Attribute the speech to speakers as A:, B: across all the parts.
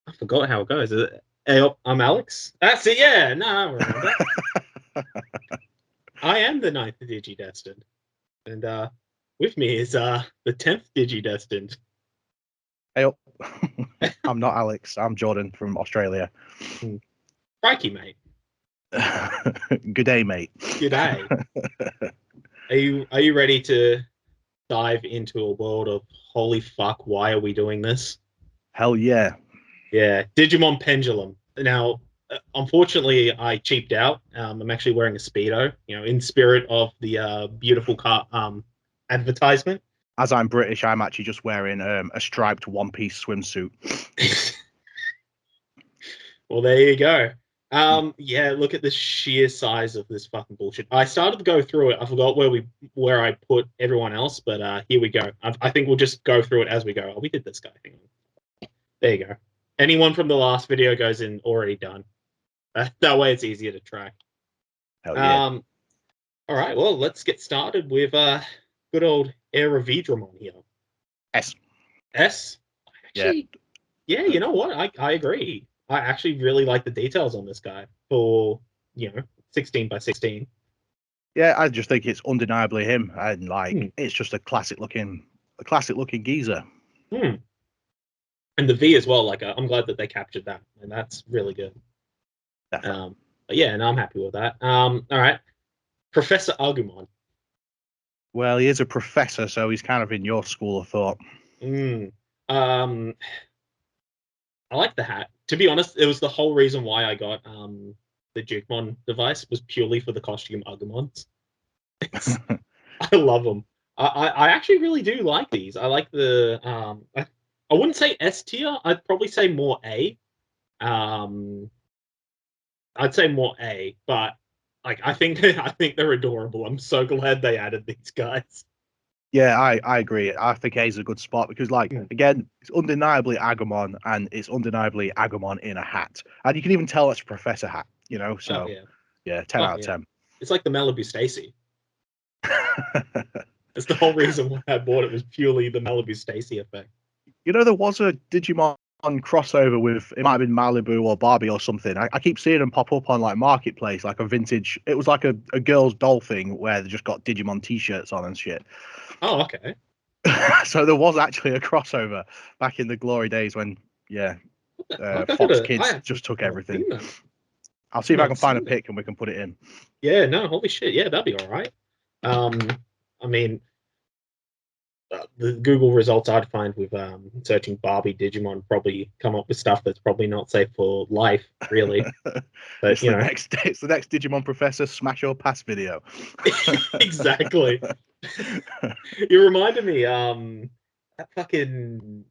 A: I forgot how it goes. Is it, hey, I'm Alex. That's it. Yeah, no, I remember. I am the ninth Digidestined, and with me is the 10th Digidestined.
B: Hey up. I'm not Alex. I'm Jordan from Australia.
A: Crikey, mate.
B: Good day, mate.
A: Good day. Are you ready to dive into a world of holy fuck? Why are we doing this?
B: Hell yeah.
A: Yeah, Digimon Pendulum. Now, unfortunately, I cheaped out. I'm actually wearing a Speedo, in spirit of the beautiful car advertisement.
B: As I'm British, I'm actually just wearing a striped one-piece swimsuit.
A: Well, there you go. Yeah, look at the sheer size of this fucking bullshit. I started to go through it. I forgot where I put everyone else, but here we go. I think we'll just go through it as we go. Oh, we did this guy. Hang on. There you go. Anyone from the last video goes in already done. That way it's easier to track.
B: Hell yeah.
A: All right, well, let's get started with good old MetalVegiemon here.
B: S.
A: Actually, yeah, you know what? I agree. I actually really like the details on this guy for 16 by 16.
B: Yeah, I just think it's undeniably him, and it's just a classic looking geezer.
A: And the V as well. Like, I'm glad that they captured that, and that's really good.
B: Definitely.
A: But yeah, no, I'm happy with that. All right, Professor Agumon.
B: Well, he is a professor, so he's kind of in your school of thought.
A: I like the hat. To be honest, it was the whole reason why I got the Digimon device was purely for the costume Agumons. I love them. I actually really do like these. I like the I wouldn't say S tier. I'd probably say more A. I'd say more A, but like I think they're adorable. I'm so glad they added these guys.
B: Yeah, I agree. I think A's a good spot because, again, it's undeniably Agumon, and it's undeniably Agumon in a hat, and you can even tell it's a professor hat. So yeah, 10 out of 10.
A: It's like the Malibu Stacy. That's the whole reason why I bought it, was purely the Malibu Stacy effect.
B: There was a Digimon crossover with, it might have been Malibu or Barbie or something. I keep seeing them pop up on Marketplace, like a vintage. It was like a girl's doll thing where they just got Digimon t-shirts on and shit.
A: Oh, okay.
B: So there was actually a crossover back in the glory days when, Fox Kids just took everything. I'll see if I can find a pic and we can put it in.
A: Yeah, no, holy shit. Yeah, that'd be all right. I mean, the Google results I'd find with searching Barbie Digimon probably come up with stuff that's probably not safe for life, really. But
B: it's the next Digimon Professor Smash or Pass video.
A: Exactly. You reminded me that fucking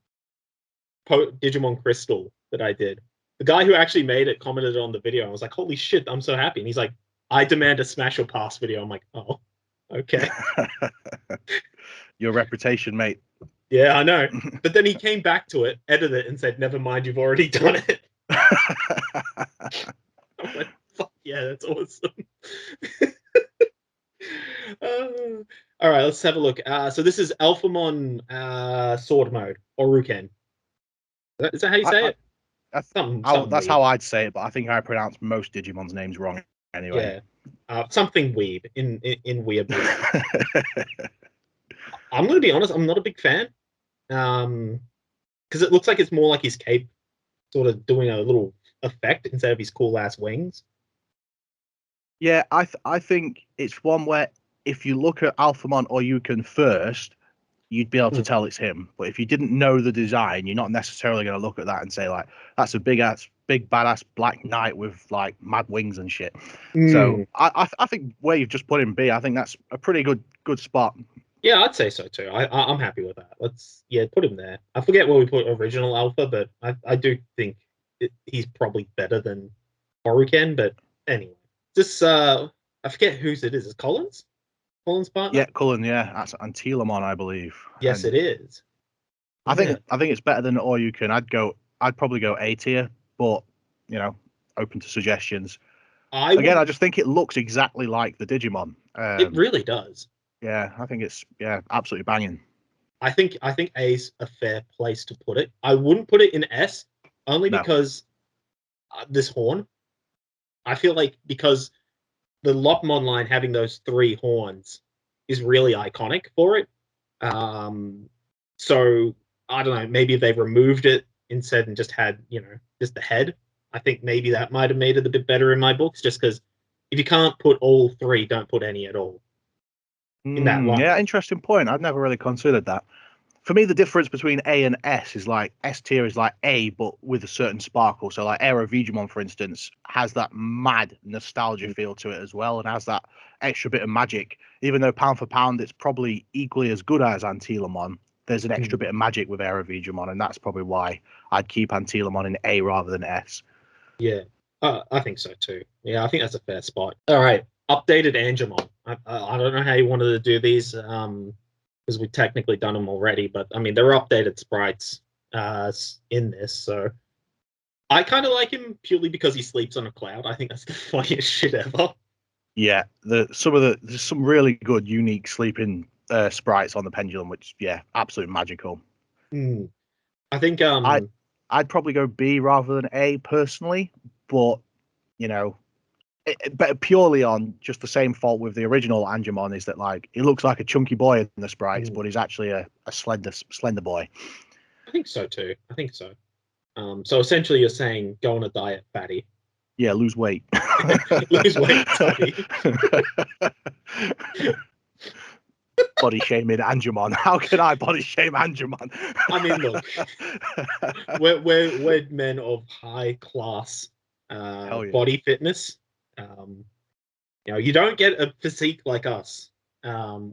A: Digimon Crystal that I did. The guy who actually made it commented on the video. I was like, holy shit, I'm so happy. And he's like, I demand a Smash or Pass video. I'm like, oh, okay.
B: Your reputation, mate.
A: Yeah, I know. But then he came back to it, edited it, and said, never mind, you've already done it. I'm like, fuck yeah, that's awesome. All right, let's have a look. So this is Alphamon Sword Mode, or Ruken. Is that how you say it?
B: That's how I'd say it, but I think I pronounce most Digimon's names wrong anyway.
A: Yeah, something weeb in weird. I'm going to be honest, I'm not a big fan, because it looks like it's more like his cape sort of doing a little effect instead of his cool ass wings.
B: Yeah, I think it's one where if you look at Alphamon or Yukon first, you'd be able to tell it's him. But if you didn't know the design, you're not necessarily going to look at that and say, like, that's a big badass black knight with like mad wings and shit. So I think where you've just put him B, I think that's a pretty good spot.
A: Yeah, I'd say so too. I'm happy with that. Let's put him there. I forget where we put original Alpha, but I do think he's probably better than Horuken. But anyway, just I forget whose it is. Is Colin's partner?
B: Yeah, Cullen. Yeah, that's Antilamon, I believe.
A: Yes, it is.
B: I think it's better than Oyuken. I'd probably go A tier, but open to suggestions. I just think it looks exactly like the Digimon.
A: It really does.
B: Yeah, I think it's absolutely banging.
A: I think A's a fair place to put it. I wouldn't put it in S. only
B: No.
A: because this horn. I feel like because the Lopmon line having those 3 horns is really iconic for it. So I don't know, maybe if they removed it instead and just had, just the head, I think maybe that might have made it a bit better in my books, just because if you can't put all 3, don't put any at all in that line.
B: Yeah, interesting point. I've never really considered that. For me, the difference between A and S is like S tier is like A, but with a certain sparkle. So like MetalVegiemon, for instance, has that mad nostalgia feel to it as well, and has that extra bit of magic. Even though pound for pound, it's probably equally as good as Antilamon. There's an extra bit of magic with MetalVegiemon, and that's probably why I'd keep Antilamon in A rather than S.
A: Yeah, I think so too. Yeah, I think that's a fair spot. All right, updated Angemon. I don't know how you wanted to do these, because we've technically done them already, but I mean, there are updated sprites in this, so I kind of like him purely because he sleeps on a cloud. I think that's the funniest shit ever.
B: Yeah, there's some really good unique sleeping sprites on the Pendulum, which absolutely magical.
A: I think
B: I'd probably go B rather than A personally, but you know, but purely on just the same fault with the original Angemon is that like he looks like a chunky boy in the sprites, but he's actually a slender boy.
A: I think so too. I think so. So essentially, you're saying go on a diet, fatty.
B: Yeah, lose weight.
A: Lose weight, fatty.
B: Body shaming Angemon. How can I body shame Angemon?
A: I mean, look, we're men of high class body fitness. You don't get a physique like us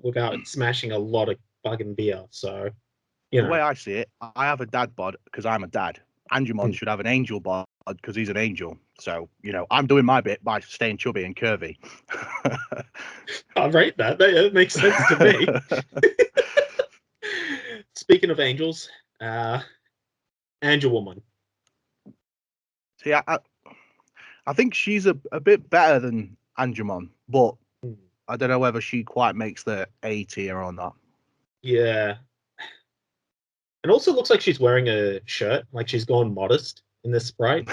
A: without smashing a lot of fucking beer. So,
B: The way I see it, I have a dad bod because I'm a dad. Angemon should have an angel bod because he's an angel. So, I'm doing my bit by staying chubby and curvy.
A: I rate that. That makes sense to me. Speaking of angels, Angel Woman.
B: See, I think she's a bit better than Angemon, but I don't know whether she quite makes the A tier or not.
A: Yeah. It also looks like she's wearing a shirt, like she's gone modest in this sprite.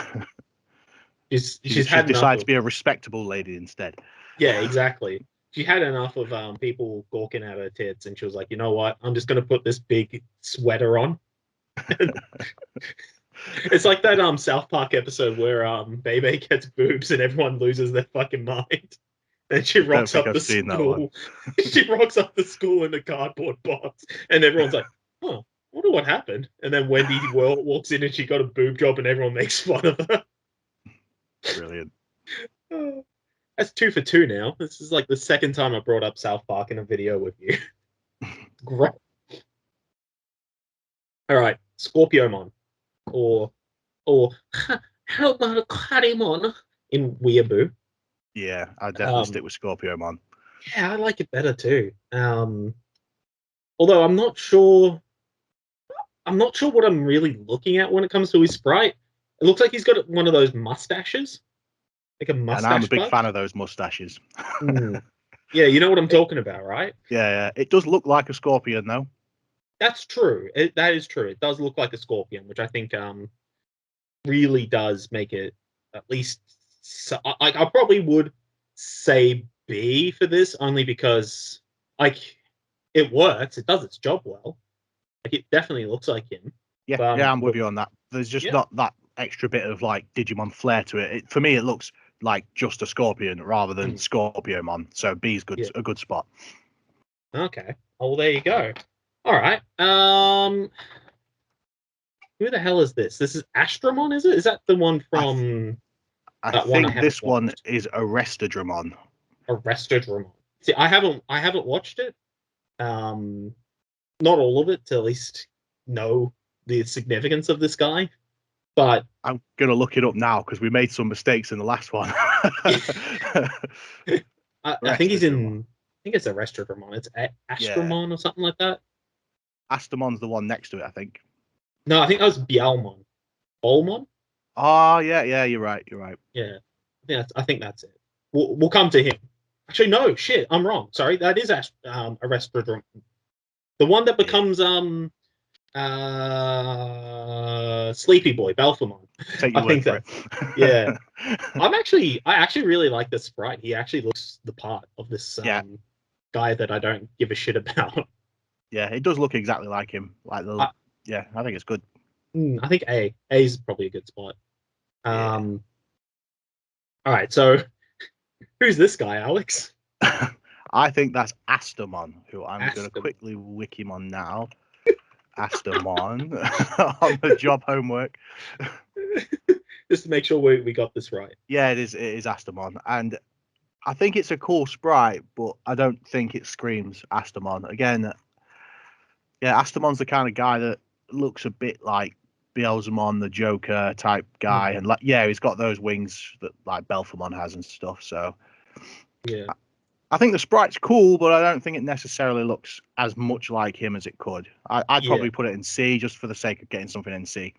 A: She's had enough
B: decided
A: of,
B: to be a respectable lady instead.
A: Yeah, exactly. She had enough of people gawking at her tits, and she was like, you know what? I'm just gonna put this big sweater on. It's like that South Park episode where Bebe gets boobs and everyone loses their fucking mind. And she rocks up the school. She rocks up the school in a cardboard box, and everyone's like, "Oh, I wonder what happened." And then Wendy walks in, and she got a boob job, and everyone makes fun of her.
B: Brilliant.
A: That's 2 for 2 now. This is like the second time I brought up South Park in a video with you. Great. All right, Scorpiomon, or how about Karimon in Weeaboo?
B: Yeah, I'd definitely stick with Scorpiomon.
A: Yeah, I like it better too. Although I'm not sure what I'm really looking at when it comes to his sprite. It looks like he's got one of those mustaches, like a mustache.
B: And I'm a big
A: bug.
B: fan of those mustaches.
A: Yeah, you know what I'm talking about, right?
B: Yeah, it does look like a scorpion, though.
A: That's true. That is true. It does look like a scorpion, which I think really does make it at least. I probably would say B for this, only because like it works. It does its job well. Like it definitely looks like him.
B: Yeah, I'm with you on that. There's just not that extra bit of like Digimon flair to it. For me, it looks like just a scorpion rather than Scorpiomon. So B's good, a good spot.
A: Okay. Oh, well, there you go. All right. Who the hell is this? This is Astromon, is it? Is that the one from?
B: I think this one is Arrestadramon.
A: Arrestadramon. See, I haven't watched it. Not all of it to at least know the significance of this guy. But
B: I'm gonna look it up now because we made some mistakes in the last one.
A: I think he's in. I think it's Arrestadramon. It's Astromon or something like that.
B: Astamon's the one next to it, I think.
A: No, I think that was Bialmon. Olmon?
B: Oh, yeah, you're right.
A: Yeah, I think that's it. We'll come to him. Actually, no, shit, I'm wrong. Sorry, that is Arrestadramon. The one that becomes Sleepy Boy, Belphamon.
B: Take
A: I
B: your word
A: think
B: for
A: that. Yeah,
B: it.
A: I actually really like the sprite. He actually looks the part of this
B: Yeah,
A: guy that I don't give a shit about.
B: yeah, it does look exactly like him. Like the
A: I,
B: yeah, I think it's good.
A: I think A is probably a good spot.
B: Yeah.
A: All right, so who's this guy, Alex?
B: I think that's Astamon, who I'm going to
A: Aston.
B: quickly wiki him on now. Astamon on the job homework.
A: Just to make sure we got this right.
B: Yeah, it is. It is Astamon, and I think it's a cool sprite, but I don't think it screams Astamon. Again, yeah, Astamon's the kind of guy that looks a bit like Beelzemon, the Joker type guy, and like yeah, he's got those wings that like Belphemon has and stuff. So
A: Yeah,
B: I think the sprite's cool, but I don't think it necessarily looks as much like him as it could. I'd
A: yeah.
B: probably put it in C just for the sake of getting something in C.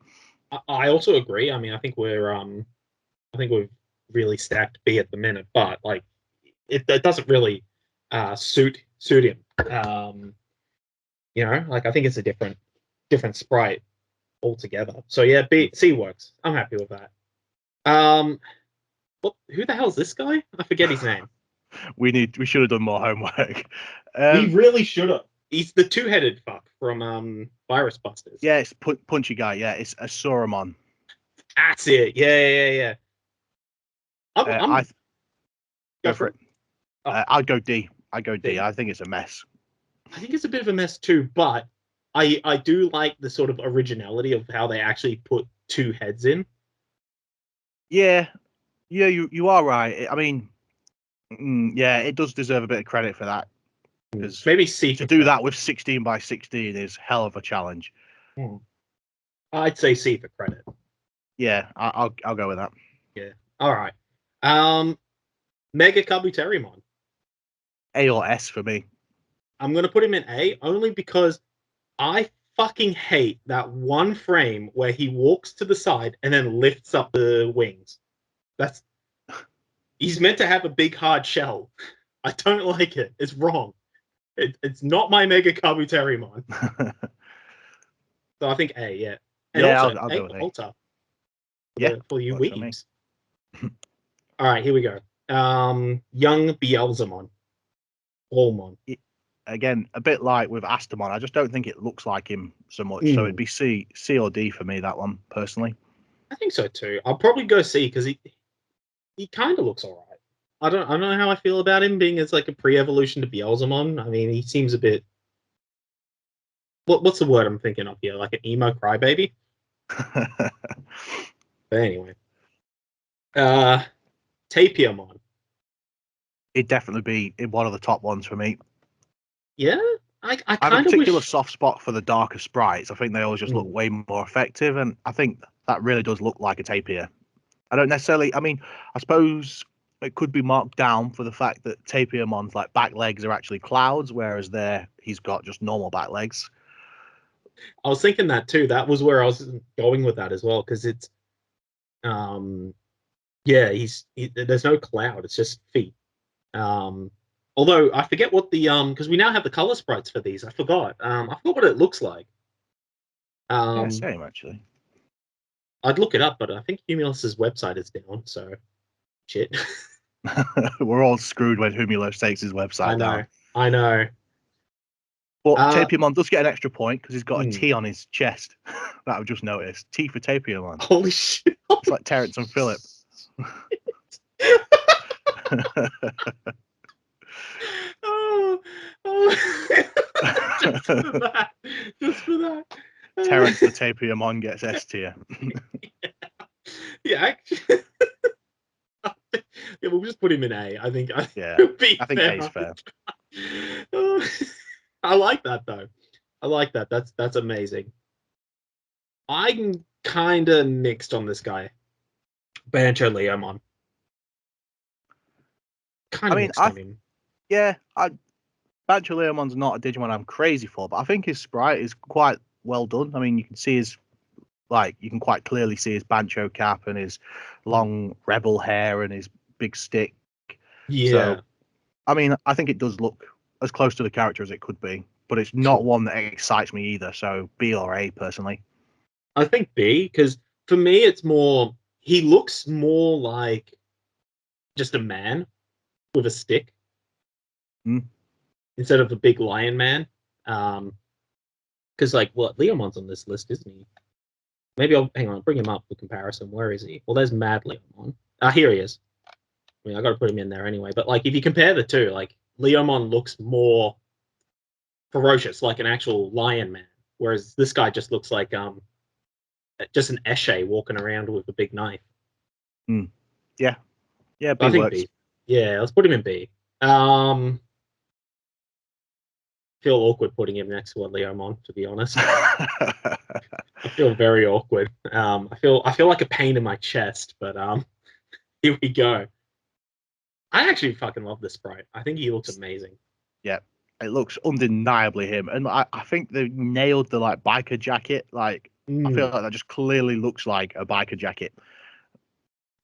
A: I also agree. I mean, I think we've really stacked B at the minute, but like it doesn't really suit him. Like I think it's a different sprite altogether. So yeah, B C works. I'm happy with that. Um, who the hell's this guy? I forget his name.
B: We should have done more homework.
A: We really should have. He's the two-headed fuck from Virus Busters.
B: Yeah, it's punchy guy. Yeah, it's a Sauron.
A: That's it. Yeah. I'm
B: I
A: go
B: go
A: for
B: for
A: it.
B: it.
A: Oh,
B: I'd go D. I'd go D.
A: D.
B: I think it's a mess.
A: I think it's a bit of a mess too, but I do like the sort of originality of how they actually put two heads in.
B: Yeah, yeah, you are right. I mean, yeah, it does deserve a bit of credit for that because
A: Maybe C
B: to
A: for
B: do
A: credit.
B: that with 16 by 16 is hell of a challenge.
A: Hmm. I'd say C for credit.
B: Yeah, I'll go with that.
A: Yeah. All right. Um, Mega Kabuterimon.
B: A or S for me.
A: I'm gonna put him in A only because I fucking hate that one frame where he walks to the side and then lifts up the wings. That's He's meant to have a big hard shell. I don't like it. It's wrong. It's not my Mega Kabuterimon. So I think A, yeah. And
B: Yeah,
A: also
B: I'll
A: A
B: go with
A: for
B: A.
A: Alta
B: Yeah,
A: for you
B: works for me.
A: weebs. All right, here we go. Young Beelzemon. Allmon.
B: Again, a bit like with Astamon, I just don't think it looks like him so much. So it'd
A: Mm,
B: be C or D for me, that one personally.
A: I think so too. I'll probably go C because he kind of looks all right. I don't know how I feel about him being as like a pre-evolution to Beelzemon. I mean, he seems a bit. What's the word I'm thinking of here? Like an emo crybaby. But anyway, uh, Tapiamon.
B: It'd definitely be in one of the top ones for me.
A: Yeah, I
B: I have a
A: kind of
B: particular
A: wish.
B: soft spot for the darker sprites. I think they always just look
A: Mm,
B: way more effective, and I think that really does look like a tapir. I don't necessarily. I mean, I suppose it could be marked down for the fact that Tapirmon's like back legs are actually clouds, whereas there he's got just normal back legs.
A: I was thinking that too. That was where I was going with that as well because it's um yeah there's no cloud. It's just feet. Um, Although I forget what the because we now have the color sprites for these. I forgot what it looks like.
B: Yeah,
A: Um,
B: same actually.
A: I'd look it up, but I think Cumulus's website is down. So shit.
B: We're all screwed when Humulo takes his
A: I
B: website
A: know.
B: down.
A: I know.
B: But
A: Uh,
B: Tapirmon does get an extra point because he's got a
A: hmm.
B: T on his chest. That I've just noticed. T for Tapirmon.
A: Holy shit.
B: It's like Terrence and Phillip.
A: Oh, oh. Just for that. Just for that.
B: Terrence the Tapirmon gets S tier.
A: Yeah, actually, yeah, we'll just put him in A. I think
B: Yeah,
A: it'll be
B: I think A
A: fair.
B: is fair.
A: Oh, I like that though. I like that. That's amazing. I'm kind of mixed on this guy, Bancho Leomon. Kind
B: I
A: of
B: mean,
A: mixed on him.
B: yeah, Bancho Leomon's not a Digimon I'm crazy for, but I think his sprite is quite well done. I mean, you can see his you can quite clearly see his Bancho cap and his long rebel hair and his big stick. So,
A: Yeah,
B: I mean, I think it does look as close to the character as it could be, but it's not
A: sure.
B: one that excites me either. So B or A personally.
A: I think B because for me, it's more. He looks more like just a man with a stick
B: Hmm.
A: instead of a big lion man. Because like, what Leomon's on this list, isn't he? Maybe I'll hang on, I'll bring him up for comparison. Where is he? Well, there's Mad Leomon. Ah, here he is. I mean, I got to put him in there anyway. But like, if you compare the two, like Leomon looks more ferocious, like an actual lion man, whereas this guy just looks like just an esche walking around with a big knife.
B: Hmm. Yeah, yeah,
A: I
B: B
A: think
B: works.
A: B. Yeah, let's put him in B. Feel awkward putting him next to a Leomon, to be honest. I feel very awkward. I feel like a pain in my chest, but here we go. I actually fucking love this sprite. I think he looks amazing.
B: Yeah, it looks undeniably him, and I think they nailed the like biker jacket. Like, I feel
A: Mm.
B: like that just clearly looks like a biker jacket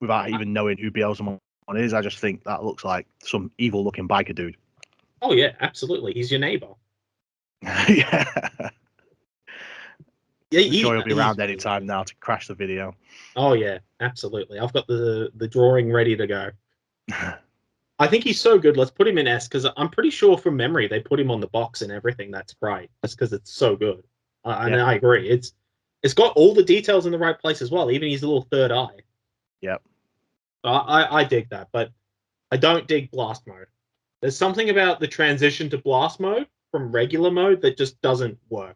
B: without even knowing who Beelzemon is. I just think that looks like some evil looking biker dude.
A: Oh yeah, absolutely. He's your neighbor.
B: Yeah,
A: Yeah,
B: I'm sure he'll be
A: he's
B: around
A: really
B: anytime
A: looking.
B: now to crash the video.
A: Oh yeah, absolutely. I've got the drawing ready to go. I think he's so good. Let's put him in S because I'm pretty sure from memory they put him on the box and everything. That's right, just because it's so good. And
B: Yeah,
A: I agree. It's got all the details in the right place as well. Even his little third eye.
B: yeah.
A: I dig that, but I don't dig blast mode. There's something about the transition to blast mode from regular mode that just doesn't work.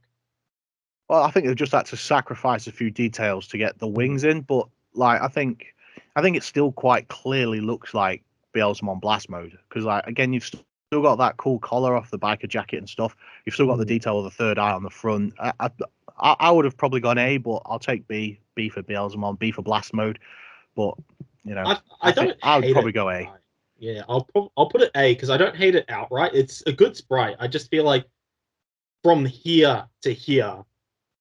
B: Well, I think they've just had to sacrifice a few details to get the
A: Mm.
B: wings in, but like I think it still quite clearly looks like Beelzemon Blast Mode because like again you've still got that cool collar off the biker jacket and stuff. You've still got the
A: Mm.
B: detail of the third eye on the front. I would have probably gone A, but I'll take B. B for Beelzemon, B for Blast Mode. But you know,
A: I
B: I think
A: don't
B: I would
A: hate
B: probably
A: it
B: go A.
A: outright. Yeah, I'll put it A because I don't hate it outright. It's a good sprite. I just feel like from here to here,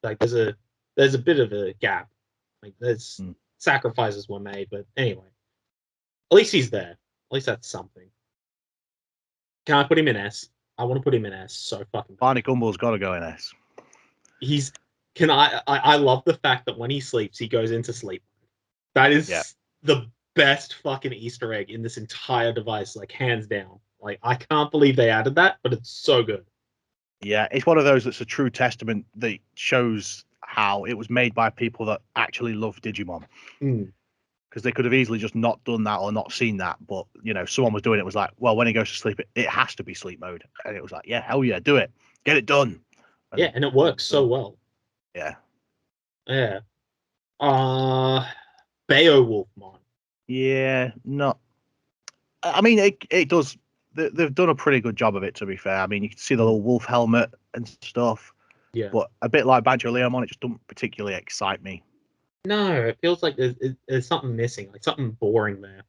A: like there's a bit of a gap. Like there's
B: Hmm.
A: sacrifices were made, but anyway, at least he's there. At least that's something. Can I put him in S? I want to put him in S so fucking bad.
B: Barney Gumball's got to go in S.
A: He's can I love the fact that when he sleeps, he goes into sleep. That
B: Yeah.
A: is the best fucking Easter egg in this entire device, like hands down. Like I can't believe they added that, but it's so good.
B: Yeah, it's one of those that's a true testament that shows how it was made by people that actually love Digimon.
A: Mm.
B: Because they could have easily just not done that or not seen that, but you know, someone was doing it was like, well, when he goes to sleep, it has to be sleep mode, and it was like, yeah, hell yeah, do it, get it done,
A: Yeah,
B: and
A: and it
B: it
A: works
B: was
A: so
B: done.
A: well.
B: Yeah,
A: Yeah. Uh Beowulfmon.
B: yeah, not. I mean, it does. They've done a pretty good job of it, to be fair. I mean, you can see the
A: Mm.
B: little wolf helmet and stuff,
A: Yeah.
B: but a bit like Banjo Leomon, it just doesn't particularly excite me.
A: No, it feels like there's something missing, like something boring there.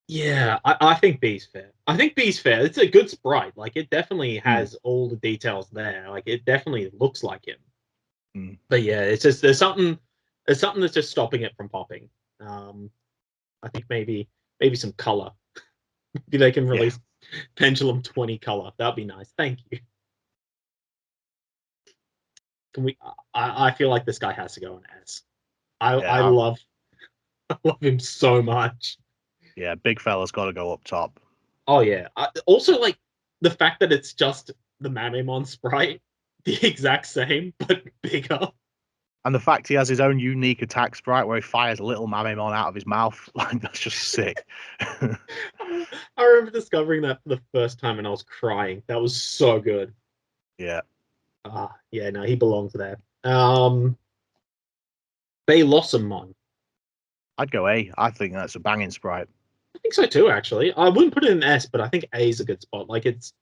A: Yeah, I think B's fair. I think B's fair. It's a good sprite. Like it definitely
B: Hmm.
A: has all the details there. Like it definitely looks like him.
B: Hmm.
A: But yeah, it's just there's something that's just stopping it from popping. Um, I think maybe some color. Maybe they can
B: Yeah,
A: release Pendulum 20 color. That'd be nice. Thank you. Can we? I feel like this guy has to go on S. I
B: yeah,
A: love I love him so much.
B: yeah. Big fella's got to go up top.
A: Oh yeah. Also, like the fact that it's just the Mamemon sprite, the exact same but bigger.
B: And the fact he has his own unique attack sprite where he fires a little Mamemon out of his mouth, like that's just sick.
A: I remember discovering that for the first time and I was crying. That was so good.
B: Yeah,
A: Yeah, no, he belongs there. Baylossamon.
B: I'd go A. I think that's a banging sprite.
A: I think so too, actually. I wouldn't put it in S, but I think A is a good spot. Like it's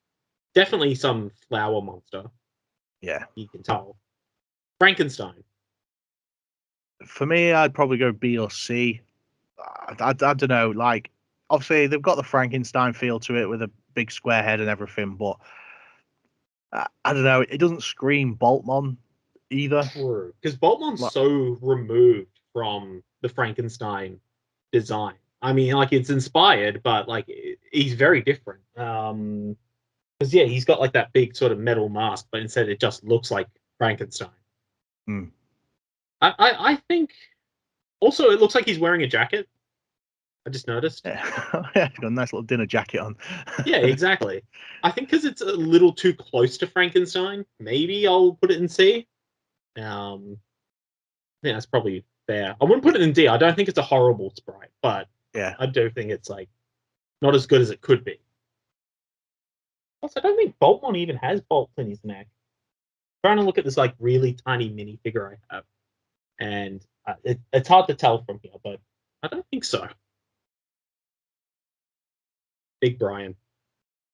A: definitely some flower monster.
B: Yeah.
A: You can tell. Frankenstein.
B: For me, I'd probably go B or C. I don't know. Like, obviously, they've got the Frankenstein feel to it with a big square head and everything, but I don't know. It doesn't scream Boltmon either.
A: True. Because Boltmon's
B: Like,
A: so removed from the Frankenstein design. I mean, like it's inspired, but like he's very different. Because yeah, he's got like that big sort of metal mask, but instead it just looks like Frankenstein.
B: hmm.
A: I think also it looks like he's wearing a jacket. I just noticed.
B: Yeah, he's got a nice little dinner jacket on.
A: Yeah, exactly. I think because it's a little too close to Frankenstein, maybe I'll put it in C. I think that's probably fair. I wouldn't put it in D. I don't think it's a horrible sprite, but
B: Yeah.
A: I do think it's like not as good as it could be. Also, I don't think Boltmon even has bolts in his neck. I'm trying to look at this like really tiny mini figure I have, and it's hard to tell from here, but I don't think so. Big Brian,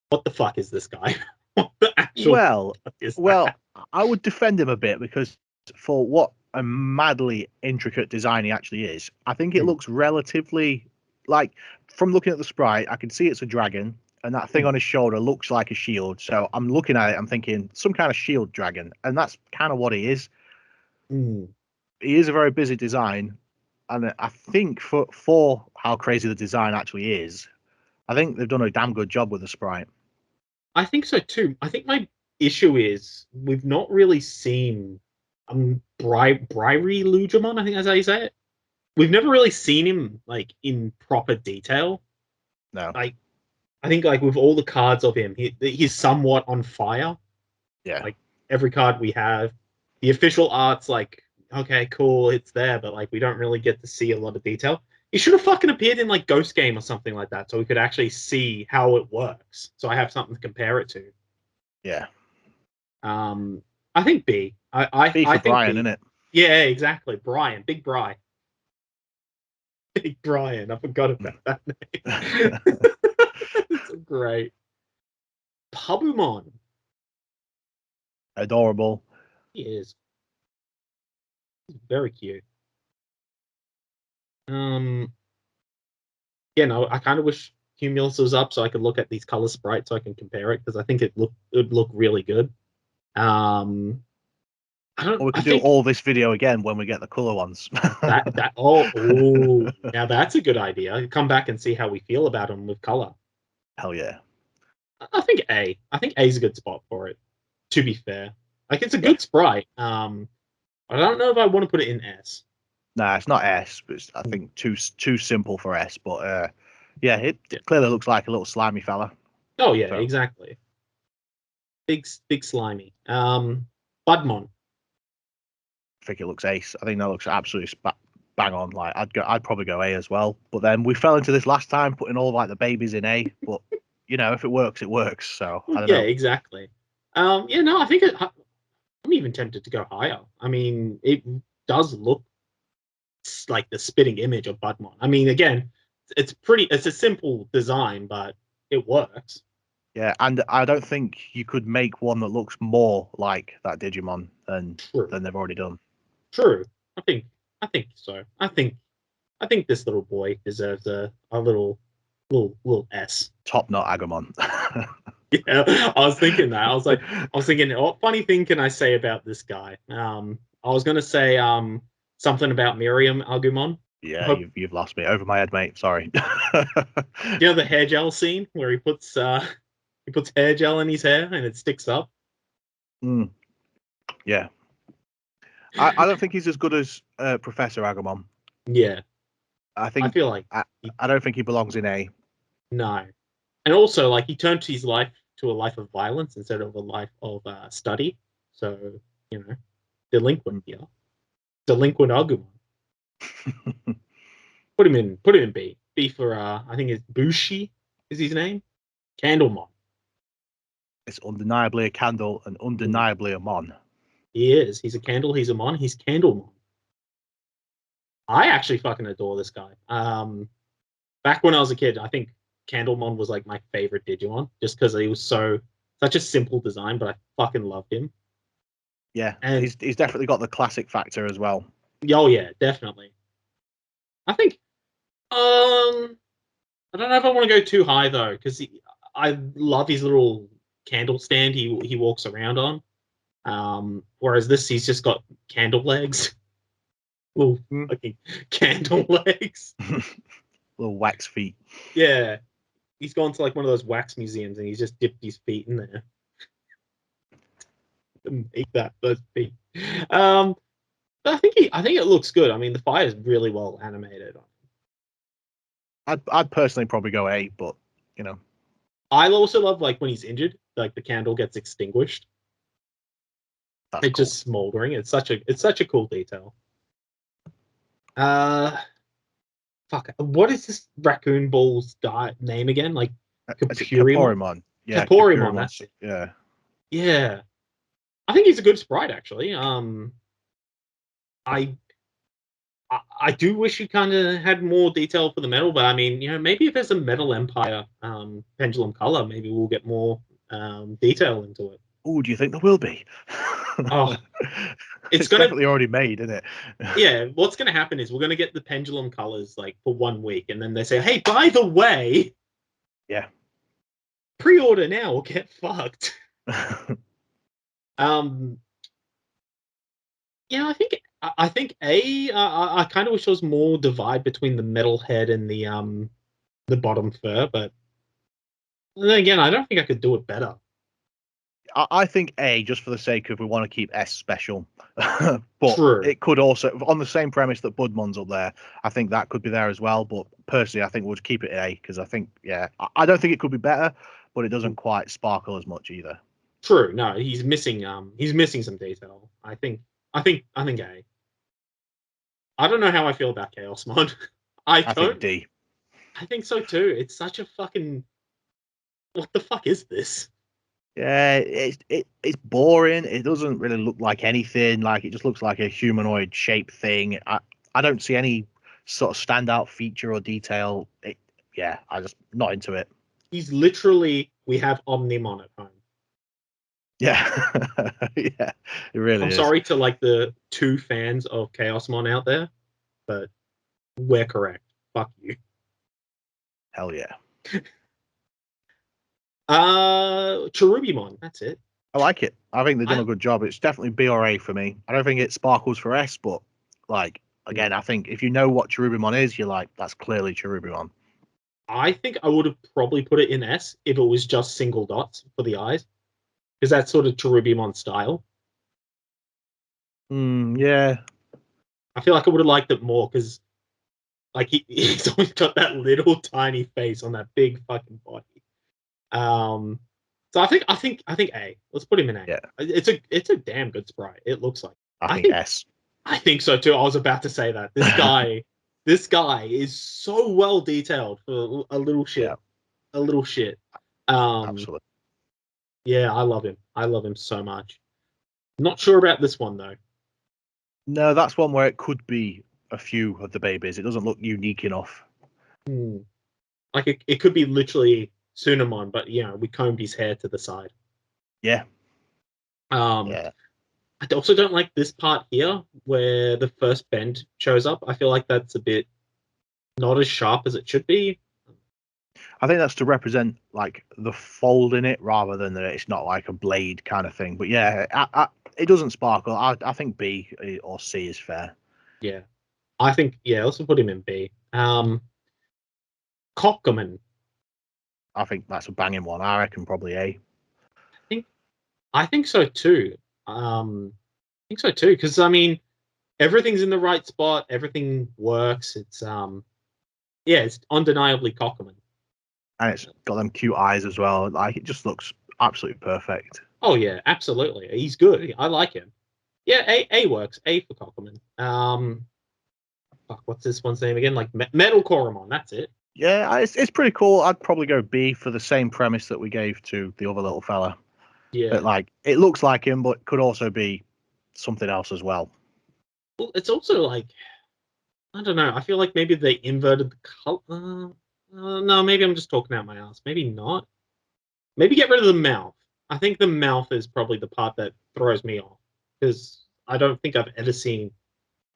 A: what the fuck is this guy? What the actual
B: Well,
A: fuck is
B: well,
A: that?
B: I would defend him a bit because for what a madly intricate design he actually is, I think it
A: Hmm,
B: looks relatively like from looking at the sprite, I can see it's a dragon, and that thing
A: hmm,
B: on his shoulder looks like a shield. So I'm looking at it, I'm thinking some kind of shield dragon, and that's kind of what he is.
A: hmm.
B: He is a very busy design, and I think for how crazy the design actually is, I think they've done a damn good job with the sprite.
A: I think so too. I think my issue is we've not really seen Briary Lujamon, I think that's how you say it. We've never really seen him like in proper detail.
B: No,
A: Like I think like with all the cards of him, he's somewhat on fire.
B: yeah.
A: Like every card we have, the official art's like okay, cool, it's there, but like we don't really get to see a lot of detail. He should have fucking appeared in like Ghost Game or something like that, so we could actually see how it works. So I have something to compare it to.
B: Yeah.
A: I think B.
B: B
A: I
B: for
A: think
B: Brian,
A: B.
B: isn't it?
A: Yeah, exactly. Brian, Big Bri, Big Brian. I forgot about that name. It's great. Pabumon.
B: Adorable.
A: He is. He's very cute. Um, yeah, no, I kind of wish Cumulus was up so I could look at these color sprites so I can compare it because I think it would look really good. Um, I
B: Or
A: don't.
B: we
A: I
B: could do
A: think
B: all this video again when we get the color ones.
A: that now that's a good idea. Come back and see how we feel about them with color.
B: Hell yeah.
A: I think A. I think A is a good spot for it. To be fair, like it's a
B: Yeah.
A: good sprite. I don't know if I want to put it in S.
B: Nah, it's not S, but it's, I
A: Hmm.
B: think too simple for S. But yeah, it
A: Yeah.
B: clearly looks like a little slimy fella.
A: Oh yeah,
B: So
A: exactly. Big slimy. Budmon.
B: I think it looks ace. I think that looks absolutely bang on. Like I'd probably go A as well. But then we fell into this last time, putting all like the babies in A. But you know, if it works, it works. So
A: Well,
B: I don't
A: yeah,
B: know.
A: exactly. Yeah, no, I'm even tempted to go higher. I mean, it does look like the spitting image of Budmon. I mean, again, it's a simple design, but it works.
B: Yeah, and I don't think you could make one that looks more like that Digimon
A: True.
B: than they've already done.
A: True. I think so. I think this little boy deserves a little S.
B: Top knot Agumon.
A: Yeah, I was thinking that. I was thinking, what funny thing can I say about this guy? I was gonna say something about Miriam Agumon. I
B: Yeah,
A: hope
B: you've lost me over my head, mate. Sorry.
A: you know the hair gel scene where he puts hair gel in his hair and it sticks up.
B: Mm, yeah, I don't think he's as good as Professor Agumon.
A: Yeah,
B: I
A: I
B: think
A: feel like
B: I,
A: he,
B: I don't think he belongs in A.
A: no, and also like he turned his life to a life of violence instead of a life of study. So you know, delinquent here, delinquent Agumon. Put him in B. B for I think it's Bushi is his name. Candlemon.
B: It's undeniably a candle and
A: Mm.
B: undeniably a mon.
A: He is. He's a candle, he's a mon, he's Candlemon. I actually fucking adore this guy. Back when I was a kid, I think Candlemon was like my favorite Digimon, just because he was such a simple design, but I fucking loved him.
B: Yeah,
A: And
B: he's definitely got the classic factor as well.
A: oh yeah, definitely. I think I don't know if I want to go too high though, because I love his little candle stand he walks around on. Whereas this, he's just got candle legs, little
B: Mm.
A: fucking candle legs.
B: Little wax feet.
A: Yeah, he's gone to like one of those wax museums and he's just dipped his feet in there to make those feet. Um, But I think it looks good. I mean, the fire is really well animated.
B: I'd personally probably go A, but you know,
A: I also love like when he's injured, like the candle gets extinguished.
B: that's
A: It's
B: cool.
A: just smoldering. It's such a cool detail. Uh, fuck. What is this raccoon ball's guy name again? Like
B: Is it
A: Kapurimon?
B: Kaporimon? Yeah,
A: Kaporimon.
B: Kaporimon.
A: That's it.
B: Yeah,
A: Yeah, I think he's a good sprite actually. I I do wish you kind of had more detail for the metal, but I mean, maybe if there's a Metal Empire pendulum color, maybe we'll get more detail into it.
B: oh, do you think there will be?
A: Oh, it's
B: It's
A: gonna
B: definitely already made, isn't it?
A: yeah. What's gonna happen is we're gonna get the pendulum colors like for 1 week, and then they say, hey, by the way,
B: Yeah.
A: pre-order now or get fucked. Um, yeah, I think I kind of wish there was more divide between the metal head and the bottom fur, but then again, I don't think I could do it better.
B: I think A, just for the sake of we want to keep S special, but
A: True.
B: it could also, on the same premise that Budmon's up there, I think that could be there as well. But personally, I think we'll keep it A because I think, yeah, I don't think it could be better, but it doesn't quite sparkle as much either.
A: True. No, he's missing some detail. I think A. I don't know how I feel about Chaos Mod. I
B: I think
A: don't
B: D.
A: I think so too. It's such a fucking what the fuck is this?
B: Yeah, it's boring. It doesn't really look like anything. Like it just looks like a humanoid shape thing. I don't see any sort of standout feature or detail. Yeah, I just not into it.
A: He's literally we have Omnimon at home.
B: Yeah, yeah, it really
A: I'm
B: is.
A: sorry to like the two fans of Chaosmon out there, but we're correct. Fuck you.
B: Hell yeah.
A: Cherubimon, that's it.
B: I like it. I think they've done
A: I
B: a good job. It's definitely B or A for me. I don't think it sparkles for S, but like again, I think if you know what Cherubimon is, you're like, that's clearly Cherubimon.
A: I think I would have probably put it in S if it was just single dots for the eyes, because that's sort of Cherubimon style.
B: Yeah.
A: I feel like I would have liked it more because like he's always got that little tiny face on that big fucking body. Um, so I think A. Let's put him in A.
B: Yeah.
A: It's a damn good sprite. It looks like.
B: I
A: I
B: think
A: think
B: S.
A: I think so too. I was about to say that this guy is so well detailed for a little
B: Yeah,
A: shit, a little shit. Um,
B: absolutely.
A: yeah, I love him. I love him so much. Not sure about this one though.
B: No, that's one where it could be a few of the babies. It doesn't look unique enough.
A: Hmm. Like it could be literally Sunamon, but we combed his hair to the side.
B: Yeah,
A: Um,
B: yeah.
A: I also don't like this part here where the first bend shows up. I feel like that's a bit not as sharp as it should be.
B: I think that's to represent like the fold in it rather than that it's not like a blade kind of thing. But yeah, it doesn't sparkle. I think B or C is fair.
A: Yeah, I think let's put him in B. Cockman.
B: I think that's a banging one. I reckon probably A.
A: think I think so too. I think so too because I mean everything's in the right spot. Everything works. It's undeniably Cockman.
B: And it's got them cute eyes as well. Like it just looks absolutely perfect.
A: Oh yeah, absolutely. He's good. I like him. Yeah, A works. A for Cockman. Fuck, what's this one's name again? Like Metal Coromon. That's it.
B: Yeah, it's pretty cool. I'd probably go B for the same premise that we gave to the other little fella. But
A: Yeah.
B: like it looks like him, but could also be something else as well.
A: Well, it's also like I don't know. I feel like maybe they inverted the color. No, maybe I'm just talking out my ass. Maybe not. Maybe get rid of the mouth. I think the mouth is probably the part that throws me off because I don't think I've ever seen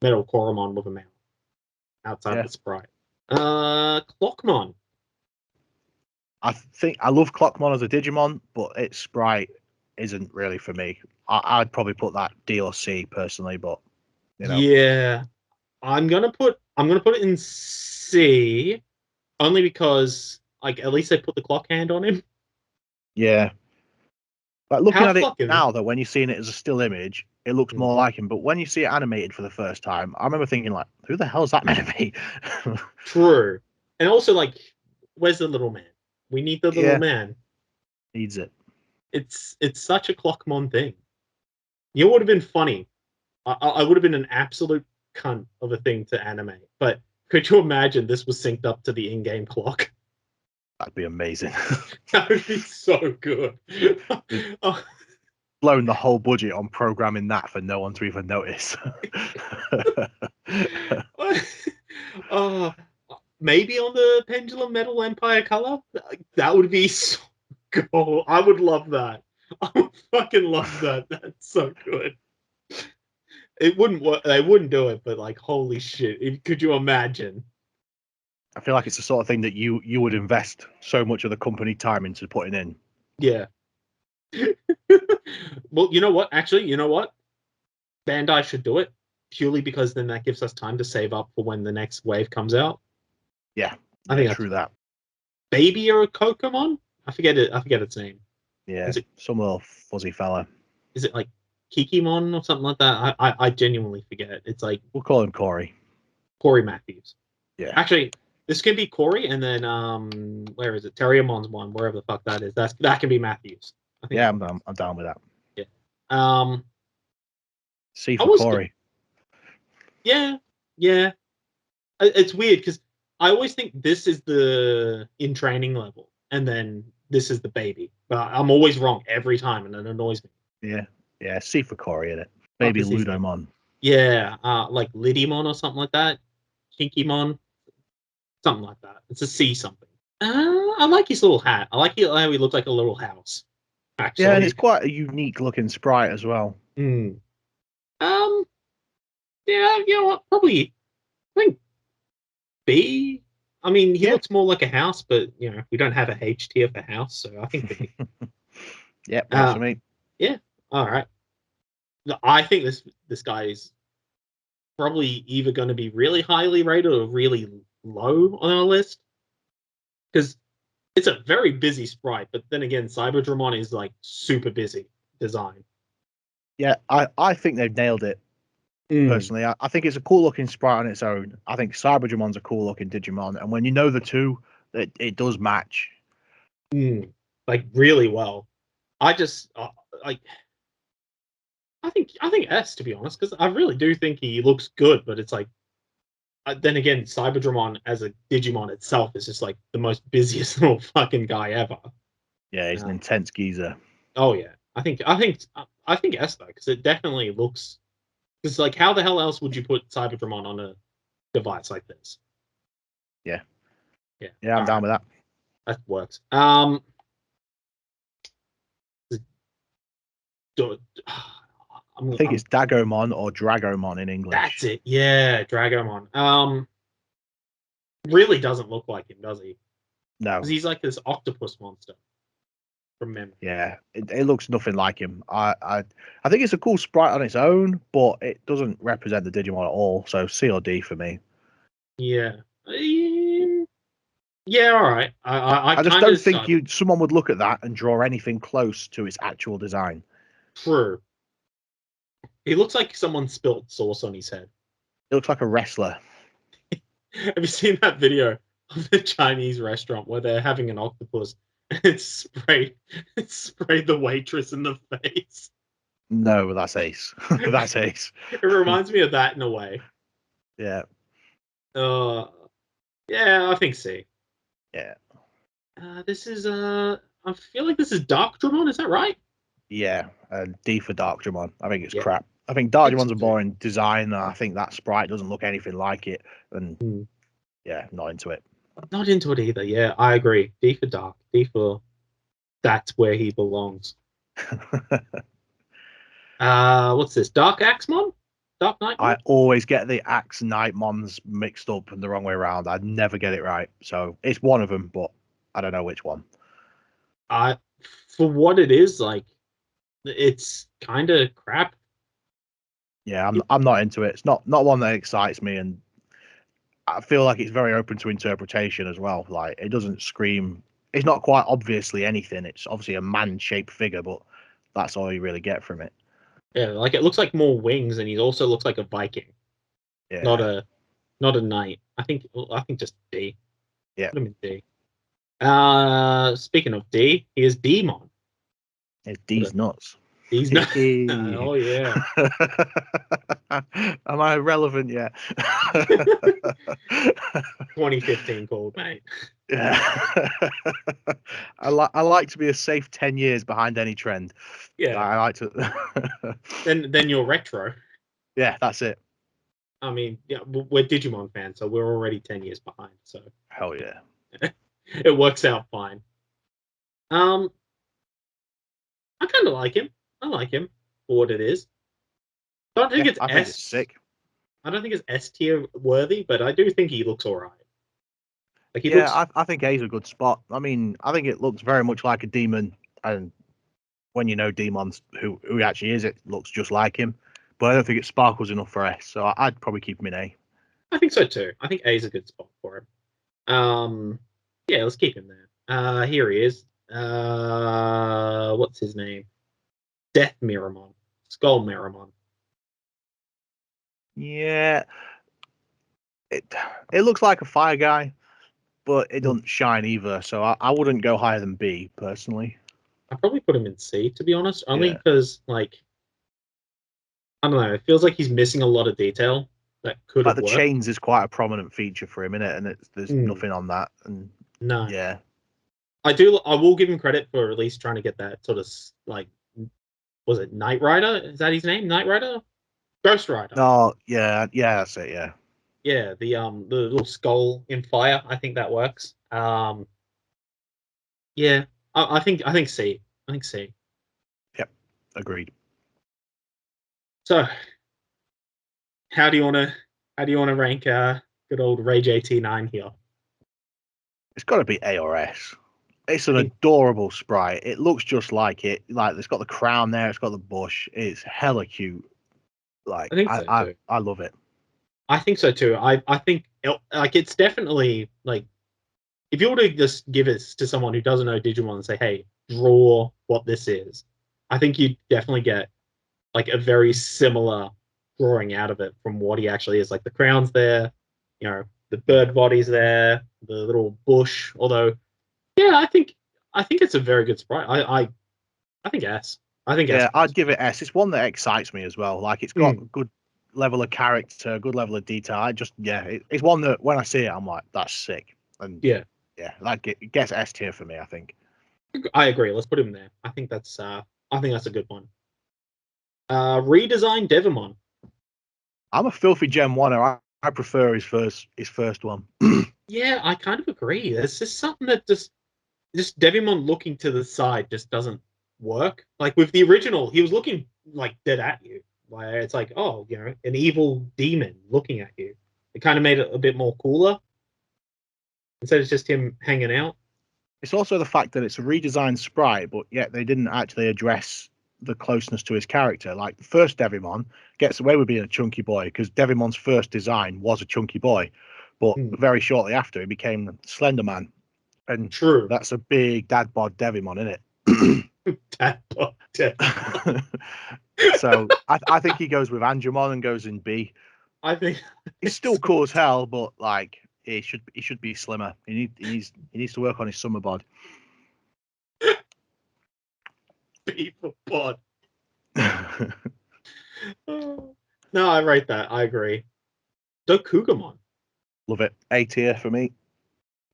A: Metal Coromon with a mouth outside
B: Yeah.
A: the sprite. Clockmon.
B: I think I love Clockmon as a Digimon, but its sprite isn't really for me. I'd probably put that D or C personally, but you know,
A: Yeah, I'm gonna put it in C only because like at least they put the clock hand on him.
B: yeah, Like looking
A: How
B: at it
A: fucking
B: now, though, when you're seeing it as a still image, it looks more like him. But when you see it animated for the first time, I remember thinking, like, who the hell is that meant to be?
A: true. And also, like, where's the little man? We need the little
B: Yeah,
A: man.
B: needs it.
A: It's such a Clockmon thing. You know what would have been funny? I would have been an absolute cunt of a thing to animate. But could you imagine this was synced up to the in-game clock?
B: That'd be amazing.
A: That would be so good. Oh,
B: Blown the whole budget on programming that for no one to even notice.
A: oh, maybe on the Pendulum Metal Empire color? That would be so cool. I would love that. I would fucking love that. That's so good. It wouldn't work. They wouldn't do it, but like, holy shit! Could you imagine?
B: I feel like it's the sort of thing that you would invest so much of the company time into putting in.
A: Yeah. Well, you know what? Actually, you know what? Bandai should do it purely because then that gives us time to save up for when the next wave comes out.
B: Yeah,
A: I think that's
B: true that.
A: Baby or a Kokomon? I forget it. I forget its name.
B: Yeah,
A: Is it
B: some little fuzzy fella.
A: is it like Kikimon or something like that? I genuinely forget. It's like
B: We'll call him Corey.
A: Corey Matthews.
B: Yeah,
A: Actually, this can be Corey, and then where is it? Terriermon's one, wherever the fuck that is. That can be Matthews. I think.
B: yeah, I'm down with that.
A: Yeah. Um,
B: C
A: I
B: for
A: was
B: Corey.
A: yeah, yeah. It's weird because I always think this is the in training level, and then this is the baby. But I'm always wrong every time, and it annoys me.
B: Yeah, C for Corey in it.
A: Fuck
B: Maybe
A: is his name?
B: Ludomon.
A: Yeah, like Lidimon or something like that. Kinkymon, something like that. It's a C something. I like his little hat. I like how he looked like a little house.
B: Yeah, and it's
A: Actually,
B: quite a unique looking sprite as well.
A: mm. um, yeah, you know what? Probably, I think B. I mean, he
B: Yeah,
A: looks more like a house, but you know, we don't have a H tier for house, so I think B.
B: yeah, works
A: Uh,
B: for me.
A: yeah, all right. I think this guy is probably either going to be really highly rated or really low on our list because it's a very busy sprite. But then again, Cyberdramon is like super busy design.
B: Yeah, I think they've nailed it.
A: Mm,
B: Personally, I think it's a cool looking sprite on its own. I think Cyberdramon's a cool looking Digimon, and when you know the two, it does match.
A: like really well. I just like I think S to be honest because I really do think he looks good. But it's like then again, Cyberdramon as a Digimon itself is just like the most busiest little fucking guy ever.
B: Yeah, he's an
A: Uh,
B: intense geezer.
A: oh yeah, I think S though because it definitely looks. Because like, how the hell else would you put Cyberdramon on a device like this?
B: Yeah,
A: Yeah,
B: yeah, I'm
A: all
B: down
A: right,
B: with that.
A: that works. Do-
B: I think
A: I'm
B: it's Dagomon or Dragomon in
A: that's
B: English.
A: it. Yeah, Dragomon. Really doesn't look like him, does he? Because
B: No,
A: he's like this octopus monster from memory.
B: yeah, it looks nothing like him. I think it's a cool sprite on its own, but it doesn't represent the Digimon at all. So C or D for me.
A: Yeah. Yeah, all right. I
B: I just
A: kind of
B: don't think
A: decided.
B: someone would look at that and draw anything close to its actual design.
A: True. He looks like someone spilled sauce on his head.
B: It looks like a wrestler.
A: Have you seen that video of the Chinese restaurant where they're having an octopus and it sprayed the waitress in the face?
B: No, that's Ace. That's Ace.
A: It reminds me of that in a way.
B: Yeah,
A: Uh, yeah, I think C.
B: yeah,
A: This is I feel like this is Dark Dramon. Is that right?
B: yeah. And D for Dark Dramon. I think it's
A: Yeah,
B: crap. I think Dark
A: I
B: Dramon's a
A: do.
B: boring design. And I think that sprite doesn't look anything like it. And
A: Hmm.
B: yeah, not into it.
A: Not into it either. Yeah, I agree. D for Dark. D for that's where he belongs. What's this? Dark Axemon? Dark Nightmon?
B: I always get the Axe Nightmons mixed up and the wrong way around. I never get it right. So it's one of them, but I don't know which one.
A: I for what it is, like it's kind of crap.
B: Yeah, I'm not into it. It's not one that excites me, and I feel like it's very open to interpretation as well. Like it doesn't scream. It's not quite obviously anything. It's obviously a man-shaped figure, but that's all you really get from it.
A: Yeah, like it looks like more wings, and he also looks like a Viking,
B: Yeah.
A: not a knight. I think just D.
B: Yeah.
A: Put him in D. Speaking of D, here's Demon.
B: D's nuts.
A: He's not. Oh yeah.
B: Am I relevant yet?
A: 2015 called, mate.
B: Yeah. I like to be a safe 10 years behind any trend.
A: Yeah.
B: I like to.
A: Then you're retro.
B: Yeah, that's it.
A: I mean, yeah, we're Digimon fans, so we're already 10 years behind. So
B: Hell yeah.
A: it works out fine. I kind of like him. I like him for what it is. I don't think it's
B: I think it's sick.
A: I don't think it's S tier worthy, but I do think he looks alright. Like he
B: Yeah,
A: looks.
B: I think A's a good spot. I mean, I think it looks very much like a demon, and when you know demons who he actually is, it looks just like him. But I don't think it sparkles enough for S, so I'd probably keep him in A.
A: I think so too. I think A is a good spot for him. Yeah, let's keep him there. Here he is. What's his name? Death Miramon, Skull Miramon.
B: Yeah, it looks like a fire guy, but it doesn't shine either. So I wouldn't go higher than B personally.
A: I'd probably put him in C, to be honest, only
B: Yeah.
A: because, like, I don't know, it feels like he's missing a lot of detail that could
B: Like
A: have
B: the
A: worked.
B: chains is quite a prominent feature for him in it, and there's nothing on that. And
A: No,
B: yeah,
A: I will give him credit for at least trying to get that sort of like, was it Knight Rider? Is that his name? Knight Rider? Ghost Rider.
B: no, yeah, that's it. Yeah,
A: Yeah, the little skull in fire. I think that works. Yeah, I think C. I think C.
B: yep, agreed.
A: So, how do you want to rank good old Rage 89 here?
B: It's got to be A or S. It's
A: I
B: an
A: think
B: adorable sprite. It looks just like it. Like it's got the crown there. It's got the bush. It's hella cute. Like
A: I think so too.
B: I love it.
A: I think so too. I think like it's definitely like if you were to just give it to someone who doesn't know Digimon and say, "Hey, draw what this is," I think you'd definitely get like a very similar drawing out of it from what he actually is. Like the crown's there, you know, the bird body's there, the little bush. Although, yeah, I think it's a very good sprite. I think S. I think S
B: Yeah,
A: plus.
B: I'd give it S. It's one that excites me as well. Like it's got a good level of character, good level of detail. It's one that when I see it, I'm like, that's sick. And
A: Yeah,
B: yeah, it gets S tier for me. I think.
A: I agree. Let's put him there. I think that's a good one. Redesign Devimon.
B: I'm a filthy Gen 1er. I prefer his first one.
A: Yeah, I kind of agree. It's just something that just Devimon looking to the side just doesn't work. Like with the original, he was looking like dead at you. Like it's like, oh, you know, an evil demon looking at you. It kind of made it a bit more cooler instead of just him hanging out.
B: It's also the fact that it's a redesigned sprite, but yet they didn't actually address the closeness to his character. Like the first Devimon gets away with being a chunky boy because Devimon's first design was a chunky boy, but very shortly after he became Slender Man, and
A: True.
B: that's a big dad bod Devimon, isn't it? So I think he goes with Angemon and goes in B.
A: I think
B: He's still cool as hell, but like he should be slimmer. He needs to work on his summer bod.
A: people pod. No, I rate that. I agree. Dokugamon.
B: Love it. A tier for me.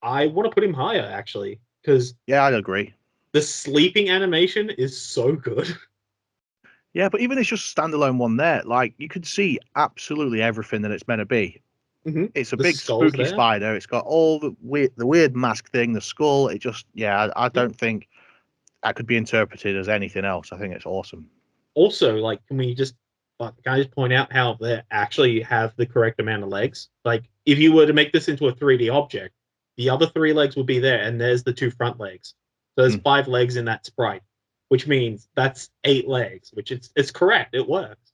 A: I want to put him higher actually because
B: Yeah, I'd agree.
A: the sleeping animation is so good.
B: Yeah, but even it's just standalone one there, like you could see absolutely everything that it's meant to be. It's a
A: The
B: big
A: skull's
B: spooky
A: there.
B: spider. It's got all the weird mask thing, the skull. It just I don't think that could be interpreted as anything else. I think it's awesome.
A: Also, like, can I just point out how they actually have the correct amount of legs? Like, if you were to make this into a 3D object, the other three legs would be there, and there's the two front legs. So there's 5 legs in that sprite, which means that's 8 legs, which it's correct. It works.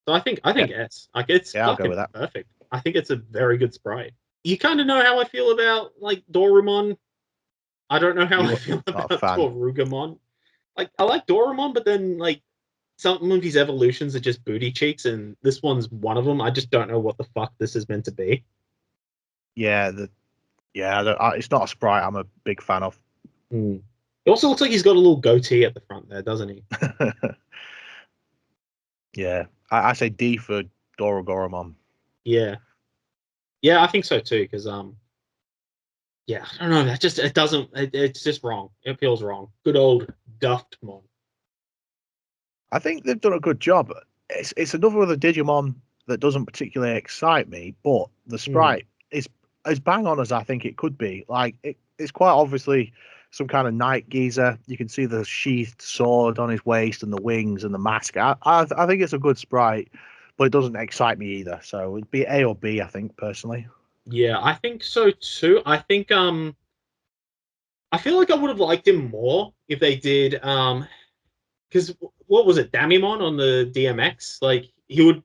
A: So I think S. Like it's
B: Yeah, I'll go with
A: fucking
B: that.
A: perfect. I think it's a very good sprite. You kind of know how I feel about like Dorumon. I don't know how I feel
B: Not a
A: about
B: fan.
A: Torugamon. like I like Doraemon, but then like some of his evolutions are just booty cheeks, and this one's one of them. I just don't know what the fuck this is meant to be.
B: Yeah, it's not a sprite I'm a big fan of.
A: Hmm. It also looks like he's got a little goatee at the front there, doesn't he?
B: Yeah, I say D for Dorogoromon.
A: Yeah, yeah, I think so too. Because yeah, I don't know. That just it doesn't. It's just wrong. It feels wrong. Good old Duftmon.
B: I think they've done a good job. It's another of the Digimon that doesn't particularly excite me, but the
A: Hmm.
B: sprite is as bang on as I think it could be. Like it's quite obviously some kind of knight geezer. You can see the sheathed sword on his waist and the wings and the mask. I think it's a good sprite, but it doesn't excite me either. So it'd be A or B, I think personally.
A: Yeah, I think so too. I think I feel like I would have liked him more if they did because what was it, Damimon on the DMX? Like he would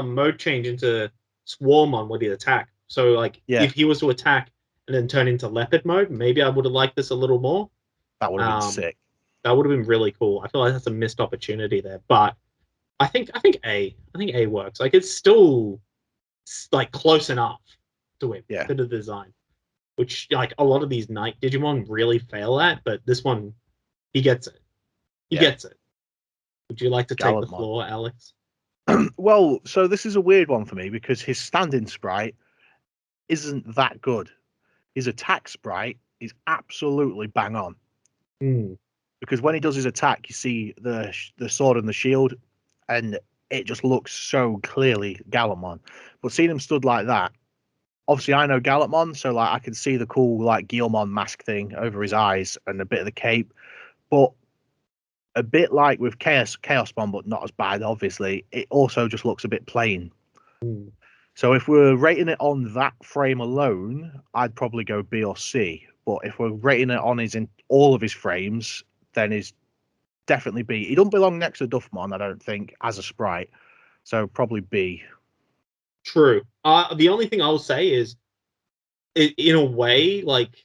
A: mode change into Swarmon when he attack. So like
B: Yeah,
A: if he was to attack and then turn into Leopard mode, maybe I would have liked this a little more.
B: that would have been
A: Um,
B: sick.
A: that would have been really cool. I feel like that's a missed opportunity there, but I think A works. Like it's still like close enough to him
B: Yeah,
A: to the design, which like a lot of these Night Digimon really fail at, but this one he gets it. He
B: yeah,
A: gets it. Would you like to take the
B: Gallantmon.
A: floor, Alex?
B: Well, so this is a weird one for me because his standing sprite isn't that good. His attack sprite is absolutely bang on
A: Hmm.
B: because when he does his attack, you see the sword and the shield, and it just looks so clearly Gallantmon. But seeing him stood like that, obviously I know Gallantmon, so like I can see the cool like Guilmon mask thing over his eyes and a bit of the cape, but a bit like with Chaosmon, but not as bad. Obviously, it also just looks a bit plain.
A: Hmm.
B: So if we're rating it on that frame alone, I'd probably go B or C. But if we're rating it on his in all of his frames, then he's definitely B. He doesn't belong next to Duffmon, I don't think, as a sprite. So probably B.
A: True. The only thing I'll say is, in a way, like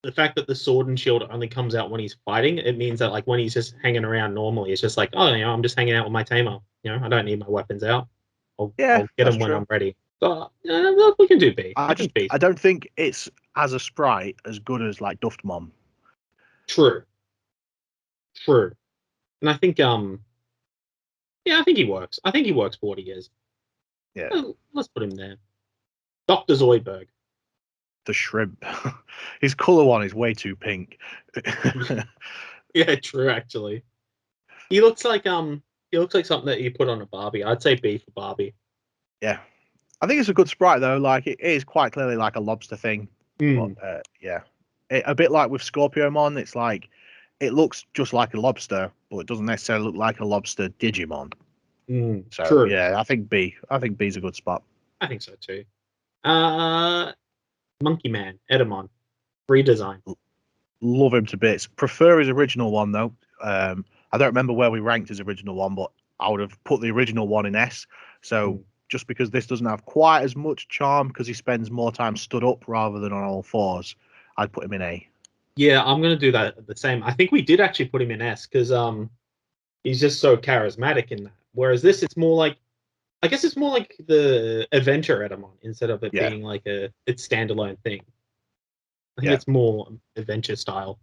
A: the fact that the sword and shield only comes out when he's fighting, it means that like when he's just hanging around normally, it's just like, oh, I'm just hanging out with my tamer. I don't need my weapons out. I'll
B: Yeah,
A: I'll get
B: that's
A: them when I'm
B: true.
A: ready. So we can do B. I think B.
B: I don't think it's as a sprite as good as like Duftmon.
A: True. True. And I think yeah, I think he works. I think he works for what he is.
B: Yeah,
A: Let's put him there. Dr. Zoidberg.
B: the shrimp. His color one is way too pink.
A: Yeah, true actually. He looks like something that you put on a Barbie. I'd say B for Barbie.
B: Yeah, I think it's a good sprite though. Like it is quite clearly like a lobster thing, but
A: Mm,
B: yeah, a bit like with Scorpiomon. It's like it looks just like a lobster, but it doesn't necessarily look like a lobster Digimon. So
A: true.
B: yeah, I think B. I think B's a good spot.
A: I think so too. Uh, Monkey Man, Edamon, redesign.
B: Love him to bits. Prefer his original one though. I don't remember where we ranked his original one, but I would have put the original one in S. So
A: Mm.
B: just because this doesn't have quite as much charm because he spends more time stood up rather than on all fours, I'd put him in A.
A: Yeah, I'm gonna do that the same. I think we did actually put him in S because he's just so charismatic in that. Whereas this, it's more like I guess it's more like the adventure Edamon instead of it
B: Yeah,
A: being like its standalone thing. I think
B: yeah.
A: it's more adventure style,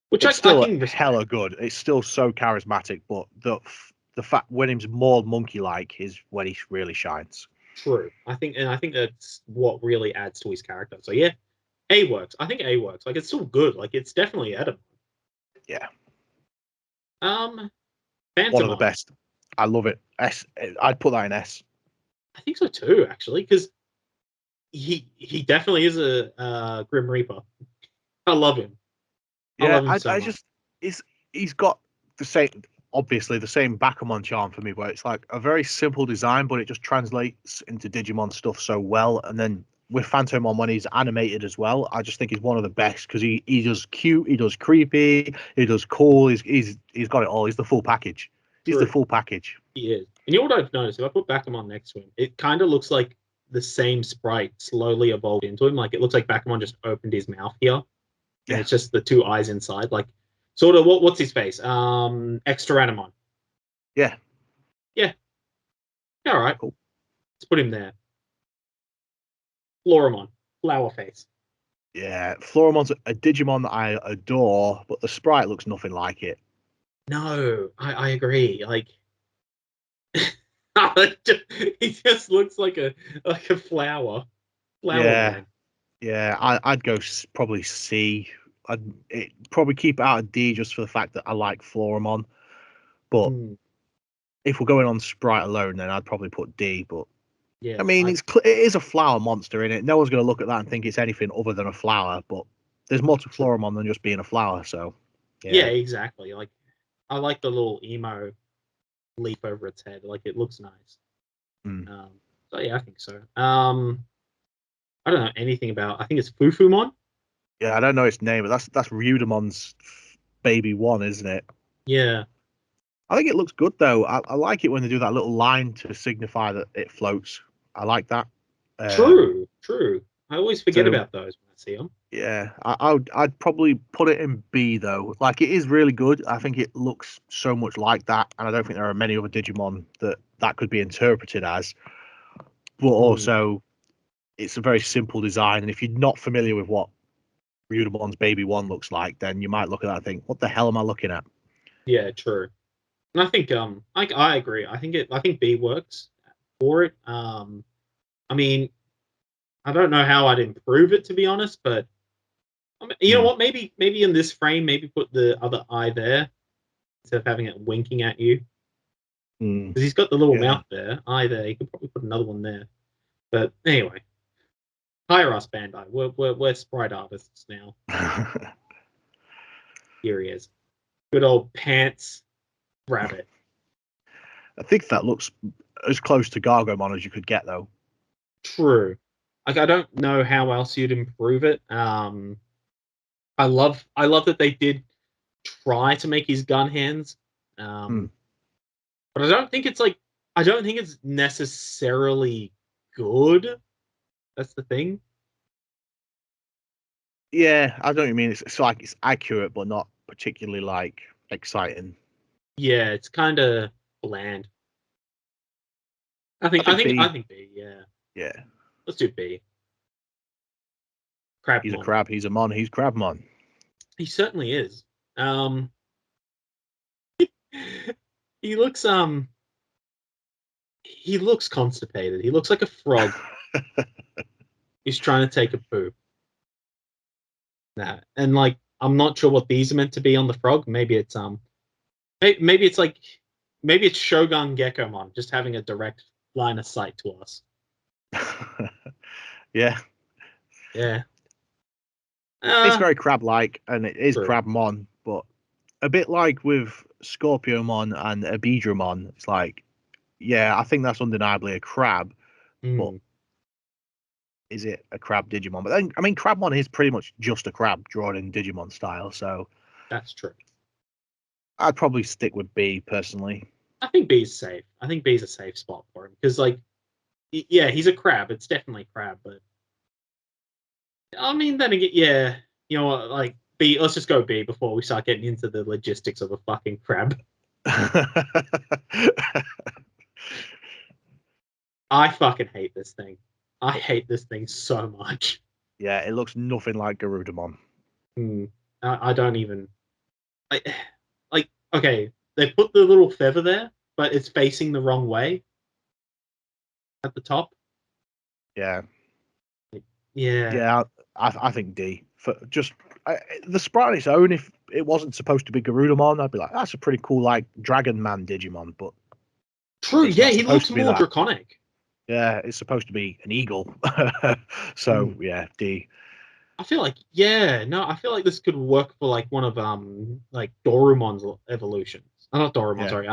A: which I,
B: It's
A: I
B: still
A: can respect.
B: hella good. It's still so charismatic, but the fact when he's more monkey like is when he really shines.
A: True. I think that's what really adds to his character. So yeah, A works. I think A works. Like it's still good. Like it's definitely Edamon.
B: Yeah,
A: Um,
B: one of the
A: Phantomon.
B: best. I love it. S. I'd put that in S.
A: I think so too, actually, because he definitely is a Grim Reaper. I love him. I
B: Yeah,
A: love him so
B: I
A: much.
B: just he's got the same obviously the same Bakuman charm for me, where it's like a very simple design, but it just translates into Digimon stuff so well. And then with Phantomon when he's animated as well, I just think he's one of the best because he does cute, he does creepy, he does cool. He's got it all. He's the full package. He's the
A: True,
B: full package.
A: he is. And you know what I've noticed? If I put Bakumon next to him, it kind of looks like the same sprite slowly evolved into him. Like it looks like Bakumon just opened his mouth here, and
B: Yeah,
A: it's just the two eyes inside. Like Sort of. What's his face? Extra
B: Yeah.
A: Yeah. All right.
B: Cool.
A: Let's put him there. Floramon. Flower face.
B: Yeah. Floramon's a Digimon that I adore, but the sprite looks nothing like it.
A: No, I agree. Like, he just looks like a flower. Flower
B: Yeah.
A: man.
B: Yeah. I'd go probably C. Probably keep it out of D just for the fact that I like Floramon. But
A: Hmm.
B: if we're going on sprite alone, then I'd probably put D. But I
A: Yeah.
B: mean, it is a flower monster in it. No one's going to look at that and think it's anything other than a flower. But there's more to Floramon than just being a flower. So,
A: Yeah,
B: yeah.
A: exactly. Like, I like the little emo leap over its head. Like, it looks nice.
B: Mm.
A: Um, so yeah, I think so. I don't know anything about. I think it's Fufumon.
B: Yeah, I don't know its name, but that's Ryudamon's baby one, isn't it?
A: Yeah.
B: I think it looks good though. I like it when they do that little line to signify that it floats. I like that. Um,
A: True. True. I always forget
B: so
A: about those when I see them.
B: yeah, I'd probably put it in B though. Like it is really good. I think it looks so much like that, and I don't think there are many other Digimon that could be interpreted as. But
A: Hmm.
B: also, it's a very simple design, and if you're not familiar with what Ryudamon's baby one looks like, then you might look at that and think, "What the hell am I looking at?"
A: Yeah. True. And I think I agree. I think B works for it. I mean, I don't know how I'd improve it to be honest, but I mean, you know
B: Hmm.
A: what? Maybe in this frame, maybe put the other eye there instead of having it winking at you.
B: Hmm.
A: Because he's got the little
B: Yeah.
A: mouth there, eye there. You could probably put another one there. But anyway, hire us, Bandai. We're sprite artists now. Here he is. Good old pants rabbit.
B: I think that looks as close to Gargomon as you could get, though.
A: True. Like I don't know how else you'd improve it. I love that they did try to make his gun hands.
B: Hmm.
A: Um, but I don't think it's necessarily good. That's the thing.
B: Yeah, I know what you mean. It's like it's accurate, but not particularly like exciting.
A: Yeah, it's kind of bland.
B: I think
A: I
B: B.
A: think B. Yeah,
B: Yeah,
A: let's do B.
B: he's a
A: Crabmon.
B: crab. He's a mon. He's Crabmon.
A: He certainly is. Um, he looks he looks constipated. He looks like a frog. He's trying to take a poo. Nah. And like I'm not sure what these are meant to be on the frog. Maybe it's like maybe it's Shogun Gekomon just having a direct line of sight to us.
B: Yeah,
A: Yeah.
B: it's
A: Uh
B: very crab-like, and it is
A: true.
B: Crabmon, but a bit like with Scorpiomon and Abedramon. It's like, yeah, I think that's undeniably a crab, but
A: Hmm,
B: is it a crab Digimon? But then, I mean, Crabmon is pretty much just a crab drawn in Digimon style, so
A: that's true.
B: I'd probably stick with B personally.
A: I think B's safe. I think B's a safe spot for him because like yeah, he's a crab. It's definitely a crab, but I mean then again, yeah, you know what, like B, let's just go B before we start getting into the logistics of a fucking crab. I fucking hate this thing. I hate this thing so much.
B: Yeah, it looks nothing like Garudamon.
A: Hmm. I don't even. I, like, okay, they put the little feather there, but it's facing the wrong way at the top.
B: Yeah,
A: Yeah,
B: yeah, I think D for just the sprite on its own. If it wasn't supposed to be Garudamon, I'd be like, that's a pretty cool like Dragon Man Digimon, but
A: true.
B: it's
A: Yeah,
B: not
A: he
B: supposed
A: looks
B: to be
A: more
B: that.
A: draconic.
B: Yeah, it's supposed to be an eagle. So
A: Hmm.
B: yeah, D.
A: I feel like, yeah, no, I feel like this could work for like one of like Dorumon's evolutions. Not Dorumon,
B: Yeah,
A: sorry,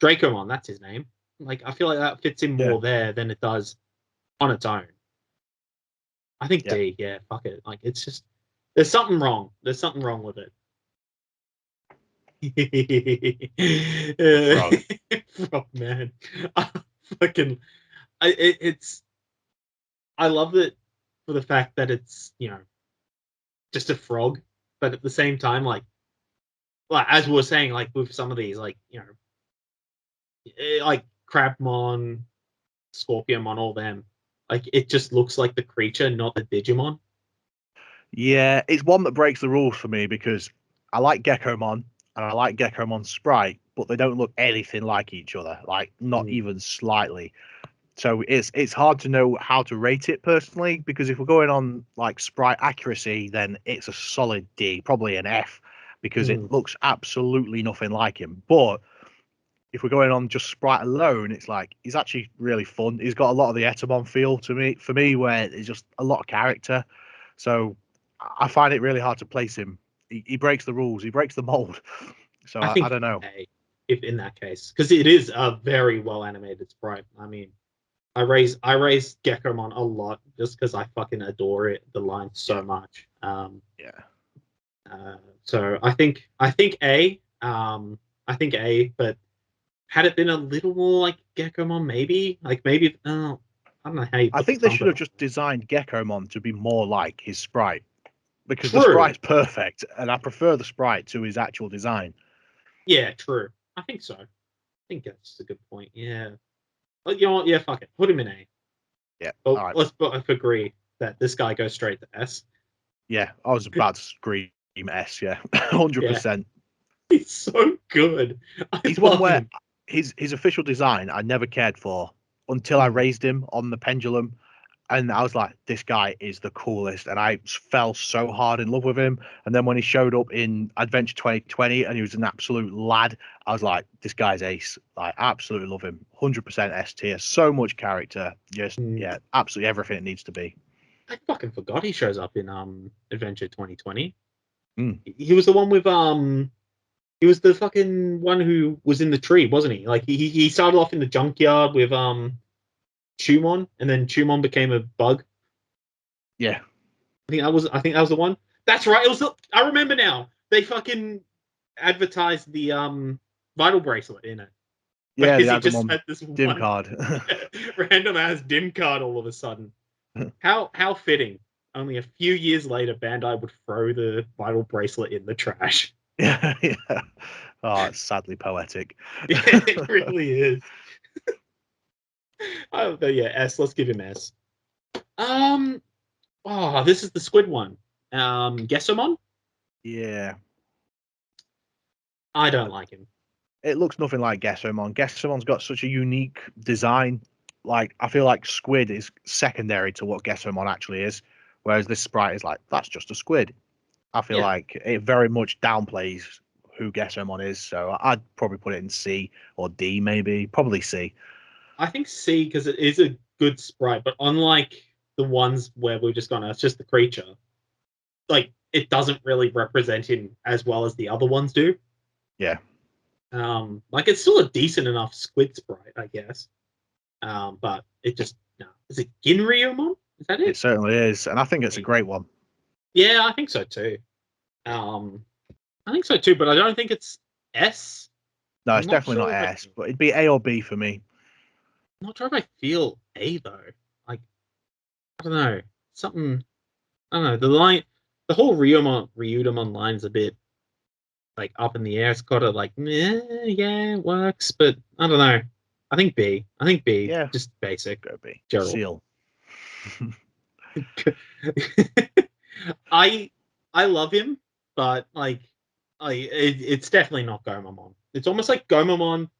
A: Dracomon, that's his name. Like I feel like that fits in
B: yeah,
A: more there than it does on its own. I think
B: yeah.
A: D, yeah, fuck it. Like it's just there's something wrong. There's something wrong with it.
B: The frog.
A: Frog man. I fucking it's I love it for the fact that it's, you know, just a frog, but at the same time, like like as we were saying, like with some of these, like like Crabmon, Scorpiomon, all them, like it just looks like the creature, not the Digimon.
B: Yeah, it's one that breaks the rules for me because I like Gekomon and I like Gekomon Sprite, but they don't look anything like each other, like not
A: Mm.
B: even slightly. So it's hard to know how to rate it personally because if we're going on like sprite accuracy, then it's a solid D, probably an F, because it
A: Mm.
B: looks absolutely nothing like him. But if we're going on just sprite alone, it's like he's actually really fun. He's got a lot of the Etamon feel to me for me, where it's just a lot of character. So I find it really hard to place him. He breaks the rules, he breaks the mold. So
A: I
B: I
A: think
B: don't know.
A: A, if in that case, because it is a very well animated sprite. I mean, I raise Gekomon a lot just because I fucking adore it, the line
B: Yeah,
A: so much.
B: yeah.
A: So I think A. I think A, but had it been a little more like Gekomon, maybe like maybe I don't know how you
B: I
A: put the
B: think they should
A: thumbing
B: have
A: on.
B: just designed Gekomon to be more like his sprite because the
A: True.
B: sprite's perfect, and I prefer the sprite to his actual design.
A: Yeah, true. I think so. I think that's a good point. Yeah. But you know what? Yeah, fuck it. Put him in A.
B: Yeah.
A: But
B: All right.
A: let's both agree that this guy goes straight to S.
B: Yeah, I was about to scream S. Yeah, 100%.
A: He's so good. I
B: He's one
A: love
B: where
A: him.
B: his official design I never cared for until I
A: Mm,
B: raised him on the Pendulum, and I was like, this guy is the coolest, and I fell so hard in love with him. And then when he showed up in Adventure 2020 and he was an absolute lad, I was like, this guy's ace. I absolutely love him. 100% S tier. So much character. Just
A: mm.
B: yeah, absolutely everything it needs to be.
A: I fucking forgot he shows up in Adventure 2020.
B: Mm.
A: He was the one with he was the fucking one who was in the tree, wasn't he? Like he started off in the junkyard with Chumon, and then Chumon became a bug.
B: Yeah,
A: I think that was the one. That's right. It was I remember now. They fucking advertised the vital bracelet in it
B: yeah, they
A: because he
B: had them
A: just
B: on
A: had this
B: dim
A: one
B: card.
A: random ass dim card all of a sudden. How fitting. Only a few years later, Bandai would throw the vital bracelet in the trash.
B: Yeah, yeah. Oh, it's sadly poetic.
A: Yeah, it really is. Oh, but yeah, S. Let's give him S. Um. Oh, this is the squid one. Gessamon.
B: Yeah,
A: I don't like him.
B: it looks nothing like Gessamon. Gessamon's got such a unique design. Like I feel like Squid is secondary to what Gessamon actually is, whereas this sprite is like that's just a squid. I feel
A: Yeah,
B: like it very much downplays who Gessamon is, so I'd probably put it in C or D, maybe probably C.
A: I think C because it is a good sprite, but unlike the ones where we've just gone, it's just the creature. Like it doesn't really represent him as well as the other ones do.
B: Yeah,
A: Like it's still a decent enough squid sprite, I guess. But it just no. Is it Ginryomon? Is that
B: it
A: it?
B: certainly is, and I think it's
A: There
B: a
A: you go.
B: great one.
A: Yeah, I think so too. Um, I think so too, but I don't think it's S.
B: No,
A: I'm
B: it's
A: not
B: definitely
A: sure
B: not
A: if I,
B: S, but it'd be A or B for me.
A: I'm not sure if I feel A though. Like I don't know, something. I don't know. The line, the whole Ryudamon line's a bit like up in the air. It's got a like, yeah, it works, but I don't know. I think B. I think B.
B: Yeah,
A: Just basic.
B: go B.
A: Gerald.
B: Seal.
A: I I love him, but like, it's definitely not Gomamon. It's almost like Gomamon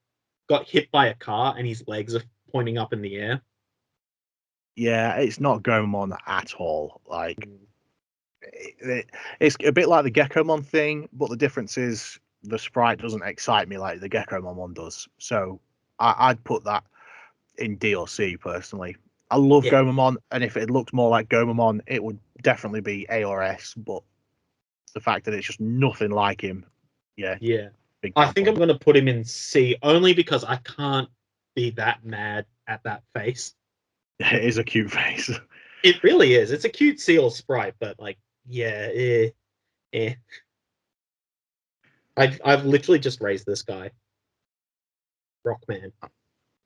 A: got hit by a car and his legs are pointing up in the air.
B: Yeah, it's not Gomon at all. Like
A: Mm.
B: it's a bit like the Gekomon thing, but the difference is the sprite doesn't excite me like the Gekomon one does. So I'd put that in D or C personally. I love
A: Yeah,
B: Gomamon, and if it looked more like Gomamon, it would definitely be A or S. But the fact that it's just nothing like him, yeah,
A: yeah.
B: big
A: I
B: down
A: think I'm
B: point.
A: gonna put him in C only because I can't be that mad at that face.
B: It is a cute face.
A: It really is. It's a cute seal sprite, but like, yeah, eh. I've literally just raised this guy, Rockman.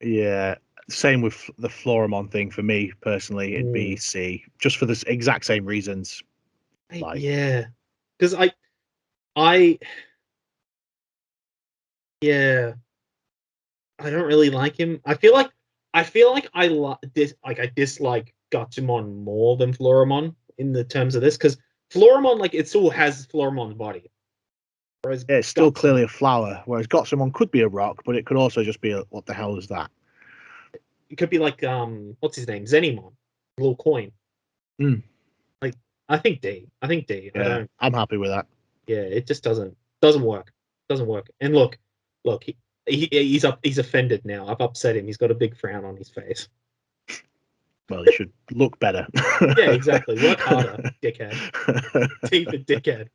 B: Yeah, same with the Floramon thing for me personally. It'd be
A: Mm.
B: C, just for the exact same reasons. Like,
A: Yeah, because I Yeah, I don't really like him. I feel like I dislike Gutsumon more than Floramon in the terms of this because Floramon like it still has Floramon's body, whereas
B: Yeah, it's still clearly
A: Gutsumon
B: a flower, whereas Gotsumon could be a rock, but it could also just be a what the hell is that?
A: it could be like what's his name, Zenimon, little coin.
B: Mm,
A: Like I think D. I think D. I
B: yeah,
A: don't.
B: I'm happy with that.
A: Yeah, it just doesn't work. Doesn't work. And look, he's offended now. I've upset him. He's got a big frown on his face.
B: Well, he should look better.
A: Yeah, exactly. Work harder, dickhead. Deep and dickhead.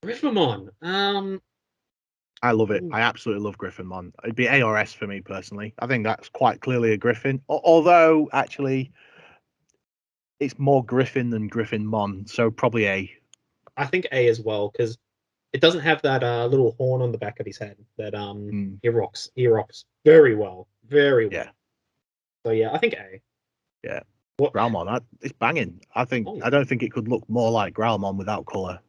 A: Griffamon.
B: I love it. I absolutely love Griffinmon. It'd be A or S for me personally. I think that's quite clearly a Griffin. Although actually, it's more Griffin than Griffinmon, so probably A.
A: I think A as well because it doesn't have that little horn on the back of his head that
B: Mm,
A: he rocks very well, very
B: yeah,
A: well. So yeah, I think A.
B: yeah.
A: What?
B: Growlmon, it's banging.
A: Oh,
B: I don't think it could look more like Growlmon without color.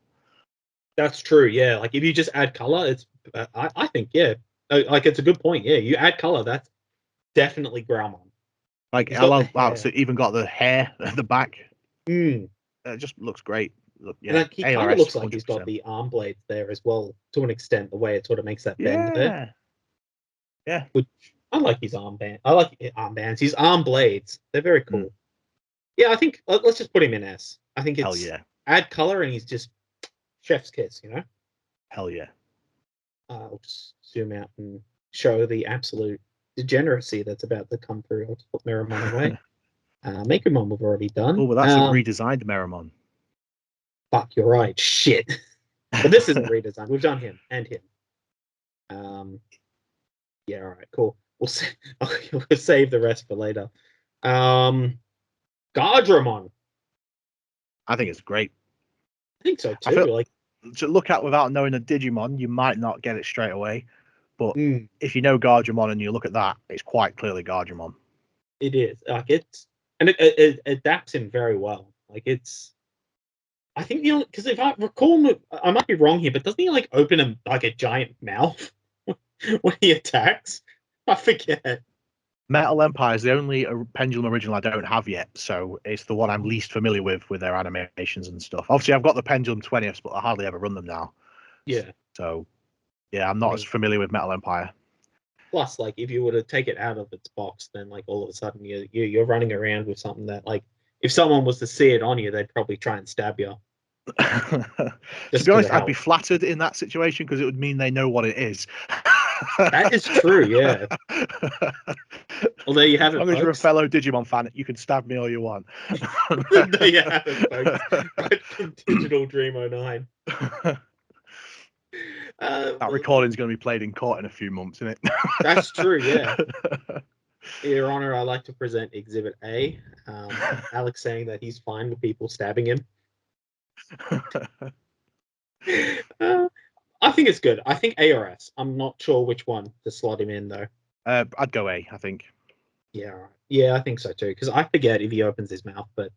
A: that's true. Yeah, like if you just add color, it's I think yeah, like it's a good point. Yeah, you add color, that's definitely Growlmon.
B: Like
A: He's got the
B: hello, wow,
A: hair.
B: so even got the hair at the back.
A: Mm.
B: It just looks great. Look,
A: And
B: yeah,
A: like he kind of
B: ARS,
A: looks like he's got
B: 100%.
A: the arm blades there as well, to an extent, the way it sort of makes that bend there.
B: Yeah, yeah.
A: Which I like his armband. I like armbands. His arm blades. They're very
B: Mm,
A: cool. Yeah, I think let's just put him in S. I think
B: hell
A: it's
B: yeah,
A: add color and he's just chef's kiss, you know?
B: hell yeah.
A: I'll just zoom out and show the absolute degeneracy that's about to come through. I'll just put Miramon away. Mekumon we've already
B: Oh,
A: done.
B: well, that's a redesigned Meramon.
A: Fuck, you're right. Shit. But this isn't redesigned. We've done him and him. Um, yeah, all right, cool. We'll save the rest for later. Um, Gardramon.
B: I think it's great.
A: I think so
B: I
A: too.
B: feel
A: Like,
B: to look at without knowing a Digimon, you might not get it straight away. But
A: mm,
B: if you know Gardegemon and you look at that, it's quite clearly Gardegemon.
A: it is. Like it's and it adapts him very well. Like it's. I think the only because if I recall, I might be wrong here, but doesn't he like open like a giant mouth when he attacks? I forget.
B: Metal Empire is the only Pendulum original I don't have yet, so it's the one I'm
A: Oh,
B: least familiar with their animations and stuff. Obviously, I've got the Pendulum 20s, but I hardly ever run them now.
A: yeah.
B: So, yeah, I'm
A: I
B: not as
A: mean,
B: familiar with Metal Empire.
A: plus, like, if you were to take it out of its box, then like all of a sudden you're running around with something that like if someone was to see it on you, they'd probably try and stab you
B: To
A: just
B: be
A: because
B: honest,
A: of
B: I'd
A: how.
B: be flattered in that situation because it would mean they know what it is.
A: That is true. Yeah. Well, there you
B: As
A: have it,
B: long as you're a
A: folks.
B: fellow Digimon fan, you can stab me all you want.
A: There you have it, folks. Right from Digital Dream '09.
B: That
A: Well,
B: recording's going to be played in court in a few months, isn't
A: that's true. Yeah.
B: it?
A: Your Honor, I'd like to present Exhibit A. Alex saying that he's fine with people stabbing him. Uh, I think it's good. I think A or S. I'm not sure which one to slot him in though.
B: I'd go A, I think.
A: Yeah, right. Yeah, I think so too. Because I forget if he opens his mouth. But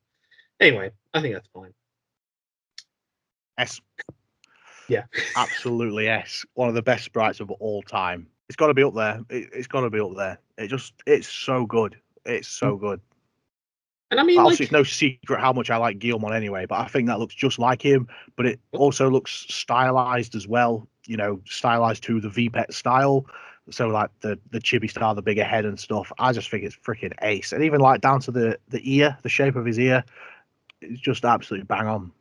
A: anyway, I think that's fine.
B: S.
A: Yeah.
B: Absolutely S. One of the best sprites of all time. It's got to be up there. It's got to be up there. It's so good. It's so good.
A: And I mean,
B: Obviously,
A: like,
B: it's no secret how much I like Guilmon anyway, but I think that looks just like him. But it also looks stylized as well. You know, stylized to the VPET style. So like the chibi style, the bigger head and stuff. I just think it's freaking ace. And even like down to the ear, the shape of his ear, it's just absolutely bang on.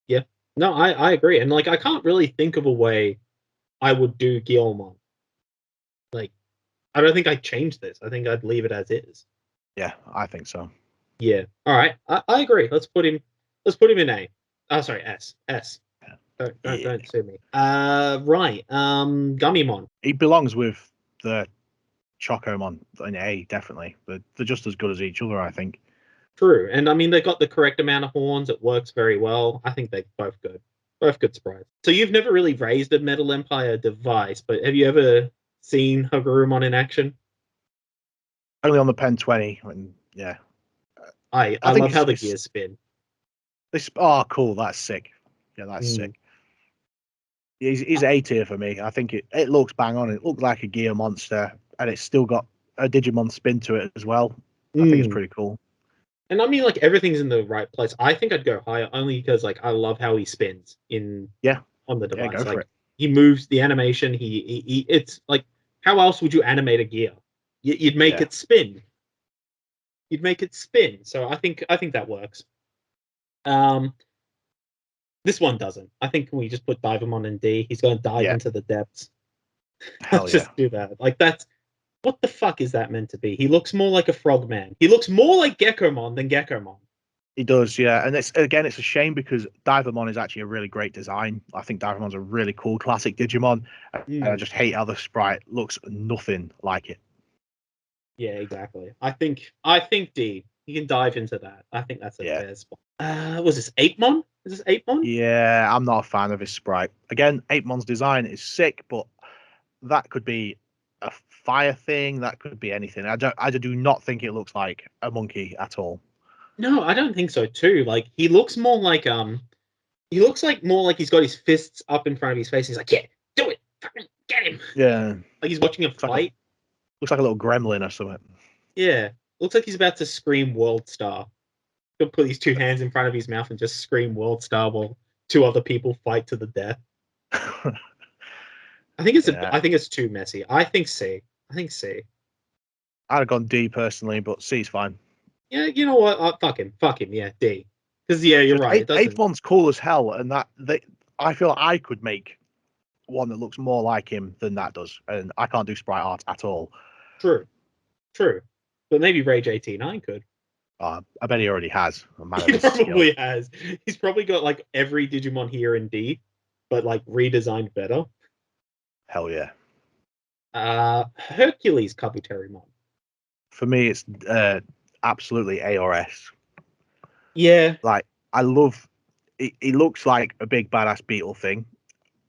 A: yeah. No, I agree. And like, I can't really think of a way I would do Guillemot. Like, I don't think I'd change this. I think I'd leave it as is.
B: Yeah, I think so.
A: Yeah. All right. I agree. Let's put him. Let's put him in A. Oh, sorry, S. S.
B: Yeah.
A: Don't sue me. Right. Gummymon.
B: He belongs with the Chocomon in A, definitely. But they're just as good as each other, I think.
A: True. And I mean, they've got the correct amount of horns. It works very well. I think they're both good. Both good sprites. So you've never really raised a Metal Empire device, but have you ever seen Hagurumon in action?
B: Only on the Pen 20. And yeah,
A: I
B: I think
A: love how the gears spin.
B: this. Oh, cool. That's sick. Yeah, that's
A: Mm.
B: sick. He's A tier for me. I think it looks bang on. It looks like a gear monster, and it's still got a Digimon spin to it as well. I think it's
A: Mm.
B: pretty cool.
A: And I mean, like everything's in the right place. I think I'd go higher only because like I love how he spins in
B: Yeah,
A: on the
B: yeah,
A: device.
B: go for
A: Like
B: it.
A: he moves the animation. He it's like how else would you animate a gear? You'd make
B: Yeah,
A: it spin. You'd make it spin. So I think that works. Um, this one doesn't. I think we just put Divamon in D. He's going to dive
B: yeah,
A: into the depths.
B: hell
A: Let's
B: yeah.
A: just do that. Like that's what the fuck is that meant to be? He looks more like a frogman. He looks more like Geckomon than Geckomon.
B: He does, yeah. And it's a shame because Divamon is actually a really great design. I think Divamon's a really cool classic Digimon, and I
A: Mm,
B: just hate how the sprite looks nothing like it.
A: yeah, exactly. I think D. You can dive into that. I think that's a
B: Yeah,
A: fair spot. Was this Apemon? Is this Apemon?
B: yeah. I'm not a fan of his sprite. Again, Apemon's design is sick, but that could be a fire thing. That could be anything. I do not think it looks like a monkey at all.
A: No, I don't think so too. Like he looks more like he looks like more like he's got his fists up in front of his face. He's like, yeah, do it, fucking get him.
B: Yeah,
A: Like he's watching a
B: looks like a
A: fight.
B: little gremlin or something.
A: Yeah, looks like he's about to scream World Star. He'll put his two hands in front of his mouth and just scream World Star while two other people fight to the death.
B: Yeah,
A: I think it's too messy. I think C. I think C.
B: I'd have gone D personally, but C's fine.
A: Yeah, you know what? Fuck him. Yeah, D. Because yeah, you're
B: Just
A: right. It doesn't.
B: Apemon's cool as hell, and I feel I could make one that looks more like him than that does, and I can't do sprite art at all.
A: True, true. But maybe Rage 89 could.
B: I bet he already has. A man of
A: He
B: his skill.
A: probably has. He's probably got like every Digimon here in D, but like redesigned better.
B: Hell yeah.
A: Hercules Kabuterimon.
B: For me, it's absolutely A or S.
A: Yeah.
B: Like I love. He looks like a big badass beetle thing,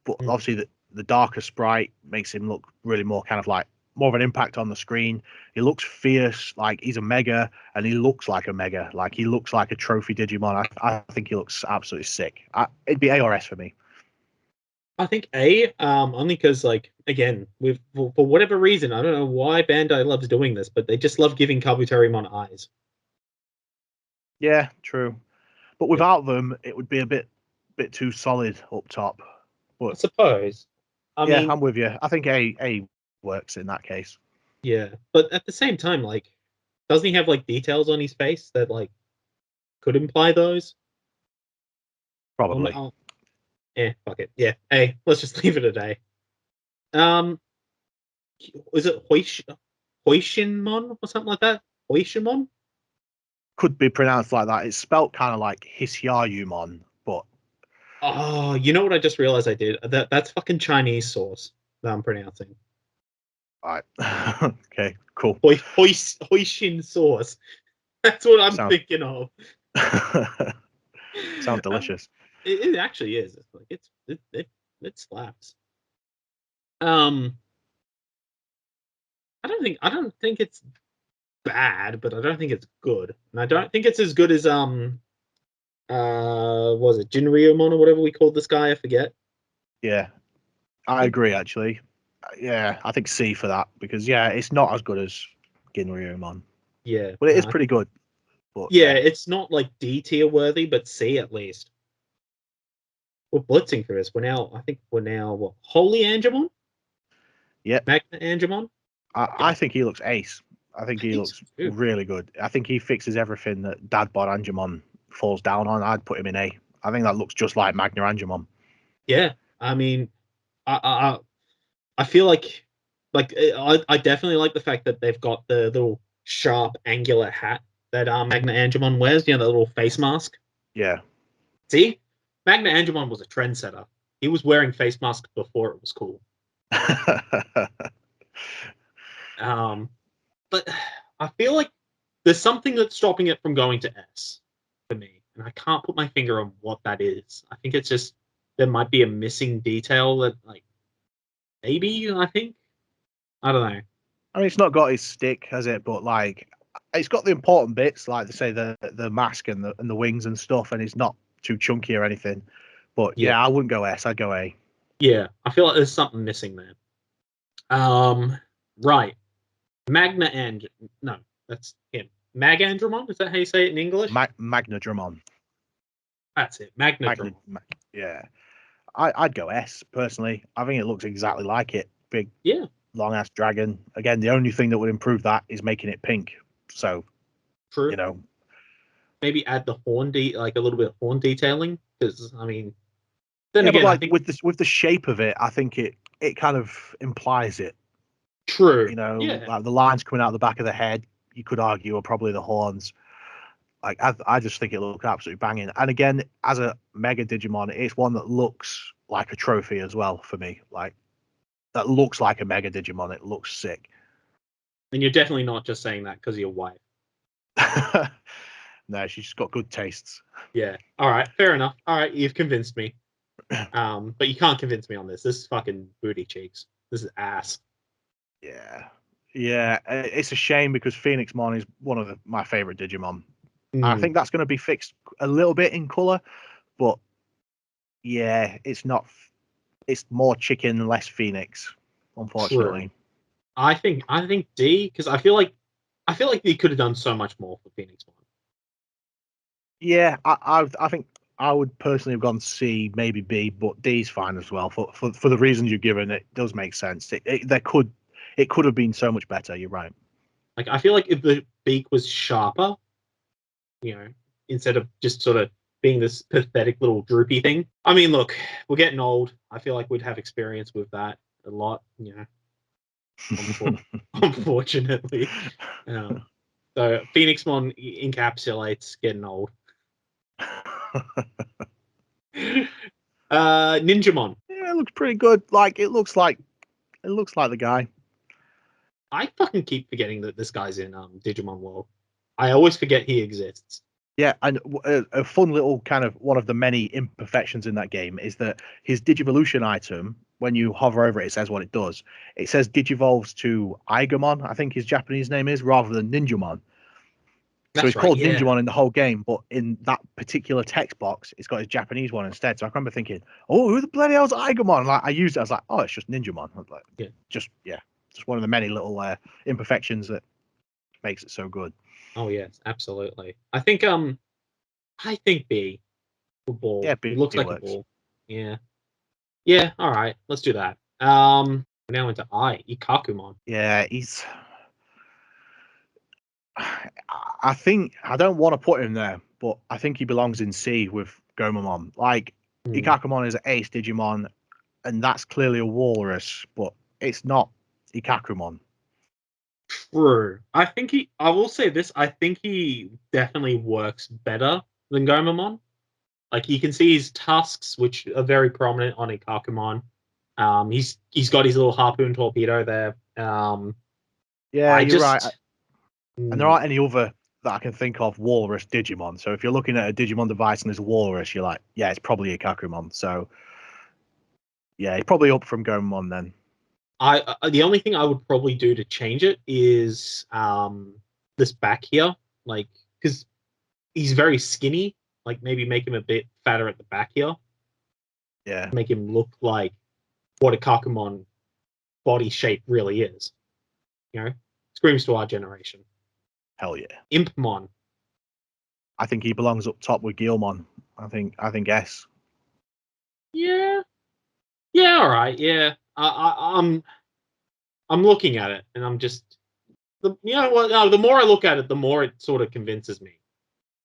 B: but
A: Mm.
B: obviously the darker sprite makes him look really more kind of like more of an impact on the screen. He looks fierce, like he's a mega, and he looks like a mega, like he looks like a trophy Digimon. I think he looks absolutely sick. It'd be A or S for me.
A: I think A, only because like again, with for whatever reason, I don't know why Bandai loves doing this, but they just love giving Kabuterimon eyes.
B: Yeah, true. But
A: Yeah,
B: without them, it would be a bit too solid up top.
A: I
B: But
A: suppose. I
B: yeah,
A: mean,
B: I'm with you. I think A works in that case.
A: yeah, but at the same time, like, doesn't he have like details on his face that like could imply those? Or
B: Probably.
A: no? Fuck it. Yeah, A. Let's just leave it at A. Um, is it Hoishinmon or something like that? Hoishinmon?
B: Could be pronounced like that. It's spelt kind of like Hisyayumon, but
A: Oh, you know what I just realized I did? That's fucking Chinese sauce that I'm pronouncing.
B: right. Okay, cool.
A: Hoisin sauce. That's what I'm
B: Sounds
A: thinking of.
B: sounds delicious.
A: It actually is. It's like it slaps. Um, I don't think it's bad, but I don't think it's good, and I don't think it's as good as was it Jinryomon or whatever we called this guy? I forget.
B: Yeah,
A: I
B: I
A: think
B: agree actually. Yeah, I think C for that because yeah, it's not as good as Ginryumon,
A: yeah,
B: but it
A: no,
B: is
A: I
B: pretty
A: think
B: good. But
A: yeah,
B: yeah,
A: it's not like D tier worthy, but C at least. We're blitzing through this. I think we're now what? Holy Angemon?
B: yep.
A: Magna Angemon? Yeah,
B: I think he looks ace. I think
A: I
B: he
A: think so
B: looks
A: too.
B: really good. I think he fixes everything that Dadbot Angemon falls down on. I'd put him in A. I think that looks just like Magna Angemon.
A: Yeah, I mean, I I feel like I definitely like the fact that they've got the little sharp angular hat that Magna Angemon wears. You know, the little face mask.
B: Yeah.
A: See, Magna Angemon was a trendsetter. He was wearing face masks before it was cool. Um, but I feel like there's something that's stopping it from going to S for me, and I can't put my finger on what that is. I think it's just there might be a missing detail that like maybe I think I don't know.
B: I mean, it's not got his stick, has it? But like, it's got the important bits, like they say the mask and the wings and stuff, and it's not too chunky or anything. But
A: Yeah,
B: yeah, I wouldn't go S. I'd go A.
A: Yeah, I feel like there's something missing there. Right. Magna and no, that's him. Magandramon? Is that how you say it in English?
B: Magnadramon.
A: That's it. Magnadramon.
B: Yeah. I'd go S personally. I think it looks exactly like it. Big,
A: Yeah,
B: long ass dragon. Again, the only thing that would improve that is making it pink. So,
A: true.
B: you know,
A: Maybe add the like a little bit of horn detailing, because I mean, then
B: yeah, but
A: again, I
B: like
A: think
B: with the shape of it, I think it kind of implies it.
A: true.
B: You know,
A: Yeah,
B: like the lines coming out the back of the head, you could argue are probably the horns. Like I just think it looks absolutely banging. And again, as a Mega Digimon, it's one that looks like a trophy as well for me. Like that looks like a Mega Digimon. It looks sick.
A: and you're definitely not just saying that because of your wife.
B: No, she's got good tastes.
A: Yeah. All right. Fair enough. All right. You've convinced me. But you can't convince me on this. This is fucking booty cheeks. This is ass.
B: Yeah, yeah. It's a shame because Phoenixmon is one of my favorite Digimon. I
A: Mm,
B: think that's going to be fixed a little bit in color, but yeah, it's not. It's more chicken, less Phoenix,
A: true.
B: unfortunately.
A: I think D, because I feel like they could have done so much more for Phoenix One.
B: Yeah, I think I would personally have gone C, maybe B, but D's fine as well for the reasons you've given. It does make sense. It could have been so much better. You're right.
A: Like I feel like if the beak was sharper, instead of just sort of being this pathetic little droopy thing. I mean, look, we're getting old. I feel like we'd have experience with that a lot, unfortunately. Um, so Phoenixmon encapsulates getting old. Ninjamon.
B: Yeah, it looks pretty good. Like it looks like the guy.
A: I fucking keep forgetting that this guy's in Digimon World. I always forget he exists.
B: Yeah, and a fun little kind of one of the many imperfections in that game is that his Digivolution item, when you hover over it, it says what it does. It says Digivolves to Aigamon, I think his Japanese name is, rather than Ninjamon. So
A: That's
B: he's
A: right.
B: called
A: Yeah.
B: Ninjamon in the whole game, but in that particular text box, it's got his Japanese one instead. So I remember thinking, "Oh, who the bloody hell's Aigamon?" Like I used it, I was like, "Oh, it's just Ninjamon." I was like,
A: Yeah.
B: just one of the many little imperfections that makes it so good.
A: Oh yes, absolutely. I think B for ball.
B: Yeah,
A: It
B: B
A: looks like a
B: works.
A: ball. Yeah. Yeah. All right. Let's do that. Now into I Ikakumon.
B: Yeah, he's. I think I don't want to put him there, but I think he belongs in C with Gomamon. Like
A: Hmm.
B: Ikakumon is an Ace Digimon, and that's clearly a Walrus, but it's not Ikakumon.
A: True. I will say this. I think he definitely works better than Gomamon. Like you can see his tusks, which are very prominent on Ikakumon. He's got his little harpoon torpedo there.
B: Yeah,
A: I
B: you're right.
A: just
B: And there
A: mm,
B: aren't any other that I can think of Walrus Digimon. So if you're looking at a Digimon device and there's a Walrus, you're like, yeah, it's probably Ikakumon. So yeah, it's probably up from Gomamon then.
A: the only thing I would probably do to change it is this back here, like because he's very skinny. Like maybe make him a bit fatter at the back here,
B: Yeah,
A: make him look like what a Kakumon body shape really is. You know, screams to our generation.
B: hell yeah.
A: Impmon.
B: I think he belongs up top with Guilmon. I think S.
A: Yeah, yeah, all right, yeah. I'm looking at it, and I'm just you know what? No, the more I look at it, the more it sort of convinces me.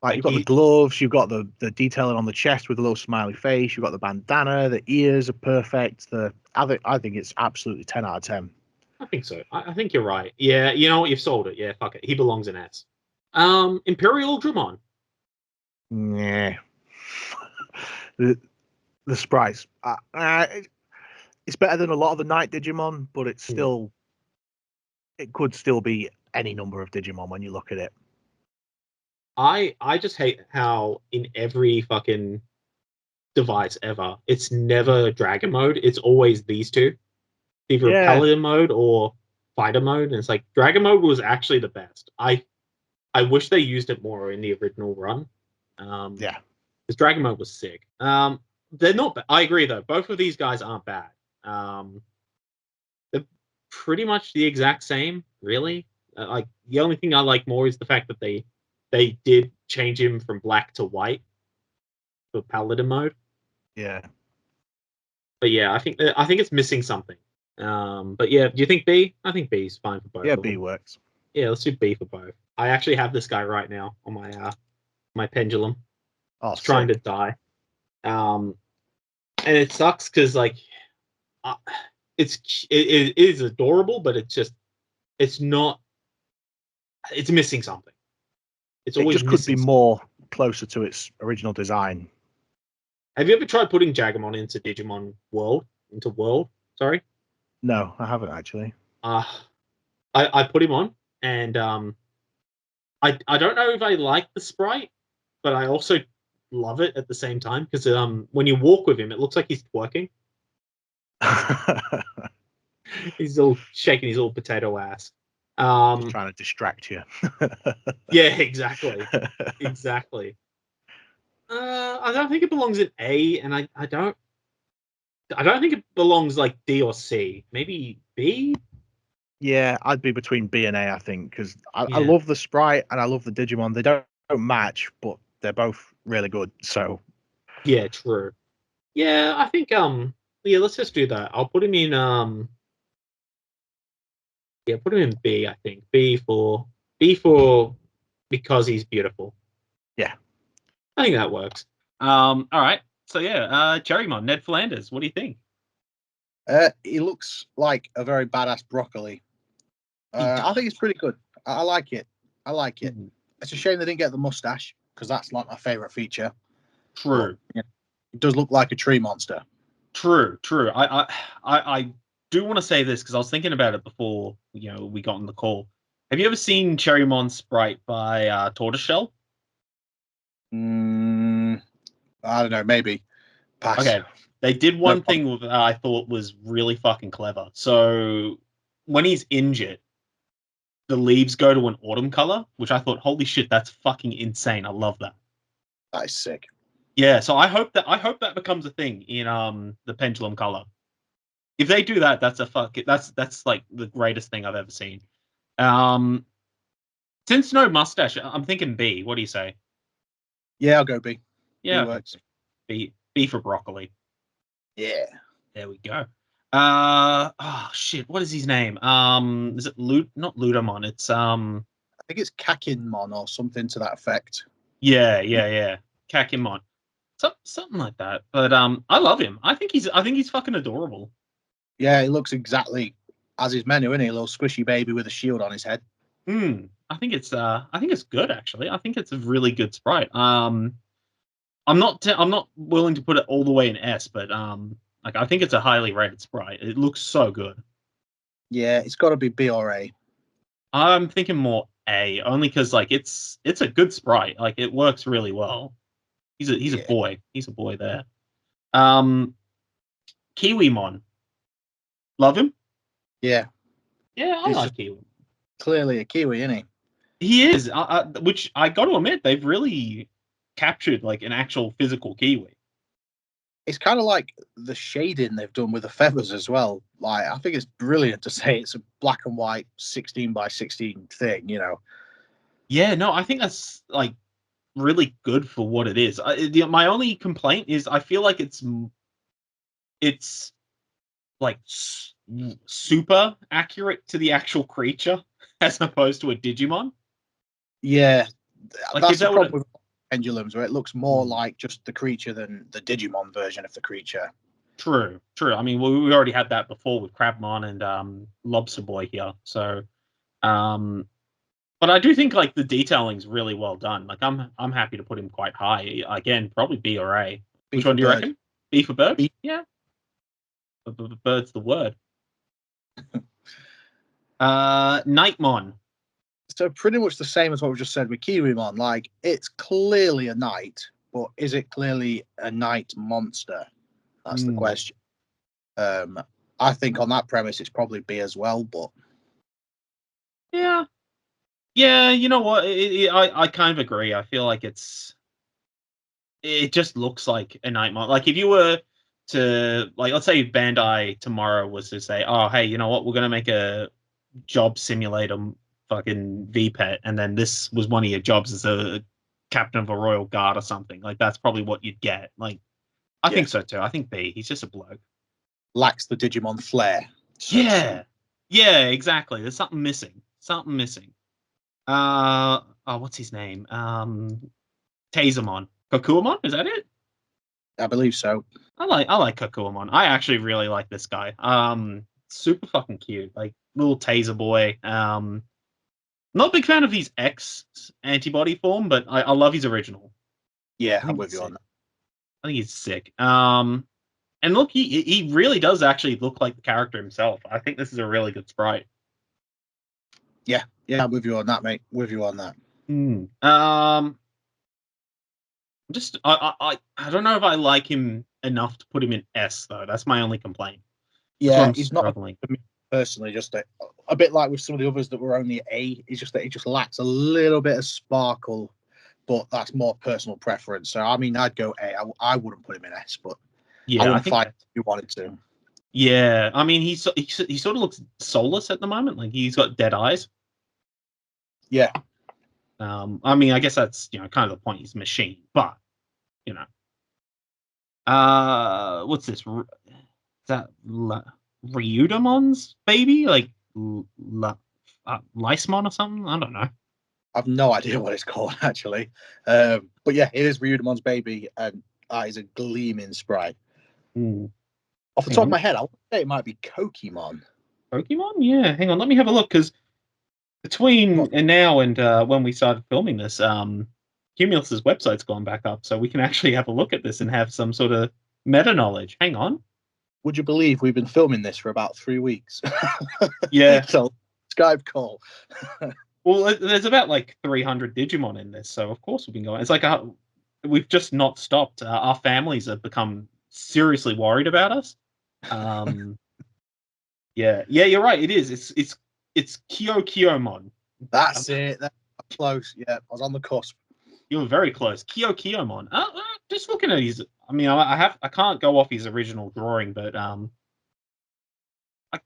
B: Like
A: Like
B: you've got the
A: he,
B: gloves, you've got the detailing on the chest with a little smiley face, you've got the bandana, the ears are perfect. I think it's absolutely 10 out of 10.
A: I think so. I think you're right. Yeah, you know what? You've sold it. Yeah, fuck it. He belongs in S. Imperial Dramon.
B: Yeah. the the sprites. It's better than a lot of the night Digimon, but
A: Hmm.
B: it could still be any number of Digimon when you look at it.
A: I just hate how in every fucking device ever, it's never Dragon mode. It's always these two, either
B: Yeah,
A: Paladin mode or Fighter mode. And it's like Dragon mode was actually the best. I wish they used it more in the original run.
B: yeah.
A: Because Dragon mode was sick. they're not. I agree though. Both of these guys aren't bad. They're pretty much the exact same, really. Like the only thing I like more is the fact that they did change him from black to white for paladin mode.
B: Yeah.
A: But yeah, I think it's missing something. But yeah, do you think B? I think B is fine for both
B: Yeah,
A: of
B: B
A: them.
B: works.
A: Yeah, let's do B for both. I actually have this guy right now on my pendulum.
B: Oh,
A: It's trying to
B: sick.
A: die. And it sucks because like uh, it is adorable, but it's not. It's missing something. It's
B: It
A: always
B: just could be
A: missing something.
B: more closer to its original design.
A: Have you ever tried putting Jagamon into Digimon World? Into World? Sorry.
B: No, I haven't actually.
A: Uh I put him on, and I don't know if I like the sprite, but I also love it at the same time because when you walk with him, it looks like he's twerking. He's all shaking his little potato ass.
B: Just trying to distract you.
A: Yeah, exactly, exactly. I don't think it belongs in A, and I don't think it belongs like D or C. Maybe B.
B: Yeah, I'd be between B and A, I think, because I
A: Yeah,
B: love the sprite and I love the Digimon. They don't match, but they're both really good. So
A: yeah, true. Yeah, I think yeah, let's just do that. I'll put him in yeah, put him in B, I think. B for because he's beautiful.
B: yeah,
A: I think that works. All right. So yeah, Cherrymon, Ned Flanders, what do you think?
C: he looks like a very badass broccoli. I think it's pretty good. I like it. I like it. It's a shame they didn't get the mustache because that's like my favorite feature.
A: True.
C: But, yeah, it does look like a tree monster.
A: True. I do want to say this because I was thinking about it before we got on the call. Have you ever seen Cherrymon Sprite by Tortoiseshell?
C: I don't know. Maybe pass.
A: Okay, they did
C: No
A: one
C: problem.
A: thing I thought was really fucking clever. So when he's injured, the leaves go to an autumn color, which I thought, holy shit, that's fucking insane. I love that.
C: That is sick.
A: Yeah, so I hope that becomes a thing in the pendulum color. If they do that, that's like the greatest thing I've ever seen. Um, since no mustache, I'm thinking B. What do you say?
C: Yeah, I'll go B. B
A: Yeah, okay.
C: works.
A: B for broccoli.
C: Yeah.
A: There we go. Oh shit, what is his name? Is it not Ludamon? It's
C: I think it's Kakinmon or something to that effect.
A: yeah. Kakimon. Something like that. But I love him. I think he's fucking adorable.
C: Yeah, he looks exactly as his menu, isn't he? A little squishy baby with a shield on his head.
A: I think it's good actually. I think it's a really good sprite. I'm not willing to put it all the way in S, but like I think it's a highly rated sprite. It looks so good.
C: Yeah, it's got to be B or A.
A: I'm thinking more A, only because like it's a good sprite. Like it works really well. He's a
C: Yeah.
A: boy. He's a boy there. Um, Kiwimon, love him.
C: Yeah.
A: Yeah, I
C: He's
A: like
C: just
A: Kiwi.
C: clearly a Kiwi, isn't he?
A: He is, which I got to admit, they've really captured like an actual physical Kiwi.
C: It's kind of like the shading they've done with the feathers as well. Like, I think it's brilliant to say it's a black and white 16 by 16 thing, you know.
A: Yeah, no, I think that's like really good for what it is. My only complaint is I feel like it's like super accurate to the actual creature as opposed to a Digimon.
C: Yeah,
A: Like if
C: that's the
A: that would
C: problem with pendulums, where it looks more like just the creature than the Digimon version of the creature.
A: true. I mean, we already had that before with Crabmon and Lobster Boy here. So, but I do think like the detailing's really well done. Like I'm happy to put him quite high. Again, probably B or A.
C: B
A: Which
C: for
A: one do you
C: bird.
A: reckon? B for bird?
C: B.
A: Yeah. Bird's the word. Nightmon.
C: So pretty much the same as what we just said with Kiwimon. Like, it's clearly a knight, but is it clearly a knight monster? That's the question. I think on that premise, it's probably B as well, but
A: Yeah. Yeah, you know what? I kind of agree. I feel like it just looks like a Nightmon. Like if you were to like, let's say Bandai tomorrow was to say, oh hey, you know what, we're gonna make a job simulator fucking VPET, and then this was one of your jobs as a captain of a royal guard or something. Like that's probably what you'd get. Like I think so too. I think B. He's just a bloke.
C: Lacks the Digimon flair.
A: Yeah, exactly. There's something missing. Something missing. What's his name? Tasermon. Kokuamon? Is that it?
C: I believe so.
A: I like Kokuamon. I actually really like this guy. Super fucking cute. Like little taser boy. Not a big fan of his X antibody form, but I love his original.
C: Yeah, I'm with you on that.
A: I think he's sick. And look, he really does actually look like the character himself. I think this is a really good sprite.
C: Yeah, I'm with you on that, mate. With you on that.
A: Just I don't know if I like him enough to put him in S though. That's my only complaint.
C: Yeah, he's struggling. Not for me personally. Just a bit like with some of the others that were only A. It's just that he just lacks a little bit of sparkle, but that's more personal preference. So I mean, I'd go A. I wouldn't put him in S, but
A: yeah,
C: I wouldn't fight if you wanted to.
A: Yeah, I mean, he sort of looks soulless at the moment. Like he's got dead eyes.
C: Yeah.
A: I mean, I guess that's kind of the point. He's a machine, but what's this? Is that Ryudamon's baby? Like Lysmon or something? I don't know.
C: I've no idea what it's called actually. But yeah, it is Ryudamon's baby, and that is a gleaming sprite. Off the top of my head, I would say it might be Pokemon.
A: Pokemon? Yeah, hang on, let me have a look, because between now and when we started filming this, Cumulus's website's gone back up, so we can actually have a look at this and have some sort of meta knowledge. Hang on.
C: Would you believe we've been filming this for about 3 weeks?
A: Yeah.
C: So Skype call.
A: Well, there's about like 300 Digimon in this, so of course we've been going. It's like we've just not stopped. Our families have become seriously worried about us. Yeah, you're right. It is. It's Kyokiyomon.
C: That's it. That's close. Yeah, I was on the cusp.
A: You were very close. Kyokiyomon. Just looking at his. I mean, I can't go off his original drawing, but I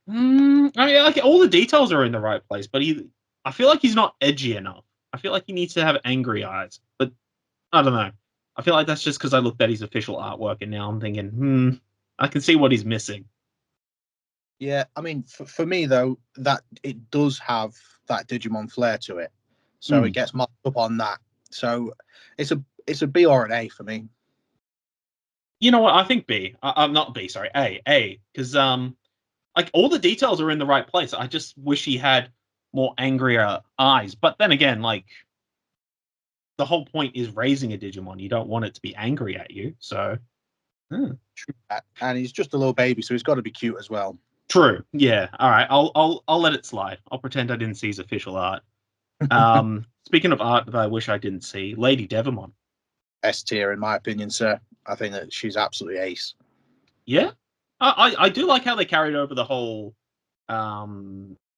A: mean, like all the details are in the right place, but I feel like he's not edgy enough. I feel like he needs to have angry eyes, but I don't know. I feel like that's just because I looked at his official artwork and now I'm thinking, I can see what he's missing.
C: Yeah, I mean, for me though, that it does have that Digimon flair to it, so it gets marked up on that. So it's a B or an A for me.
A: You know what? I think B. I'm not B. Sorry, A. Because like all the details are in the right place. I just wish he had more angrier eyes. But then again, like the whole point is raising a Digimon. You don't want it to be angry at you. So,
C: True that. And he's just a little baby, so he's got to be cute as well.
A: True. Yeah. All right. I'll let it slide. I'll pretend I didn't see his official art. Speaking of art that I wish I didn't see, Lady Devimon.
C: S tier in my opinion, sir. I think that she's absolutely ace.
A: Yeah. I do like how they carried over the whole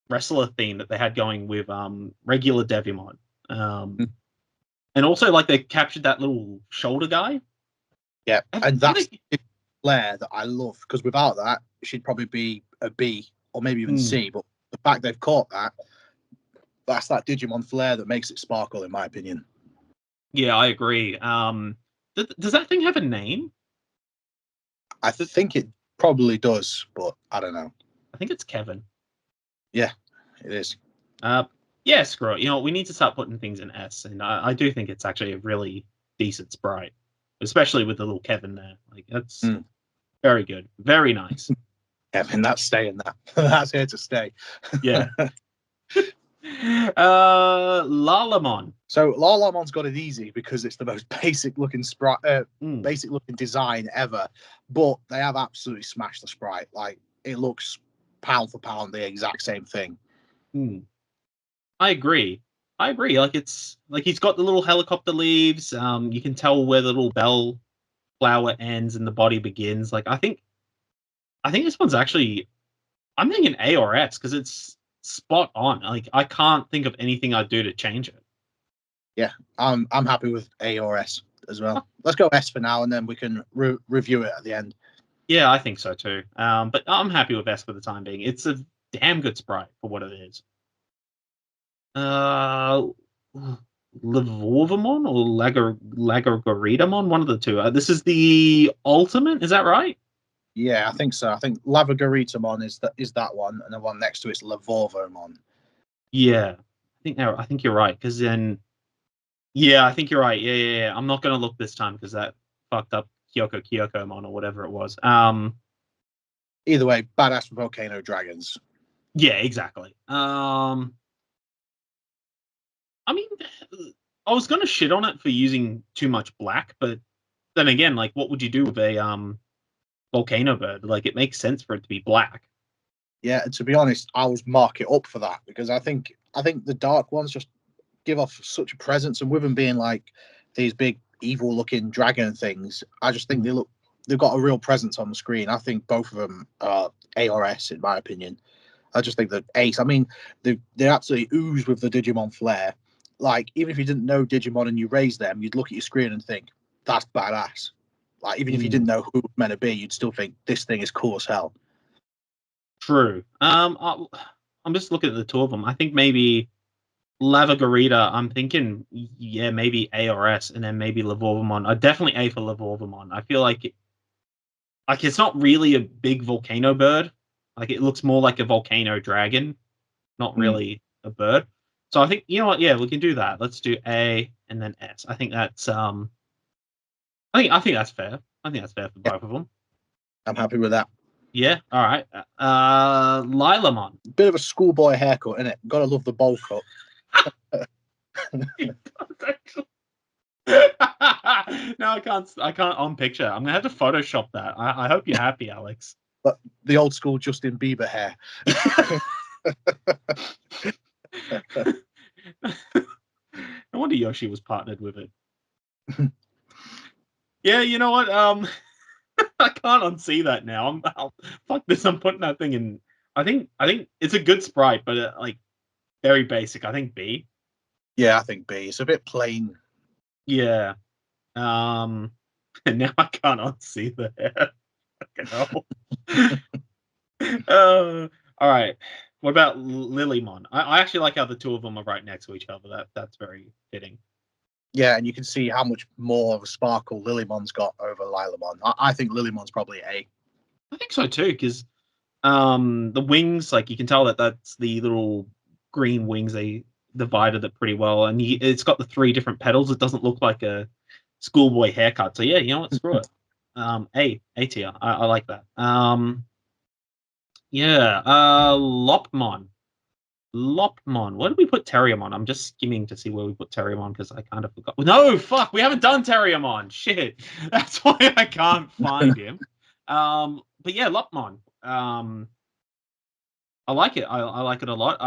A: wrestler theme that they had going with regular Devimon. And also like they captured that little shoulder guy.
C: Yeah, and that's flair that I love, because without that, she'd probably be a B or maybe even C. But the fact they've caught that's that Digimon flair that makes it sparkle, in my opinion.
A: Yeah, I agree. Does that thing have a name?
C: I think it probably does, but I don't know.
A: I think it's Kevin.
C: Yeah, it is.
A: Yeah, screw it. We need to start putting things in S, and I do think it's actually a really decent sprite, especially with the little Kevin there. Like that's very good, very nice.
C: Kevin, that's staying. That's here to stay.
A: Yeah. Lalamon.
C: So Lalamon's got it easy because it's the most basic looking sprite, basic looking design ever. But they have absolutely smashed the sprite. Like it looks pound for pound the exact same thing.
A: I agree. Like it's like he's got the little helicopter leaves. You can tell where the little bell flower ends and the body begins. Like I think this one's actually, I'm thinking A or S because it's spot on. Like I can't think of anything I'd do to change it.
C: I'm happy with A or S as well. Let's go S for now, and then we can review it at the end.
A: Yeah, I think so too. But I'm happy with S for the time being. It's a damn good sprite for what it is. Levorvamon or Lagorgaridamon, one of the two. This is the ultimate, is that right?
C: Yeah, I think so. I think Lavagaritamon is that one, and the one next to it's Levorvamon.
A: Yeah, I think you're right. Because then, yeah, I think you're right. Yeah. I'm not gonna look this time because that fucked up Kyokomon or whatever it was.
C: Either way, badass volcano dragons.
A: Yeah, exactly. I mean, I was gonna shit on it for using too much black, but then again, like, what would you do with a volcano bird? Like, it makes sense for it to be black.
C: Yeah, and to be honest, I was mark it up for that because I think the dark ones just give off such a presence, and with them being like these big evil looking dragon things, I just think they've got a real presence on the screen. I think both of them are A or S in my opinion. I just think that Ace. I mean, they absolutely ooze with the Digimon flair. Like even if you didn't know Digimon and you raised them, you'd look at your screen and think that's badass. Like even if you didn't know who it was meant to be, you'd still think this thing is cool as hell.
A: True. I'm just looking at the two of them. I think maybe Lavagorita, I'm thinking, yeah, maybe A or S, and then maybe Levorvamon. Definitely A for Levorvamon. I feel like it's not really a big volcano bird. Like it looks more like a volcano dragon, not really a bird. So I think you know what? Yeah, we can do that. Let's do A and then S. I think that's I think that's fair. I think that's fair for both of them.
C: I'm happy with that.
A: Yeah. All right. Lilamon.
C: Bit of a schoolboy haircut, innit? Gotta love the bowl cut.
A: No, I can't. On picture. I'm gonna have to Photoshop that. I hope you're happy, Alex.
C: But the old school Justin Bieber hair.
A: No wonder Yoshi was partnered with it. Yeah, you know what? I can't unsee that now. Fuck this. I'm putting that thing in. I think it's a good sprite, but like very basic. I think B.
C: Yeah, I think B. It's a bit plain.
A: Yeah. And now I can't unsee the hair. Fucking hell. All right. What about Lilymon? I actually like how the two of them are right next to each other. That's very fitting.
C: Yeah, and you can see how much more of a sparkle Lilymon's got over Lilamon. I think Lilymon's probably A.
A: I think so too, because the wings, like you can tell that's the little green wings. They divided it pretty well, and it's got the 3 different petals. It doesn't look like a schoolboy haircut. So yeah, you know what? Screw it. A tier. I like that. Yeah. Lopmon. Where did we put Terriermon? I'm just skimming to see where we put Terriermon because I kind of forgot. No, fuck, we haven't done Terriermon. Shit, that's why I can't find him. But yeah, Lopmon. I like it. I like it a lot.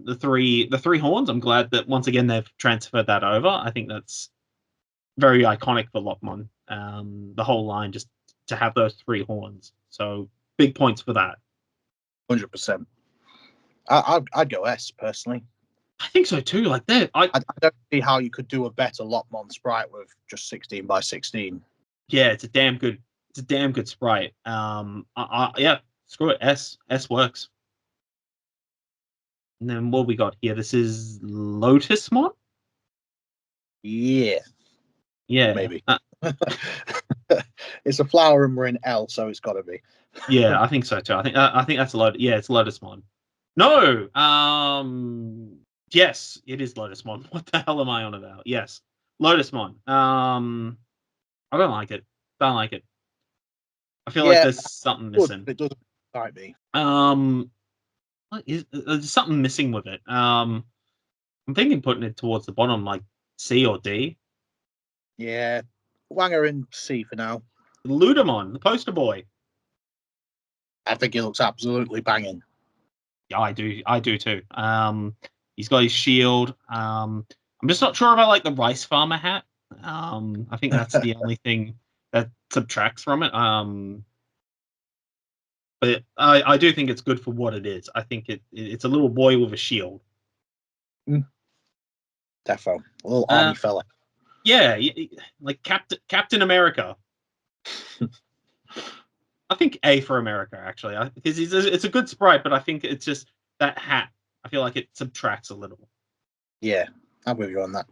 A: The three horns. I'm glad that once again they've transferred that over. I think that's very iconic for Lopmon. The whole line just to have those 3 horns. So big points for that.
C: 100%. I'd go S personally.
A: I think so too. Like that,
C: I don't see how you could do a better Lopmon sprite with just 16 by 16.
A: Yeah, it's a damn good sprite. Yeah, screw it. S works. And then what we got here? This is Lotusmon.
C: Yeah,
A: Yeah,
C: maybe. It's a flower and we're in L, so it's got to be.
A: Yeah, I think so too. I think that's Yeah, it's Lotusmon. No, yes, it is Lotusmon. What the hell am I on about? Yes, Lotusmon. I don't like it. Don't like it. I feel like there's something missing.
C: It doesn't excite me.
A: There's something missing with it. I'm thinking putting it towards the bottom, like C or D.
C: Yeah, Wanger in C for now.
A: Ludamon, the poster boy.
C: I think he looks absolutely banging.
A: Yeah, I do too. He's got his shield. I'm just not sure about like the rice farmer hat. I think that's the only thing that subtracts from it. But I do think it's good for what it is. I think it's a little boy with a shield.
C: Defo. A little army fella.
A: Yeah, like Captain America. I think A for America, actually, because it's a good sprite, but I think it's just that hat. I feel like it subtracts a little.
C: Yeah, I'm with you on that.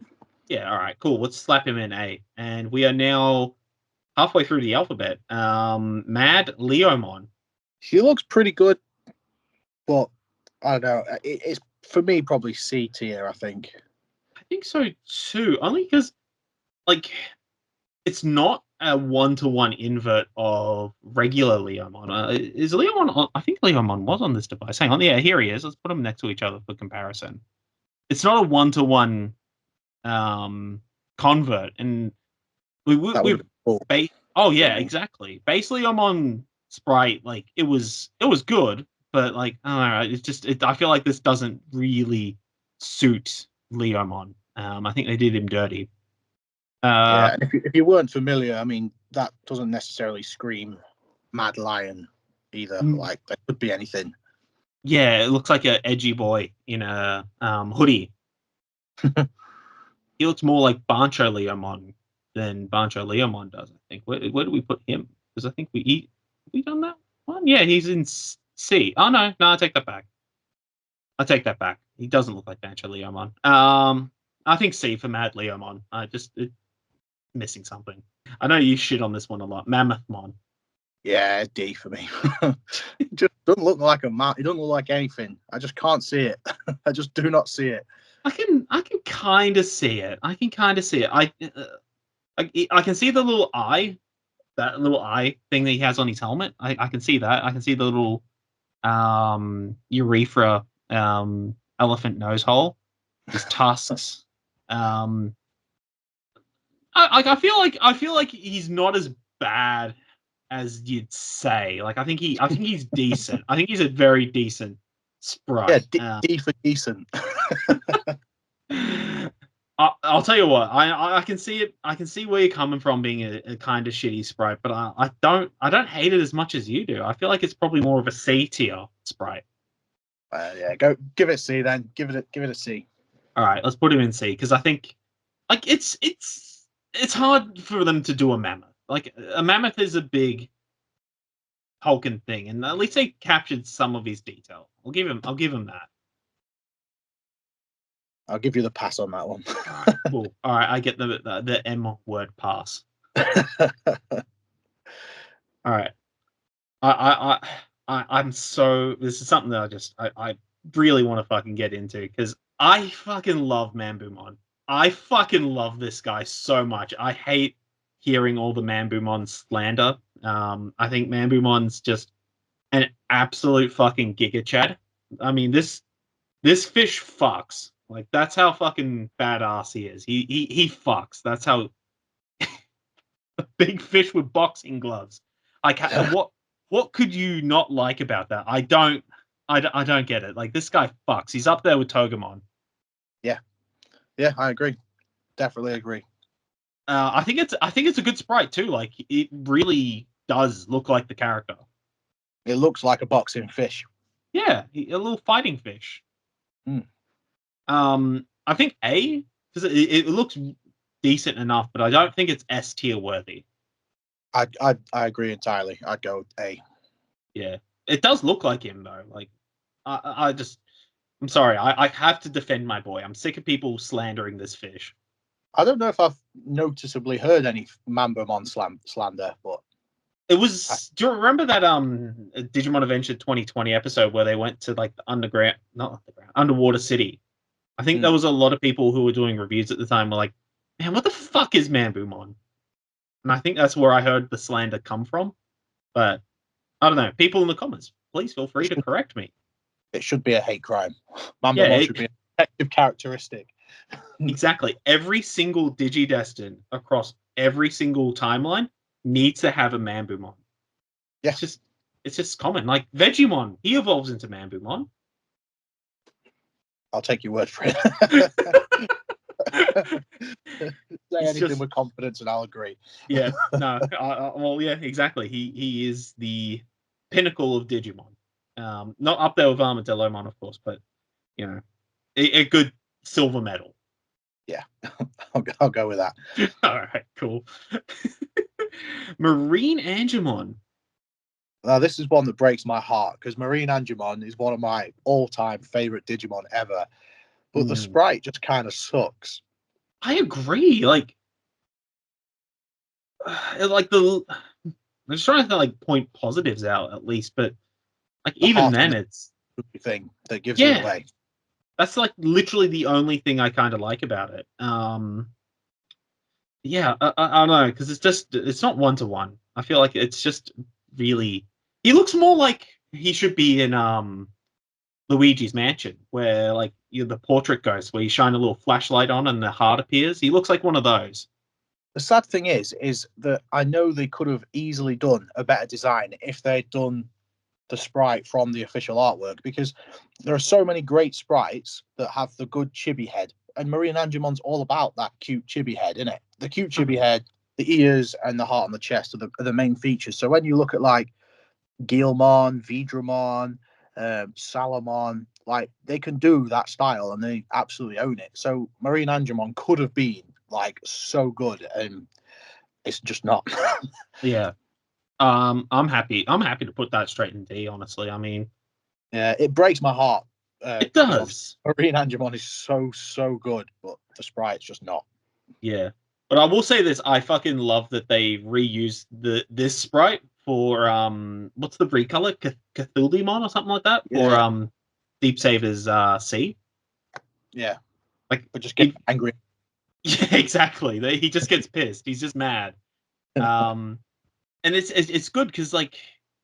A: Yeah, all right, cool. Let's slap him in A. And we are now halfway through the alphabet. Mad Leomon.
C: He looks pretty good, but I don't know. It's for me probably C tier. I think.
A: I think so too. Only because, like, it's not a 1-to-1 invert of regular Leomon. Is Leomon on? I think Leomon was on this device. Hang on. Yeah, here he is. Let's put them next to each other for comparison. It's not a 1-to-1 convert, and we
C: cool.
A: oh yeah, exactly. Base Leomon sprite, like it was good, but like I don't know, it's just I feel like this doesn't really suit Leomon. I think they did him dirty.
C: Yeah, and if you weren't familiar, I mean, that doesn't necessarily scream Mad Lion either. Like, that could be anything.
A: Yeah, it looks like an edgy boy in a hoodie. He looks more like Bancho Leomon than Bancho Leomon does, I think. Where do we put him? Because I think we done that one? Yeah, he's in C. Oh, no, I take that back. I take that back. He doesn't look like Bancho Leomon. I think C for Mad Leomon. Missing something. I know you shit on this one a lot. Mammothmon.
C: Yeah, D for me. It just doesn't look like a man. It doesn't look like anything. I just can't see it. I just do not see it.
A: I can kind of see it. I can kind of see it. I can see the little eye, that little eye thing that he has on his helmet. I can see that. I can see the little urethra elephant nose hole, his tusks. I feel like he's not as bad as you'd say. Like I think he's decent. I think he's a very decent sprite.
C: Yeah, D for decent.
A: I'll tell you what. I can see it. I can see where you're coming from, being a kind of shitty sprite, but I don't hate it as much as you do. I feel like it's probably more of a C tier sprite.
C: Yeah, go give it a C then. Give it a C.
A: All right, let's put him in C because I think like it's hard for them to do a mammoth. Like a mammoth is a big hulking thing, and at least they captured some of his detail. I'll give him that.
C: I'll give you the pass on that one.
A: All right, cool. All right, I get the M word pass. All right. I'm so. This is something that I really want to fucking get into because I fucking love Mambumon. I fucking love this guy so much. I hate hearing all the Mambumon slander. I think Mambumon's just an absolute fucking giga chad. I mean, this fish fucks. Like that's how fucking badass he is. He fucks. That's how a big fish with boxing gloves. Like what could you not like about that? I don't get it. Like this guy fucks. He's up there with Togemon.
C: Yeah, I agree. Definitely agree.
A: I think it's a good sprite too. Like it really does look like the character.
C: It looks like a boxing fish.
A: Yeah, a little fighting fish. I think A because it looks decent enough, but I don't think it's S tier worthy.
C: I agree entirely. I'd go A.
A: Yeah, it does look like him though. Like I'm sorry. I have to defend my boy. I'm sick of people slandering this fish.
C: I don't know if I've noticeably heard any Mambumon slander, but
A: it was. Do you remember that Digimon Adventure 2020 episode where they went to like the underwater city? I think there was a lot of people who were doing reviews at the time were like, "Man, what the fuck is Mambumon?" And I think that's where I heard the slander come from. But I don't know. People in the comments, please feel free to correct me.
C: It should be a hate crime. Mambumon should be a protective characteristic.
A: Exactly. Every single Digidestin across every single timeline needs to have a Mambumon.
C: Yeah.
A: It's just common. Like Vegiemon, he evolves into Mambumon.
C: I'll take your word for it. Say anything with confidence and I'll agree.
A: Yeah, no. Well, yeah, exactly. He is the pinnacle of Digimon. Not up there with Armadillomon, of course, but you know, a good silver medal.
C: Yeah, I'll go with that.
A: All right, cool. Marine Angemon.
C: Now, this is one that breaks my heart because Marine Angemon is one of my all-time favorite Digimon ever, but the sprite just kind of sucks.
A: I agree. Like I'm just trying to like point positives out at least, but like
C: The
A: even
C: heart
A: then, it's
C: thing that gives it away.
A: That's like literally the only thing I kind of like about it. Yeah, I don't know because it's not 1-to-1. I feel like it's just really. He looks more like he should be in Luigi's Mansion, where like the portrait goes, where you shine a little flashlight on and the heart appears. He looks like one of those.
C: The sad thing is that I know they could have easily done a better design if they'd done the sprite from the official artwork, because there are so many great sprites that have the good chibi head, and Marine Angemon's all about that cute chibi head, isn't it? The cute chibi head, the ears, and the heart on the chest are the main features. So when you look at like Guilmon, Vidramon, Salamon, like they can do that style and they absolutely own it. So Marine Angemon could have been like so good, and it's just not.
A: Yeah. I'm happy. I'm happy to put that straight in D. Honestly, I mean,
C: Yeah, it breaks my heart.
A: it
C: Because
A: does.
C: Marine Angemon is so good, but the sprite's just not.
A: Yeah, but I will say this: I fucking love that they reused this sprite for what's the recolor? Cthulimon or something like that for
C: Yeah,
A: Deep Saver's C.
C: yeah.
A: Like,
C: But just get angry.
A: yeah, exactly. He just gets pissed. He's just mad. And it's good because like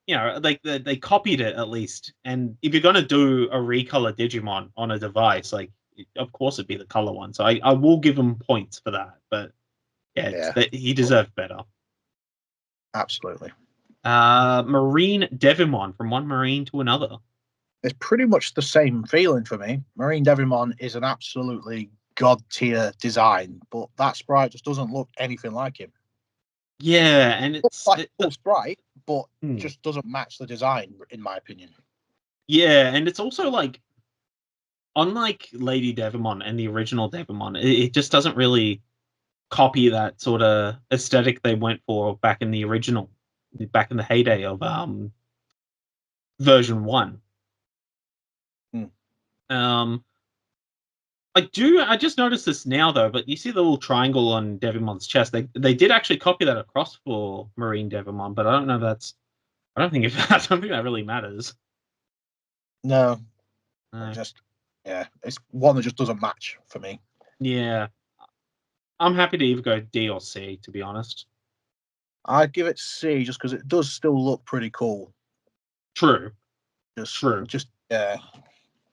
A: like they copied it at least. And if you're gonna do a recolor Digimon on a device, like of course it'd be the color one. So I will give him points for that. But yeah, he deserved better.
C: Absolutely.
A: Marine Devimon, from one marine to another.
C: It's pretty much the same feeling for me. Marine Devimon is an absolutely god tier design, but that sprite just doesn't look anything like him.
A: Yeah, and
C: It looks like a cool sprite, but
A: Hmm.
C: just doesn't match the design, in my opinion.
A: Yeah, and it's also like, unlike Lady Devimon and the original Devimon, it just doesn't really copy that sort of aesthetic they went for back in the original, back in the heyday of version 1. Um, I just noticed this now though, but you see the little triangle on Devimon's chest. They did actually copy that across for Marine Devimon, but I don't know if that's I don't think I don't think that really matters.
C: No,
A: No.
C: it's one that just doesn't match for me.
A: Yeah, I'm happy to either go D or C, to be honest.
C: I'd give it C just because it does still look pretty cool.
A: True.
C: Just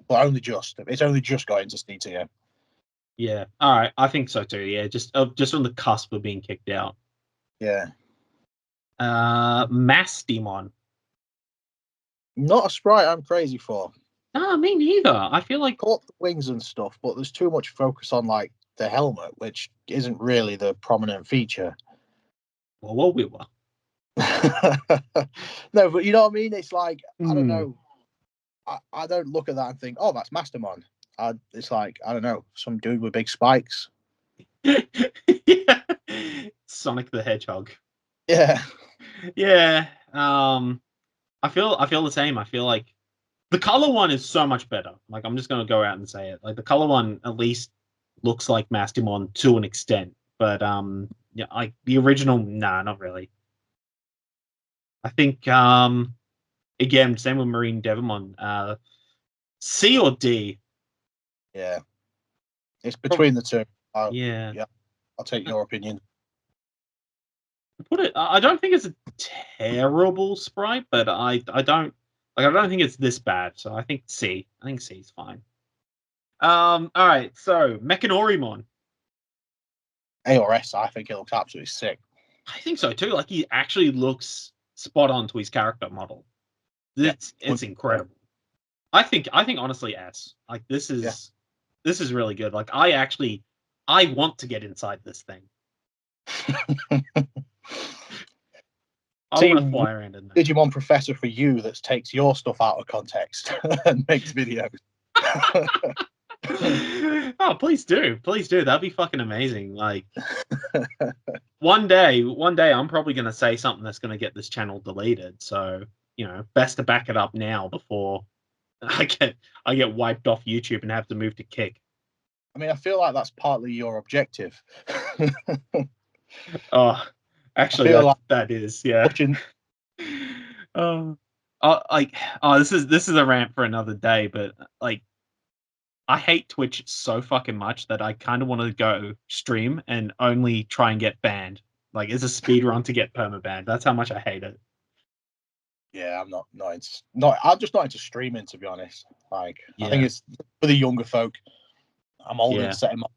C: but only just. It's only just going to C tier.
A: Yeah. All right. I think so too. Yeah. Just on the cusp of being kicked out.
C: Yeah.
A: Mastimon.
C: Not a sprite I'm crazy for.
A: Nah, me neither. I feel like
C: Caught the wings and stuff, but there's too much focus on like the helmet, which isn't really the prominent feature.
A: well, we were.
C: No, but you know what I mean? It's like, I don't
A: Hmm.
C: know. I don't look at that and think, oh, that's Mastermon. It's like, I don't know, some dude with big spikes.
A: Yeah. Sonic the Hedgehog.
C: Yeah.
A: Yeah. I feel the same. I feel like the color one is so much better. Like, I'm just gonna go out and say it. Like, the color one at least looks like Mastimon to an extent, but yeah, like the original, nah, not really. I think again, same with Marine Devimon. C or D?
C: Yeah. It's between the two.
A: Yeah.
C: Yeah. I'll take your opinion.
A: Put it. I don't think it's a terrible sprite, but I don't think it's this bad. So I think C. I think C is fine. All right. So Mechanorimon.
C: A or S, I think it looks absolutely sick.
A: I think so too. Like, he actually looks spot on to his character model. It's incredible. I think honestly S. Like, this is really good. Like, I want to get inside this thing. I want to fly around in there.
C: Digimon professor for you that takes your stuff out of context and makes videos.
A: Oh, please do. Please do. That'd be fucking amazing. Like one day, I'm probably gonna say something that's gonna get this channel deleted. So, best to back it up now before I get wiped off YouTube and have to move to Kick.
C: I mean, I feel like that's partly your objective.
A: Oh, actually, that is, yeah.
C: Watching...
A: This is a rant for another day, but like, I hate Twitch so fucking much that I kind of want to go stream and only try and get banned. Like, it's a speed run to get permabanned. That's how much I hate it.
C: Yeah, I'm I'm just not into streaming, to be honest. Like,
A: Yeah.
C: I think it's for the younger folk. I'm old
A: Yeah.
C: and setting up.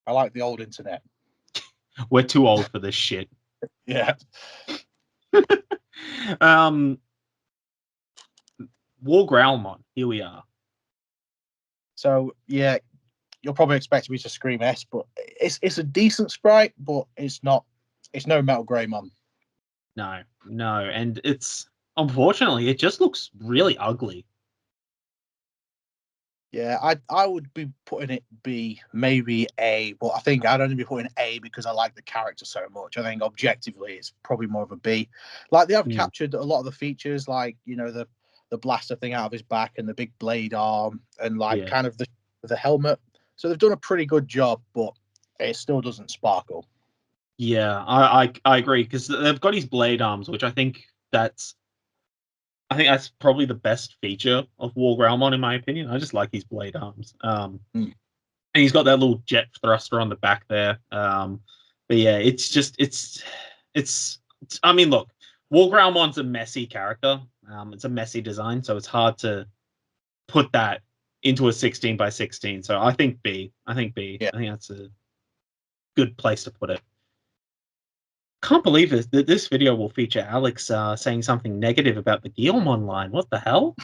C: I like the old internet.
A: We're too old for this shit.
C: Yeah.
A: War Growlmon, here we are.
C: So yeah, you'll probably expect me to scream S, but it's a decent sprite, but it's no MetalVegiemon.
A: No, and it's unfortunately it just looks really ugly.
C: Yeah, I would be putting it B, maybe A, but I think I'd only be putting A because I like the character so much. I think objectively it's probably more of a B. Like, they have captured a lot of the features, like, the blaster thing out of his back and the big blade arm and kind of the helmet. So they've done a pretty good job, but it still doesn't sparkle.
A: Yeah, I agree, because they've got his blade arms, which I think that's probably the best feature of War Growlmon in my opinion. I just like his blade arms. And he's got that little jet thruster on the back there. But yeah, it's I mean, look, War Growlmon's a messy character. It's a messy design, so it's hard to put that into a 16x16. So I think B.
C: Yeah.
A: I think that's a good place to put it. Can't believe that this video will feature Alex saying something negative about the Guilmon line. What the hell?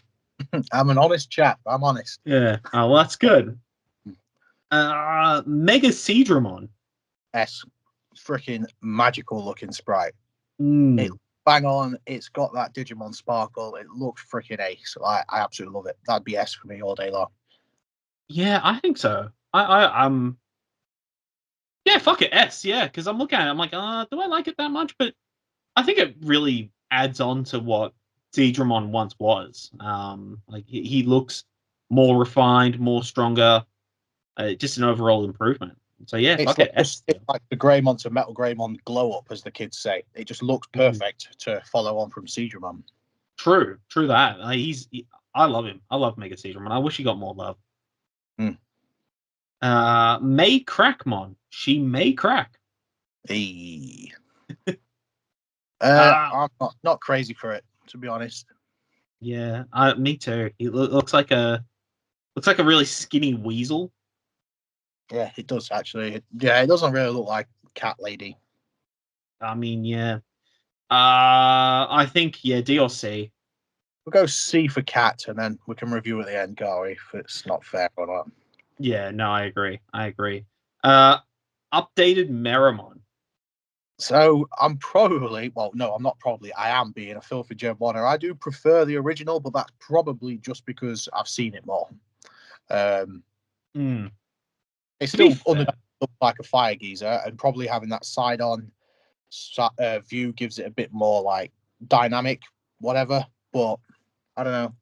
C: I'm an honest chap. I'm honest.
A: Yeah. Oh, well, that's good. Mega Seadramon.
C: S. Freaking magical looking sprite.
A: Mm.
C: It's bang on. It's got that Digimon sparkle. It looks freaking ace. I absolutely love it. That'd be S for me all day long.
A: Yeah, I think so. Yeah, fuck it, S. Yeah, because I'm looking at it, I'm like, do I like it that much? But I think it really adds on to what Seadramon once was. Like he looks more refined, more stronger. Just an overall improvement. So yeah, fuck it.
C: It's like the Greymon to MetalVegiemon glow up, as the kids say. It just looks perfect to follow on from Seadramon.
A: True that. I love him. I love Mega Seadramon. I wish he got more love. May Crackmon. She may crack.
C: Hey. I'm not crazy for it, to be honest.
A: Yeah, me too. He looks like a really skinny weasel.
C: Yeah, it does actually. Yeah, it doesn't really look like Cat Lady.
A: I mean, yeah. I think D or C.
C: We'll go C for Cat, and then we can review at the end, Gary, if it's not fair or not.
A: Yeah, no, I agree. Updated Meramon.
C: So I'm probably, well, no, I'm not probably. I am being a filthy Gem Warner. I do prefer the original, but that's probably just because I've seen it more. It's still look like a fire geyser, and probably having that side-on view gives it a bit more like dynamic, whatever. But I don't know.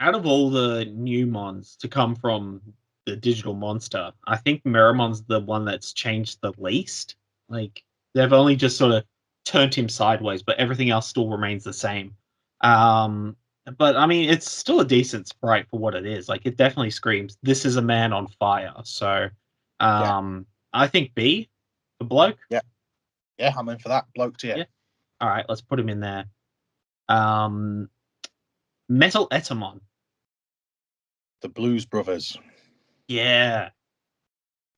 A: Out of all the new mons to come from the digital monster, I think Meramon's the one that's changed the least. Like, they've only just sort of turned him sideways, but everything else still remains the same. But I mean, it's still a decent sprite for what it is. Like, it definitely screams, "This is a man on fire." So, I think B for bloke.
C: Yeah, I'm in for that bloke tier.
A: Yeah. All right, let's put him in there. MetalVegiemon.
C: The Blues Brothers.
A: Yeah.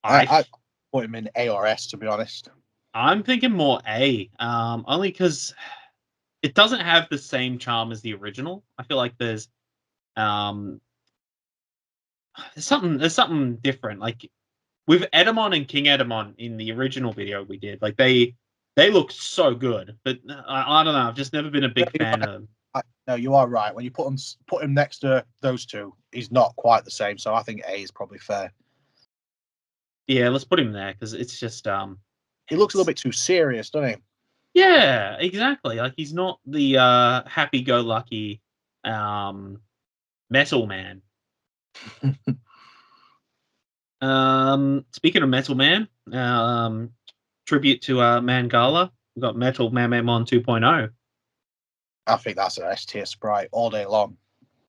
C: I put him in A or S, to be honest.
A: I'm thinking more A, only because it doesn't have the same charm as the original. I feel like there's something different. Like with Edamon and King Edamon in the original video we did, like they look so good, but I don't know. I've just never been a big fan of.
C: No, you are right. When you put him next to those two, he's not quite the same. So I think A is probably fair.
A: Yeah, let's put him there because it's just
C: He looks a little bit too serious, doesn't he?
A: Yeah, exactly. Like he's not the happy-go-lucky metal man. Speaking of Metal Man, tribute to Mangala, we've got MetalVegiemon 2.0.
C: I think that's an S tier sprite all day long.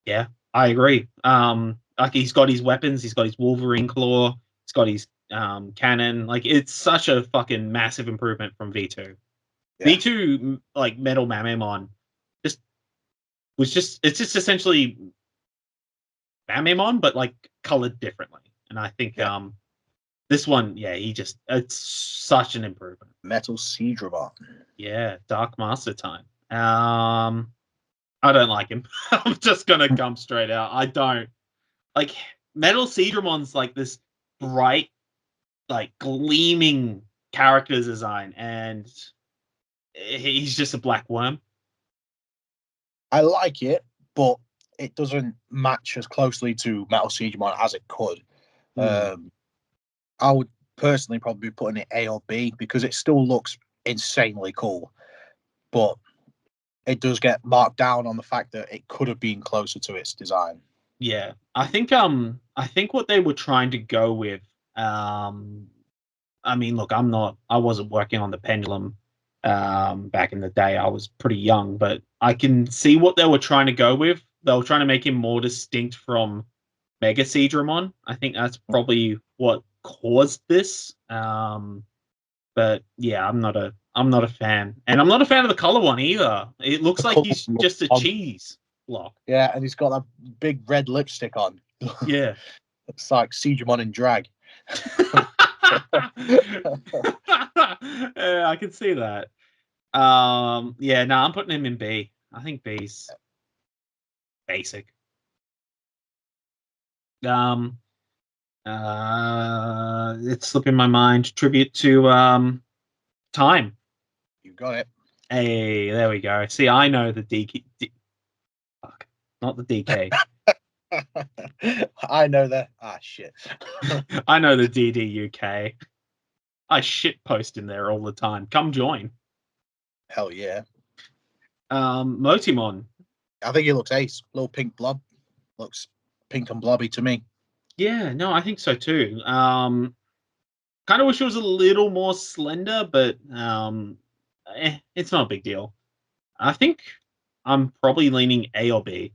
A: Yeah, I agree. Like he's got his weapons, he's got his Wolverine claw, he's got his cannon. Like it's such a fucking massive improvement from V2.
C: Yeah.
A: V2 like MetalVegiemon it's just essentially Mamemon, but like colored differently. And I think this one, yeah, it's such an improvement.
C: MetalVegiemon.
A: Yeah, Dark Master time. I don't like him. I'm just gonna come straight out. I don't like MetalVegimon's like this bright, like gleaming character design, and he's just a black worm.
C: I like it, but it doesn't match as closely to MetalVegiemon as it could. I would personally probably be putting it A or B because it still looks insanely cool, but it does get marked down on the fact that it could have been closer to its design.
A: Yeah, I think what they were trying to go with, I mean, look, I wasn't working on the Pendulum back in the day. I was pretty young, but I can see what they were trying to go with. They were trying to make him more distinct from Mega Seedramon. I think that's probably what caused this. But yeah, I'm not a fan, and I'm not a fan of the color one either. It looks like he's just a cheese block.
C: Yeah, and he's got that big red lipstick on.
A: Yeah,
C: it's like Seedramon in drag.
A: Yeah, I can see that. Yeah, no, I'm putting him in B. I think B's basic. It's slipping my mind. Tribute to Time.
C: You got it.
A: Hey, there we go. See, I know the fuck, not the DK.
C: I know that. Shit.
A: I know the DDUK. I shit post in there all the time. Come join.
C: Hell yeah.
A: Motimon.
C: I think he looks ace. Little pink blob. Looks pink and blobby to me.
A: Yeah, no, I think so too. Kind of wish it was a little more slender, but it's not a big deal. I think I'm probably leaning A or B.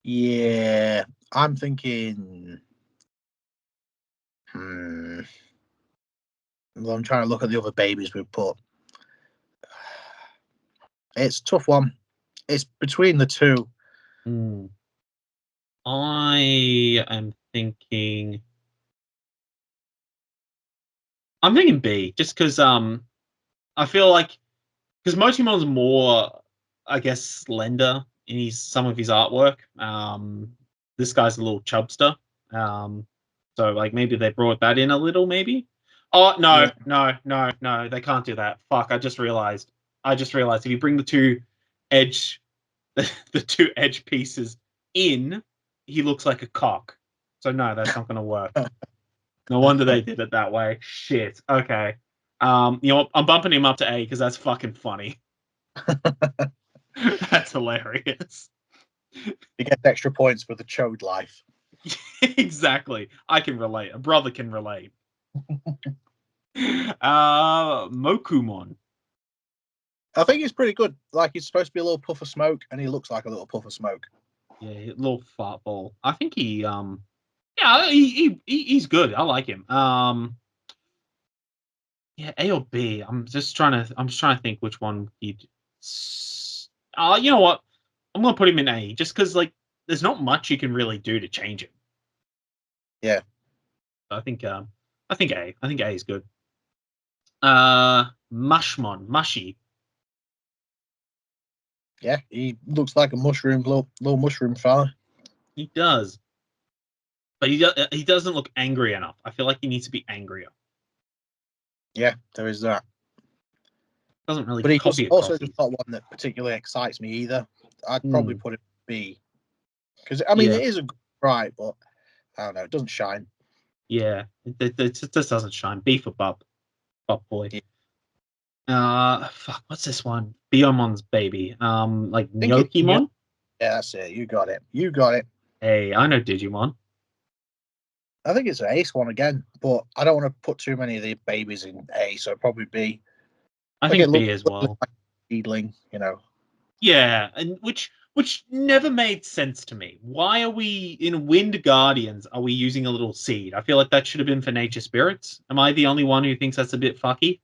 C: Yeah, I'm thinking. Well, I'm trying to look at the other babies we've put. It's a tough one. It's between the two.
A: I am thinking. I'm thinking B, just because I feel like because Motimon's more, I guess, slender in some of his artwork. This guy's a little chubster. So like maybe they brought that in a little, maybe. Oh no, no, they can't do that. Fuck! I just realized if you bring the two edge pieces in, he looks like a cock. So no, that's not gonna work. No wonder they did it that way. Shit. Okay. You know, I'm bumping him up to A because that's fucking funny. That's hilarious.
C: He gets extra points for the chode life.
A: Exactly. I can relate. A brother can relate. Mokumon.
C: I think he's pretty good. Like he's supposed to be a little puff of smoke, and he looks like a little puff of smoke.
A: Yeah, a little fart ball. I think he's good. I like him. Yeah, A or B. I'm just trying to think which one he'd. You know what? I'm gonna put him in A just because like there's not much you can really do to change him.
C: Yeah.
A: I think A. I think A is good. Mushmon, Mushy.
C: Yeah, he looks like a mushroom, little mushroom fella.
A: He does, but he doesn't look angry enough. I feel like he needs to be angrier.
C: Yeah, there is that.
A: Doesn't really.
C: But he also
A: just
C: not one that particularly excites me either. I'd probably put it B because I mean it is a good sprite, but I don't know, it doesn't shine.
A: Yeah, it just doesn't shine. B for Bub Boy. Fuck, what's this one? Biomon's baby. Like
C: think it's
A: Nyokimon?
C: Yeah, that's it. You got it. You got it.
A: Hey, I know Digimon.
C: I think it's an Ace one again, but I don't want to put too many of the babies in A, so it'll probably B.
A: I
C: Like
A: think
C: it
A: B
C: looks
A: as well.
C: like a seedling, you know.
A: Yeah, and which never made sense to me. Why are we in Wind Guardians? Are we using a little seed? I feel like that should have been for nature spirits. Am I the only one who thinks that's a bit fucky?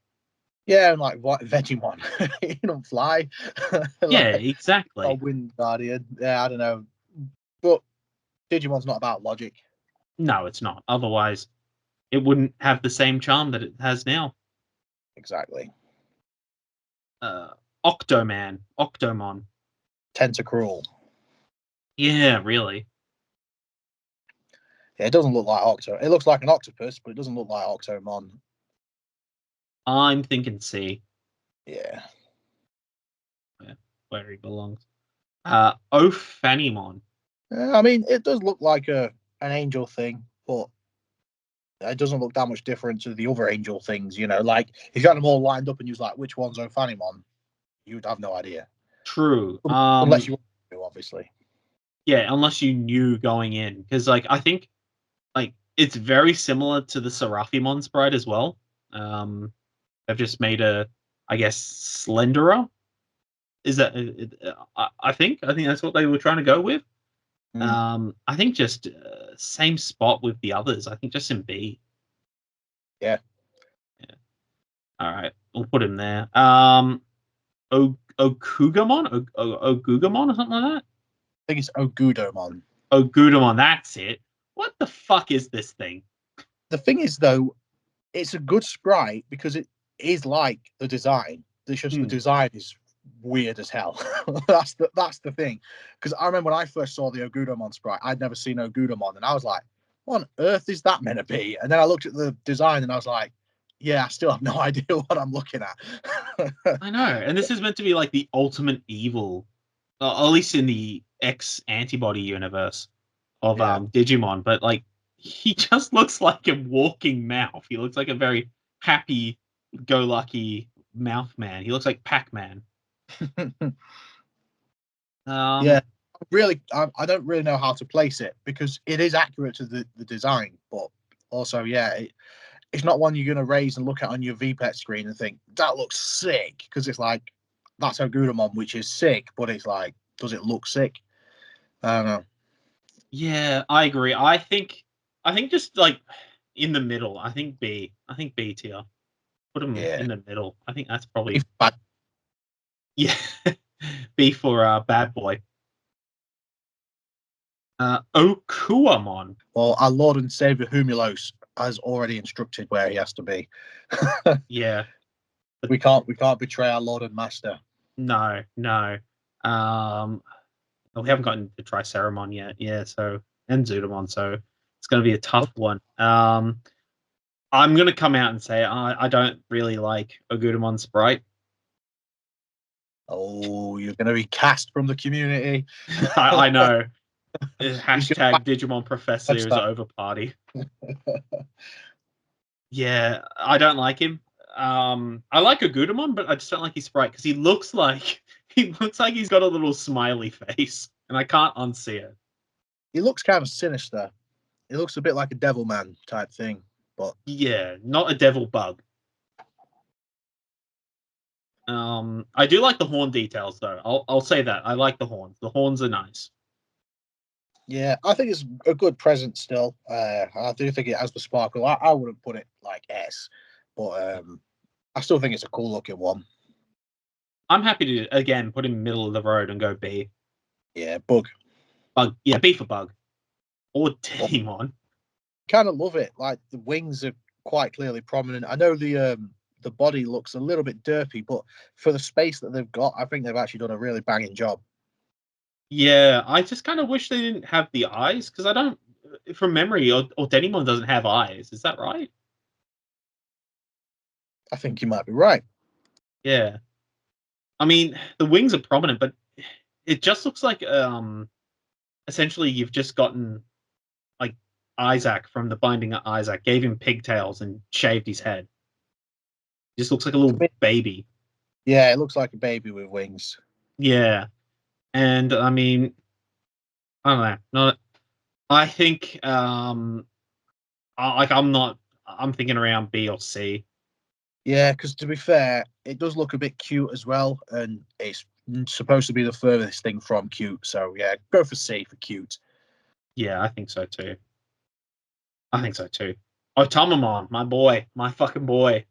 C: Yeah, and like what Vegemon, you don't fly.
A: Yeah,
C: Like a
A: exactly.
C: Wind Guardian. Yeah, I don't know, but Digimon's not about logic.
A: No, it's not. Otherwise, it wouldn't have the same charm that it has now.
C: Exactly.
A: Octomon.
C: Tentacruel.
A: Yeah, really.
C: Yeah, it doesn't look like Octo. It looks like an octopus, but it doesn't look like Octomon.
A: I'm thinking C,
C: Yeah.
A: where he belongs. Ophanimon.
C: I mean, it does look like an angel thing, but it doesn't look that much different to the other angel things, you know. Like if you got them all lined up and you was like, which one's Ophanimon? You would have no idea.
A: True.
C: Unless you want to, obviously.
A: Yeah, unless you knew going in, because like I think like it's very similar to the Seraphimon sprite as well. They've just made a, I guess, slenderer. Is that? I think that's what they were trying to go with. I think just same spot with the others. I think just in B.
C: Yeah.
A: Yeah. All right, we'll put him there. Okugamon, Ogugamon, or something like that.
C: I think it's Ogudomon.
A: Ogudamon, that's it. What the fuck is this thing?
C: The thing is, though, it's a good sprite because it is like the design. It's just the design is weird as hell. That's the thing. Because I remember when I first saw the Ogudamon sprite, I'd never seen Ogudamon, and I was like, "What on earth is that meant to be?" And then I looked at the design, and I was like, "Yeah, I still have no idea what I'm looking at."
A: I know, and this is meant to be like the ultimate evil, at least in the X antibody universe of
C: Yeah.
A: Digimon. But like, he just looks like a walking mouth. He looks like a very happy-go-lucky mouth man. He looks like Pac-Man.
C: Yeah, really, I don't really know how to place it because it is accurate to the design, but also, yeah, it's not one you're going to raise and look at on your VPET screen and think that looks sick because it's like that's Ogudamon, which is sick, but it's like, does it look sick? I don't know.
A: Yeah, I agree. I think just like in the middle. I think B. I think B tier. Put him
C: Yeah,
A: in the middle. I think that's probably
C: if bad.
A: yeah. B for bad boy. Okuamon.
C: Well, our Lord and Savior Humulos has already instructed where he has to be.
A: Yeah.
C: we can't betray our Lord and Master.
A: No, no. We haven't gotten to Triceramon yet. Yeah, so and Zudamon, so it's going to be a tough one. I'm going to come out and say I don't really like Ogudamon Sprite.
C: Oh, you're going to be cast from the community.
A: I know.
C: He's going
A: Hashtag Digimon Professor is
C: to
A: over party. Yeah, I don't like him. I like Ogudamon, but I just don't like his sprite because he looks like he's got a little smiley face, and I can't unsee it.
C: He looks kind of sinister. He looks a bit like a devil man type thing, but
A: Yeah, not a devil bug. I do like the horn details though. I'll say that I like the horns. The horns are nice.
C: yeah, I think it's a good present still. I do think it has the sparkle. I wouldn't put it like S, but I still think it's a cool looking one.
A: I'm happy to again put him middle of the road and go B.
C: Yeah, bug.
A: Bug, yeah, B for bug or
C: Well,
A: Digimon.
C: kind of love it. Like the wings are quite clearly prominent. I know the body looks a little bit derpy, but for the space that they've got, I think they've actually done a really banging job.
A: Yeah, I just kind of wish they didn't have the eyes because I don't, from memory, or Digimon doesn't have eyes. Is that right?
C: I think you might be right.
A: Yeah. I mean, the wings are prominent, but it just looks like essentially you've just gotten like Isaac from the Binding of Isaac, gave him pigtails and shaved his head. He just looks like a little baby.
C: Yeah, it looks like a baby with wings.
A: Yeah, and I mean, I don't know. Not, I think I'm thinking around B or C.
C: Yeah, because to be fair, it does look a bit cute as well, and it's supposed to be the furthest thing from cute. So yeah, go for C for cute.
A: Yeah, I think so too. Oh, Tamamon, my boy, my fucking boy.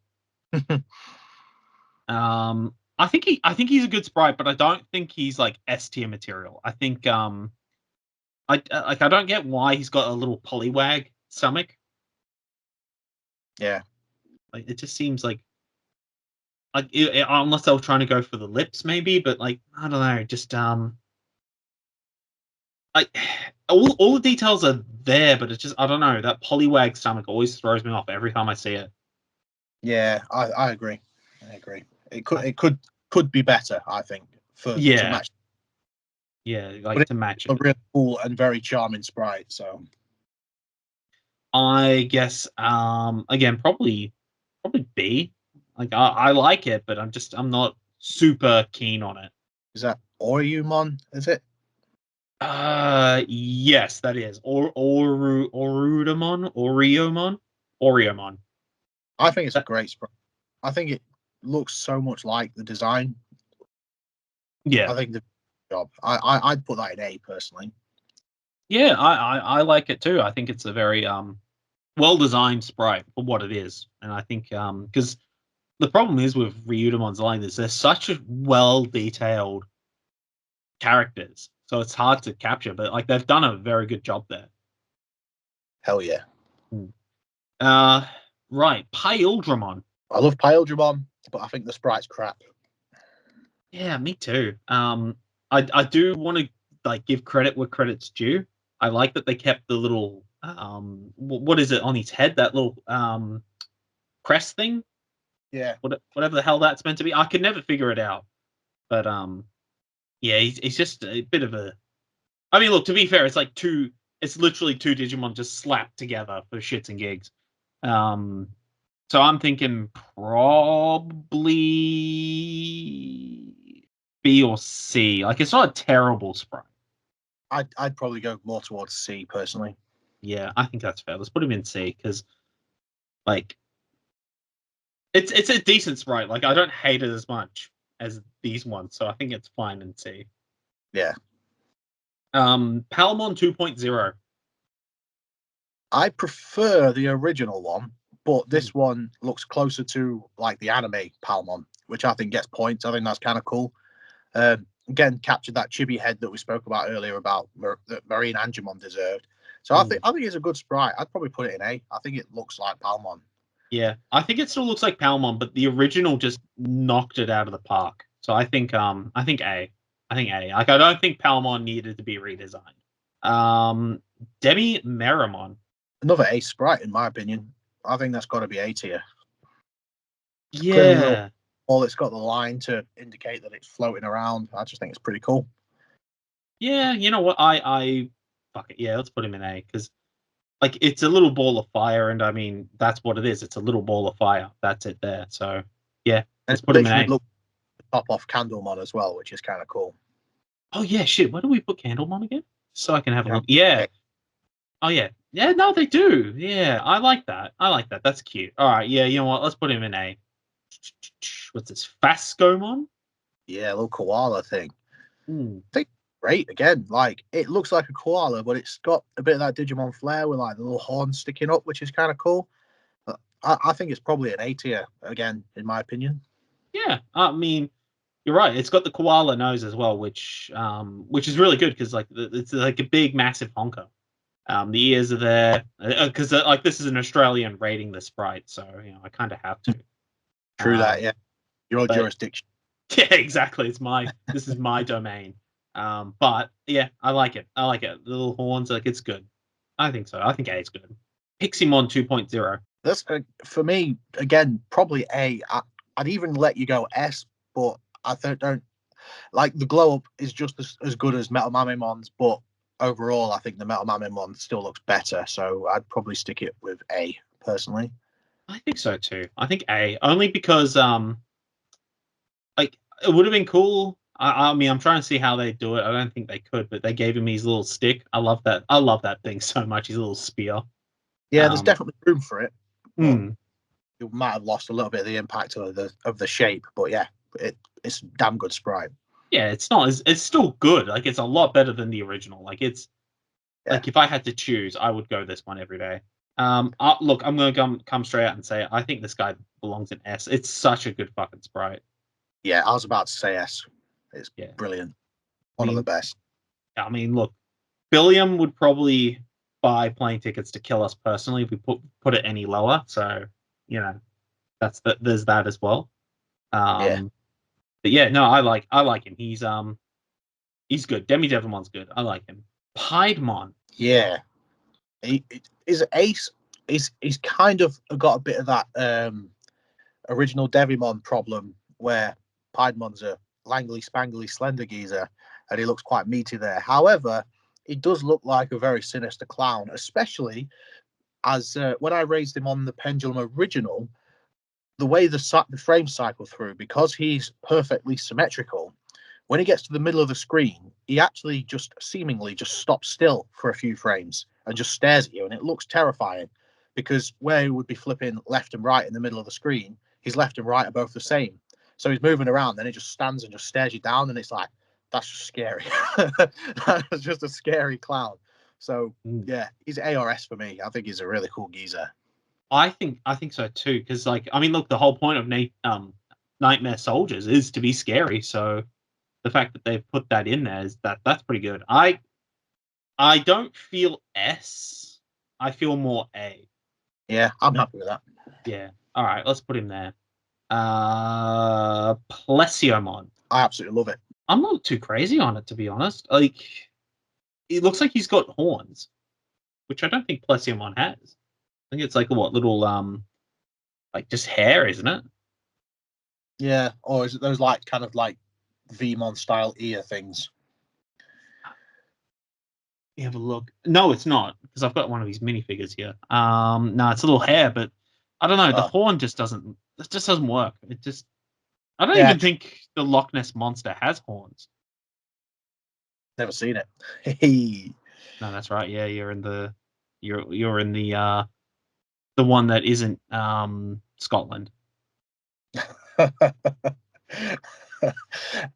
A: I think he's a good sprite, but I don't think he's like S tier material. I think I don't get why he's got a little polywag stomach.
C: Yeah,
A: Like it just seems like unless they were trying to go for the lips, maybe. But like I don't know, just like all the details are there, but it's just I don't know, that polywag stomach always throws me off every time I see it.
C: yeah, I agree. I agree. It could be better, I think, to
A: Yeah,
C: match.
A: yeah,
C: But
A: like
C: it's
A: to match
C: a
A: it.
C: really cool and very charming sprite. So
A: I guess again probably B. Like I like it, but I'm not super keen on it.
C: is that Oriyumon? Is it?
A: Yes, that is. Oriomon.
C: I think it's a
A: That,
C: great sprite. I think it looks so much like the design.
A: yeah.
C: I think the job. I'd put that in A personally.
A: Yeah, I like it too. I think it's a very well designed sprite for what it is. And I think because the problem is with Ryudamon's like this, they're such a well detailed characters. So it's hard to capture, but like they've done a very good job there.
C: Hell yeah.
A: Uh right, Pyldramon.
C: I love Pyldramon, but I think the sprite's crap.
A: Yeah, me too. I do want to like give credit where credit's due. I like that they kept the little what is it on his head? That little crest thing?
C: Yeah.
A: Whatever the hell that's meant to be. I could never figure it out. But yeah, he's just a bit of a. I mean, look, to be fair, it's like two. It's literally two Digimon just slapped together for shits and gigs. So I'm thinking probably B or C. Like it's not a terrible sprite.
C: I'd probably go more towards C personally.
A: Yeah, I think that's fair. Let's put him in C because like it's a decent sprite. Like I don't hate it as much as these ones, so I think it's fine in C.
C: Yeah.
A: Palmon 2.0.
C: I prefer the original one, but this
A: Hmm.
C: one looks closer to like the anime Palmon, which I think gets points. I think that's kind of cool. Again, captured that chibi head that we spoke about earlier about that Marine Angemon deserved. So I think it's a good sprite. I'd probably put it in A. I think it looks like Palmon.
A: Yeah, I think it still looks like Palmon, but the original just knocked it out of the park. So I think A. I think A. Like I don't think Palmon needed to be redesigned. Demi Meramon.
C: Another A sprite, in my opinion. I think that's got to be A tier. Clearly,
A: Yeah.
C: all it's got the line to indicate that it's floating around. I just think it's pretty cool.
A: Yeah, you know what? I fuck it. Yeah, let's put him in A because like it's a little ball of fire, and I mean that's what it is. It's a little ball of fire. That's it there. So yeah,
C: And
A: let's put him in
C: literally
A: A.
C: look top off Candlemon as well, which is kind of cool.
A: Oh yeah, shit. Where do we put Candlemon again? So I can have a
C: Yeah.
A: look. Yeah. Oh yeah. Yeah, no, they do. Yeah, I like that. That's cute. All right, yeah, you know what? Let's put him in A. What's this? Fascomon?
C: Yeah, a little koala thing.
A: Hmm.
C: I think great again. Like it looks like a koala, but it's got a bit of that Digimon flair with like the little horn sticking up, which is kind of cool. I think it's probably an A tier again, in my opinion.
A: Yeah, I mean, you're right. It's got the koala nose as well, which is really good because like it's like a big, massive honker. The ears are there because like this is an Australian rating the sprite, so you know I kind of have to.
C: True that,
A: Um,
C: yeah. Your
A: but
C: jurisdiction.
A: yeah, exactly. This is my domain. But yeah, I like it. The little horns, like it's good. I think so. I think A is good. Piximon 2.0.
C: That's for me again, probably A. I'd even let you go S, but I don't like the glow up is just as good as Metal Mamemon's, but overall, I think the MetalVegiemon one still looks better. So I'd probably stick it with A personally.
A: I think so too. I think A, only because like it would have been cool. I mean, I'm trying to see how they do it. I don't think they could, but they gave him his little stick. I love that. I love that thing so much. His little spear.
C: Yeah, there's definitely room for it.
A: Mm.
C: You might have lost a little bit of the impact of the shape, but yeah, it's a damn good sprite.
A: Yeah, it's not. It's still good. Like it's a lot better than the original. Like it's like if I had to choose, I would go this one every day. Look, I'm gonna come straight out and say I think this guy belongs in S. It's such a good fucking sprite.
C: Yeah, I was about to say S. It's brilliant. One of the best.
A: I mean, look, Billiam would probably buy plane tickets to kill us personally if we put it any lower. So, you know, there's that as well. But yeah, no, I like him. He's good. Devimon's good. I like him. Piedmon.
C: Yeah, is Ace. He's kind of got a bit of that original Devimon problem where Piedmon's a langly spangly slender geezer and he looks quite meaty there. However, he does look like a very sinister clown, especially as when I raised him on the Pendulum original, the way the frames cycle through, because he's perfectly symmetrical, when he gets to the middle of the screen, he actually just seemingly just stops still for a few frames and just stares at you, and it looks terrifying because where he would be flipping left and right in the middle of the screen, his left and right are both the same. So he's moving around, then he just stands and just stares you down, and it's like, that's just scary. That's just a scary clown. So yeah, he's ARS for me. I think he's a really cool geezer.
A: I think so too, because like I mean, look, the whole point of Nightmare Soldiers is to be scary. So the fact that they've put that in there is that's pretty good. I don't feel S. I feel more A.
C: Yeah, I'm happy with that.
A: Yeah. All right, let's put him there. Plesiomon.
C: I absolutely love it.
A: I'm not too crazy on it, to be honest. Like, it looks like he's got horns, which I don't think Plesiomon has. I think it's like what little like just hair, isn't it?
C: Yeah, or is it those like kind of like Vmon style ear things?
A: You have a look. No, it's not, because I've got one of his minifigures here. No, it's a little hair, but I don't know. The horn just doesn't. It just doesn't work. It just. I don't even think the Loch Ness monster has horns.
C: Never seen it. Hey.
A: No, that's right. Yeah, you're in the one that isn't Scotland.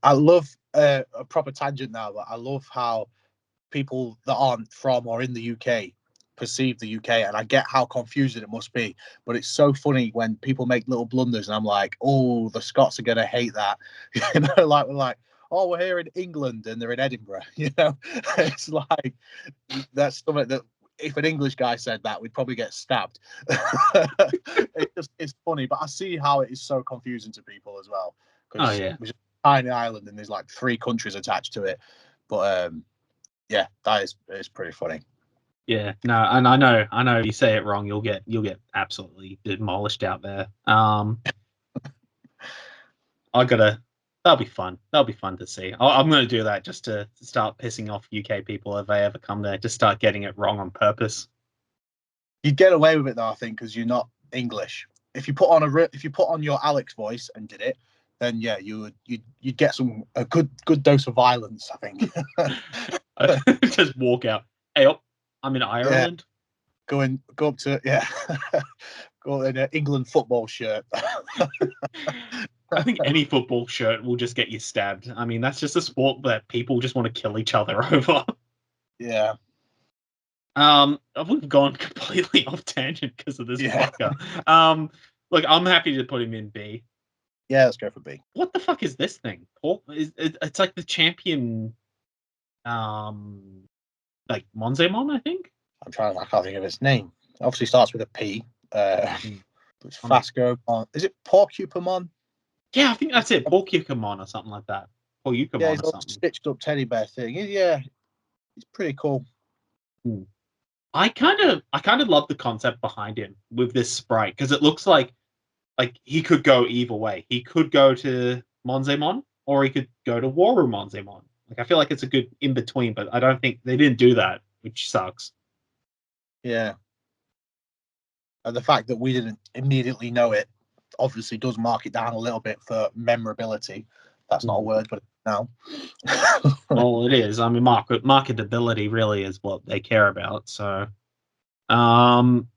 C: I love a proper tangent now, but I love how people that aren't from or in the UK perceive the UK, and I get how confusing it must be. But it's so funny when people make little blunders, and I'm like, oh, the Scots are gonna hate that. You know, like we're like, oh, we're here in England and they're in Edinburgh. You know, it's like that's something that if an English guy said that, we'd probably get stabbed. It's funny, but I see how it is so confusing to people as well.
A: Oh yeah,
C: it's a tiny island and there's like 3 countries attached to it. But yeah, it's pretty funny.
A: Yeah, no, and I know if you say it wrong, you'll get absolutely demolished out there. That'll be fun. That'll be fun to see. I'm going to do that just to start pissing off UK people if they ever come there. Just start getting it wrong on purpose.
C: You'd get away with it though, I think, because you're not English. If you put on your Alex voice and did it, then yeah, you'd get a good dose of violence, I think.
A: Just walk out. Hey, I'm in Ireland.
C: Yeah. Go up to go in an England football shirt.
A: I think any football shirt will just get you stabbed. I mean, that's just a sport that people just want to kill each other over.
C: Yeah.
A: We've gone completely off tangent because of this fucker. Look, I'm happy to put him in B.
C: Yeah, let's go for B.
A: What the fuck is this thing? It's like the champion, like Monzemon, I think.
C: I can't think of its name. Obviously starts with a P. It's Fascomon. Is it Porcupamon?
A: Yeah, I think that's it. Porcupamon or something like that. Porcupamon
C: yeah, he's
A: or something.
C: Stitched up teddy bear thing. Yeah, it's pretty cool.
A: I kind of love the concept behind him with this sprite because it looks like he could go either way. He could go to Monzemon or he could go to Waru Monzemon. Like I feel like it's a good in between, but I don't think they didn't do that, which sucks.
C: Yeah. And the fact that we didn't immediately know it obviously does mark it down a little bit for memorability. That's not a word, but no.
A: Well, it is. I mean, marketability really is what they care about. So, um,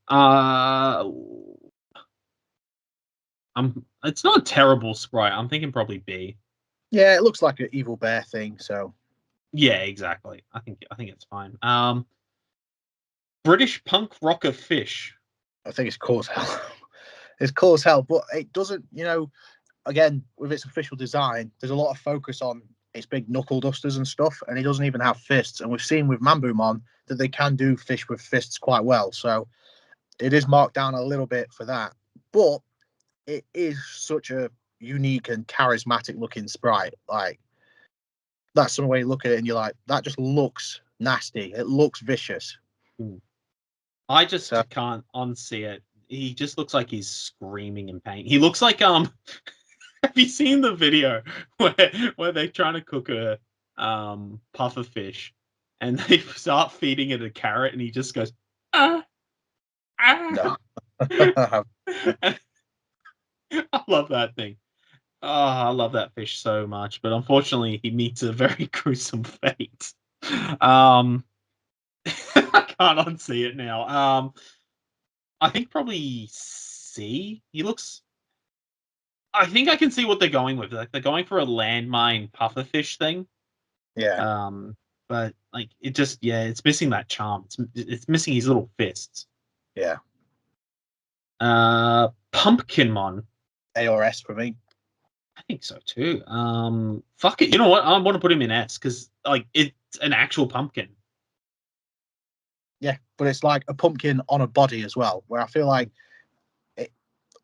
A: it's not a terrible sprite. I'm thinking probably B.
C: Yeah, it looks like an evil bear thing. So
A: Yeah, exactly. I think it's fine. British punk rocker fish.
C: I think it's cool as hell. It's cool as hell, but it doesn't. Again, with its official design, there's a lot of focus on its big knuckle dusters and stuff, and he doesn't even have fists. And we've seen with Mambumon that they can do fish with fists quite well. So it is marked down a little bit for that. But it is such a unique and charismatic looking sprite. Like, that's some way you look at it and you're like, that just looks nasty. It looks vicious.
A: I just can't unsee it. He just looks like he's screaming in pain. He looks like have you seen the video where they're trying to cook a puffer fish and they start feeding it a carrot and he just goes ah ah.
C: No.
A: I love that thing. Oh, I love that fish so much, but unfortunately he meets a very gruesome fate. I can't unsee it now. I think probably C. He looks. I think I can see what they're going with. Like they're going for a landmine pufferfish thing.
C: Yeah.
A: But like it just it's missing that charm. It's missing his little fists.
C: Yeah.
A: Pumpkinmon.
C: A or S for me.
A: I think so too. Fuck it. You know what? I want to put him in S because like it's an actual pumpkin.
C: Yeah, but it's like a pumpkin on a body as well, where I feel like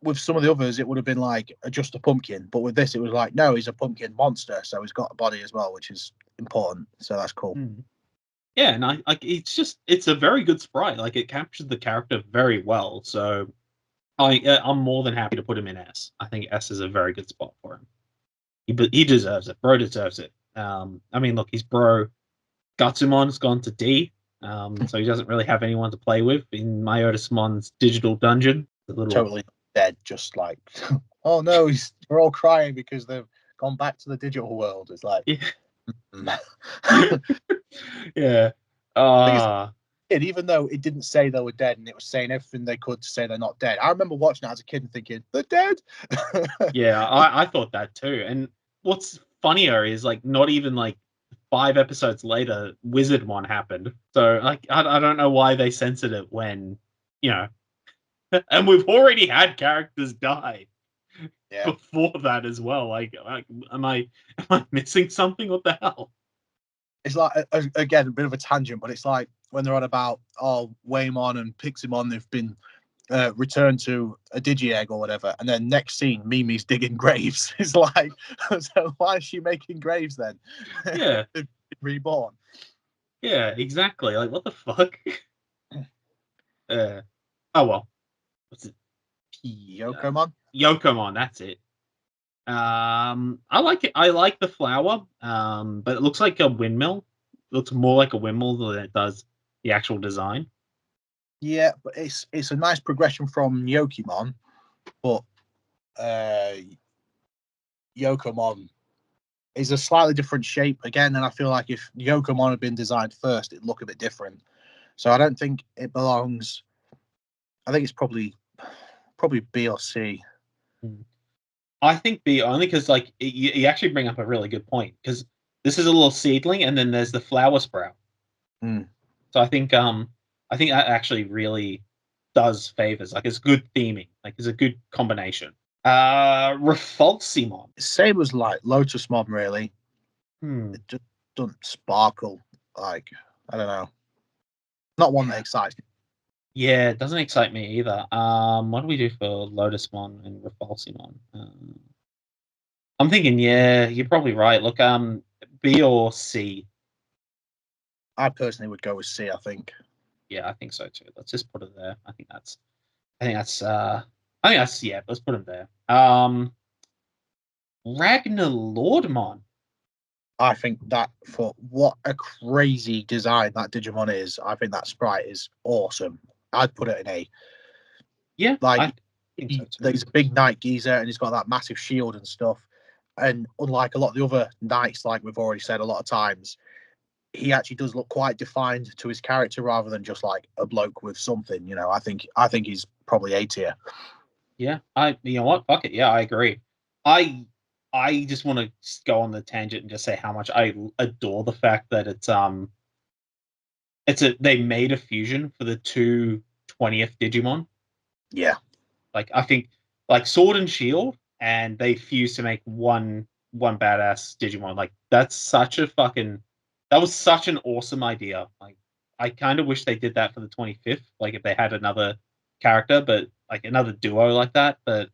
C: with some of the others, it would have been like just a pumpkin. But with this, it was like, no, he's a pumpkin monster. So he's got a body as well, which is important. So that's cool.
A: Yeah, and I like it's a very good sprite. Like it captures the character very well. So I'm more than happy to put him in S. I think S is a very good spot for him. He deserves it. Bro deserves it. I mean, look, his bro Gutsumon's gone to D. So he doesn't really have anyone to play with in Myotismon's digital dungeon.
C: Totally dead, just like, oh no, we're all crying because they've gone back to the digital world. It's like,
A: yeah.
C: And even though it didn't say they were dead and it was saying everything they could to say they're not dead, I remember watching it as a kid and thinking, they're dead.
A: Yeah, I thought that too. And what's funnier is like not even like 5 episodes later, Wizardmon happened. So like I don't know why they censored it when, and we've already had characters die before that as well. Like am I missing something? What the hell?
C: It's like, again, a bit of a tangent, but it's like when they're on about, Waymon and Piximon, they've been returned to a Digi-Egg or whatever, and then next scene, Mimi's digging graves. It's like, so why is she making graves then?
A: Yeah.
C: Reborn.
A: Yeah, exactly. Like, what the fuck? Oh well. What's it?
C: Yokomon?
A: Yokomon, that's it. I like it. I like the flower. But it looks like a windmill. It looks more like a windmill than it does the actual design.
C: Yeah, but it's a nice progression from Yokimon, but Yokomon is a slightly different shape again, and I feel like if Yokomon had been designed first, it'd look a bit different. So I don't think it belongs. I think it's probably B or C.
A: I think B only because like you actually bring up a really good point because this is a little seedling and then there's the flower sprout. So I think that actually really does favors. Like it's good theming. Like it's a good combination. Refulsimon.
C: Same as like Lotusmon, really. It just doesn't sparkle. Like, I don't know. Not one that excites me.
A: Yeah, it doesn't excite me either. What do we do for Lotusmon and Refulsimon? I'm thinking, yeah, you're probably right. Look, B or C.
C: I personally would go with C, I think.
A: Yeah, I think so too. Let's just put it there. I think that's yeah, let's put him there. Ragnarlordmon.
C: I think that for what a crazy design that Digimon is, I think that Sprite is awesome. I'd put it in A.
A: Yeah,
C: Like,
A: I think so too.
C: he's a big knight geezer and he's got that massive shield and stuff. And unlike a lot of the other knights, like we've already said a lot of times, he actually does look quite defined to his character rather than just like a bloke with something. I think he's probably A tier.
A: Yeah, you know what? Fuck it. Yeah, I agree. I just want to go on the tangent and just say how much I adore the fact that they made a fusion for the two 20th Digimon.
C: Yeah.
A: Like I think like Sword and Shield, and they fused to make one badass Digimon. Like that was such an awesome idea. Like I kind of wish they did that for the 25th. Like if they had another character, but like another duo like that. But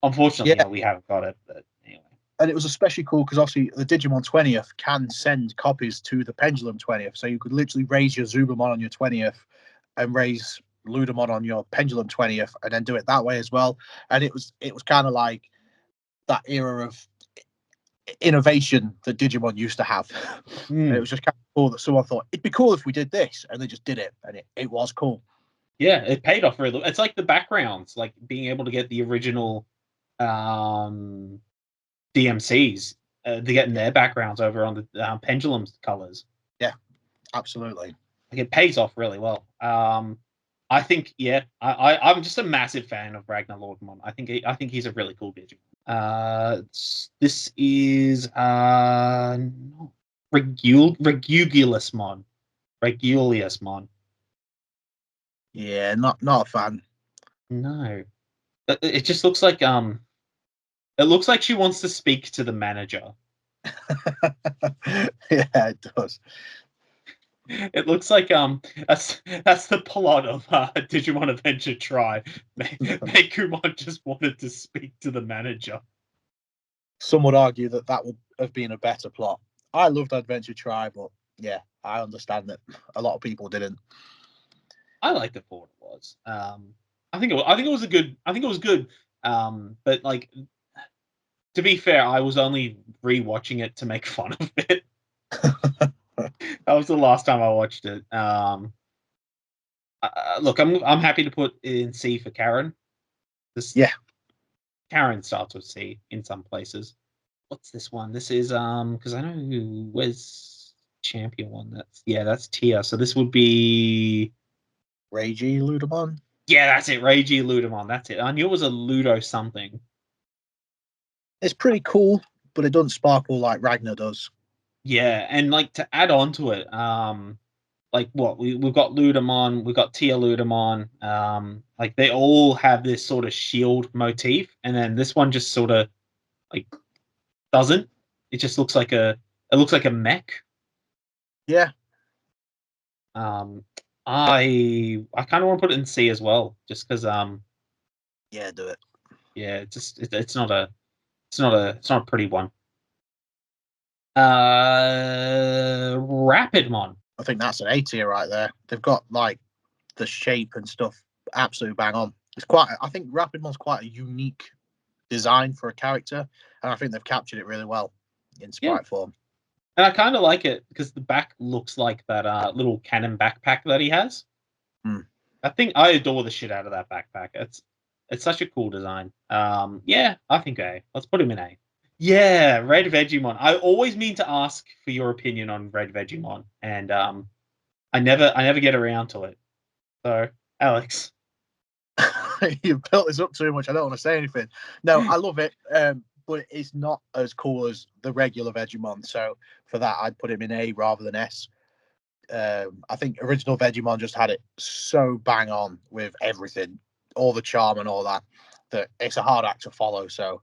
A: unfortunately,
C: Yeah.
A: we haven't got it. But anyway.
C: And it was especially cool because obviously the Digimon 20th can send copies to the Pendulum 20th. So you could literally raise your Zubamon on your 20th and raise Ludamon on your Pendulum 20th and then do it that way as well. And it was kind of like that era of innovation that Digimon used to have. And it was just kind of cool that someone thought it'd be cool if we did this, and they just did it, and it was cool.
A: Yeah, it paid off really. It's like the backgrounds, like being able to get the original DMCs, getting their backgrounds over on the Pendulum's colors.
C: Yeah, absolutely.
A: Like it pays off really well. I think, yeah, I'm just a massive fan of Ragnar Lordmon. I think he's a really cool Digimon. This is Regulusmon. Regulusmon.
C: Yeah, not a fan.
A: No, it just looks like it looks like she wants to speak to the manager.
C: Yeah, it does.
A: It looks like that's the plot of Digimon Adventure Try. Kumon just wanted to speak to the manager.
C: Some would argue that would have been a better plot. I loved Adventure Try, but yeah, I understand that a lot of people didn't.
A: I liked it for what it was. I think it was a good. I think it was good. But like, to be fair, I was only rewatching it to make fun of it. That was the last time I watched it. Look, I'm happy to put it in C for Karen.
C: Yeah.
A: Karen starts with C in some places. What's this one? This is because I know where's champion one. That's Tia. So this would be
C: Reiji Ludamon.
A: Yeah, that's it. Reiji Ludamon. That's it. I knew it was a Ludo something.
C: It's pretty cool, but it doesn't sparkle like Ragnar does.
A: Yeah, and like to add on to it, like what we've got Ludamon, we've got Tia Ludamon, like they all have this sort of shield motif, and then this one just sort of like doesn't. It just looks like a mech.
C: Yeah.
A: I kind of want to put it in C as well, just because
C: Yeah, do it.
A: yeah, it's not a pretty one. Rapidmon.
C: I think that's an A tier right there. They've got like the shape and stuff absolutely bang on. I think Rapidmon's quite a unique design for a character, and I think they've captured it really well in sprite form.
A: And I kind of like it because the back looks like that little cannon backpack that he has. I think I adore the shit out of that backpack. It's such a cool design. Yeah, I think A. Let's put him in A. Yeah, Red Vegiemon. I always mean to ask for your opinion on Red Vegiemon, and I never get around to it. So, Alex.
C: You've built this up too much. I don't want to say anything. No, I love it, but it's not as cool as the regular Vegiemon. So for that, I'd put him in A rather than S. I think original Vegiemon just had it so bang on with everything, all the charm and all that, that it's a hard act to follow. So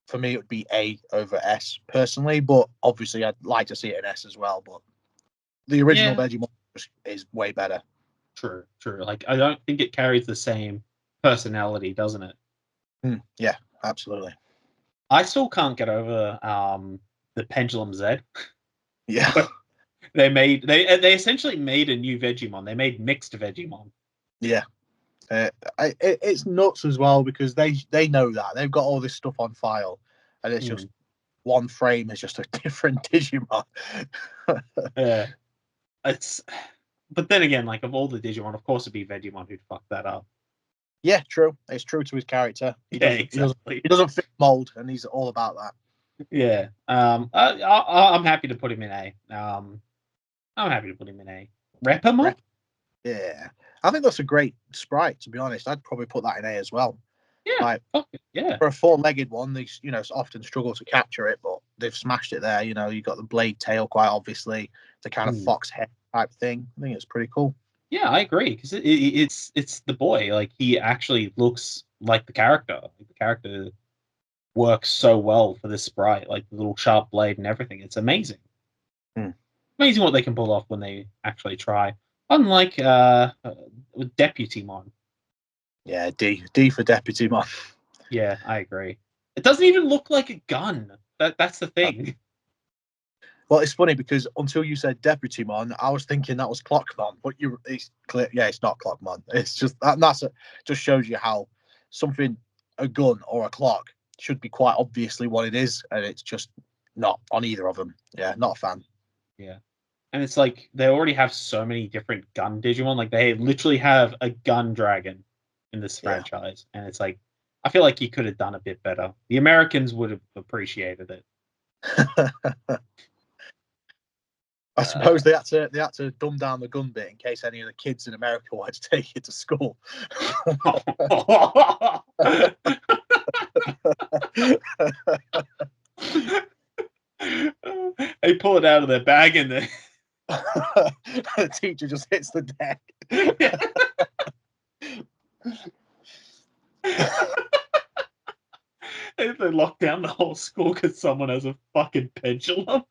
C: for me, it would be A over S personally, but obviously I'd like to see it in S as well. But the original Vegiemon is way better.
A: True. Like I don't think it carries the same personality, doesn't it?
C: Yeah, absolutely.
A: I still can't get over the Pendulum Z.
C: Yeah.
A: They essentially made a new Vegiemon. They made mixed Vegiemon.
C: Yeah. It's nuts as well because they know that they've got all this stuff on file, and it's just one frame is just a different Digimon.
A: Yeah, it's. But then again, like of all the Digimon, of course it'd be Vegemon who'd fuck that up.
C: Yeah, true. It's true to his character.
A: Yeah, exactly.
C: He doesn't fit mold, and he's all about that.
A: Yeah. I'm happy to put him in A. I'm happy to put him in A. Repamon?
C: Yeah, I think that's a great sprite. To be honest, I'd probably put that in A as well.
A: Yeah.
C: Like,
A: yeah.
C: For a four-legged one, they often struggle to capture it, but they've smashed it there. You got the blade tail, quite obviously, the kind of fox head type thing. I think it's pretty cool.
A: Yeah, I agree because it's the boy. Like he actually looks like the character. Like, the character works so well for this sprite, like the little sharp blade and everything. It's amazing. Amazing what they can pull off when they actually try. Unlike with Deputymon.
C: Yeah, D for Deputymon.
A: Yeah, I agree. It doesn't even look like a gun. That's the thing.
C: Well, it's funny because until you said Deputymon, I was thinking that was Clockmon, but it's clear. Yeah, it's not Clockmon. It's just just shows you how something, a gun or a clock, should be quite obviously what it is, and it's just not on either of them. Yeah, not a fan.
A: Yeah. And it's like they already have so many different gun Digimon. Like they literally have a gun dragon in this franchise. And it's like I feel like you could have done a bit better. The Americans would have appreciated it.
C: I suppose they had to dumb down the gun bit in case any of the kids in America wanted to take it to school.
A: They pull it out of their bag and
C: the teacher just hits the deck.
A: They lock down the whole school because someone has a fucking pendulum.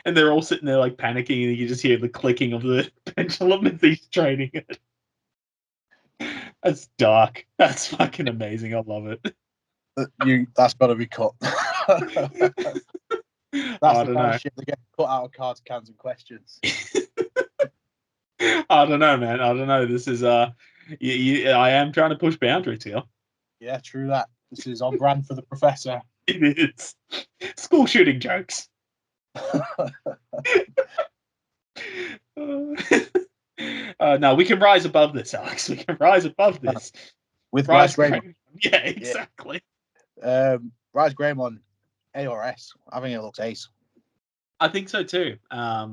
A: And they're all sitting there like panicking, and you just hear the clicking of the pendulum as he's training it. That's dark. That's fucking amazing. I love it.
C: That's got to be cut. That's
A: I
C: the kind of shit that gets cut out of Cards, Cans, and Questions.
A: I don't know, man. I don't know. This is I am trying to push boundaries here.
C: Yeah, true that. This is on brand for the professor.
A: It is. School shooting jokes. No, we can rise above this, Alex. We can rise above this.
C: With Rise Greymon.
A: Yeah, exactly.
C: Rise Greymon, A or S. I think it looks ace.
A: I think so too. I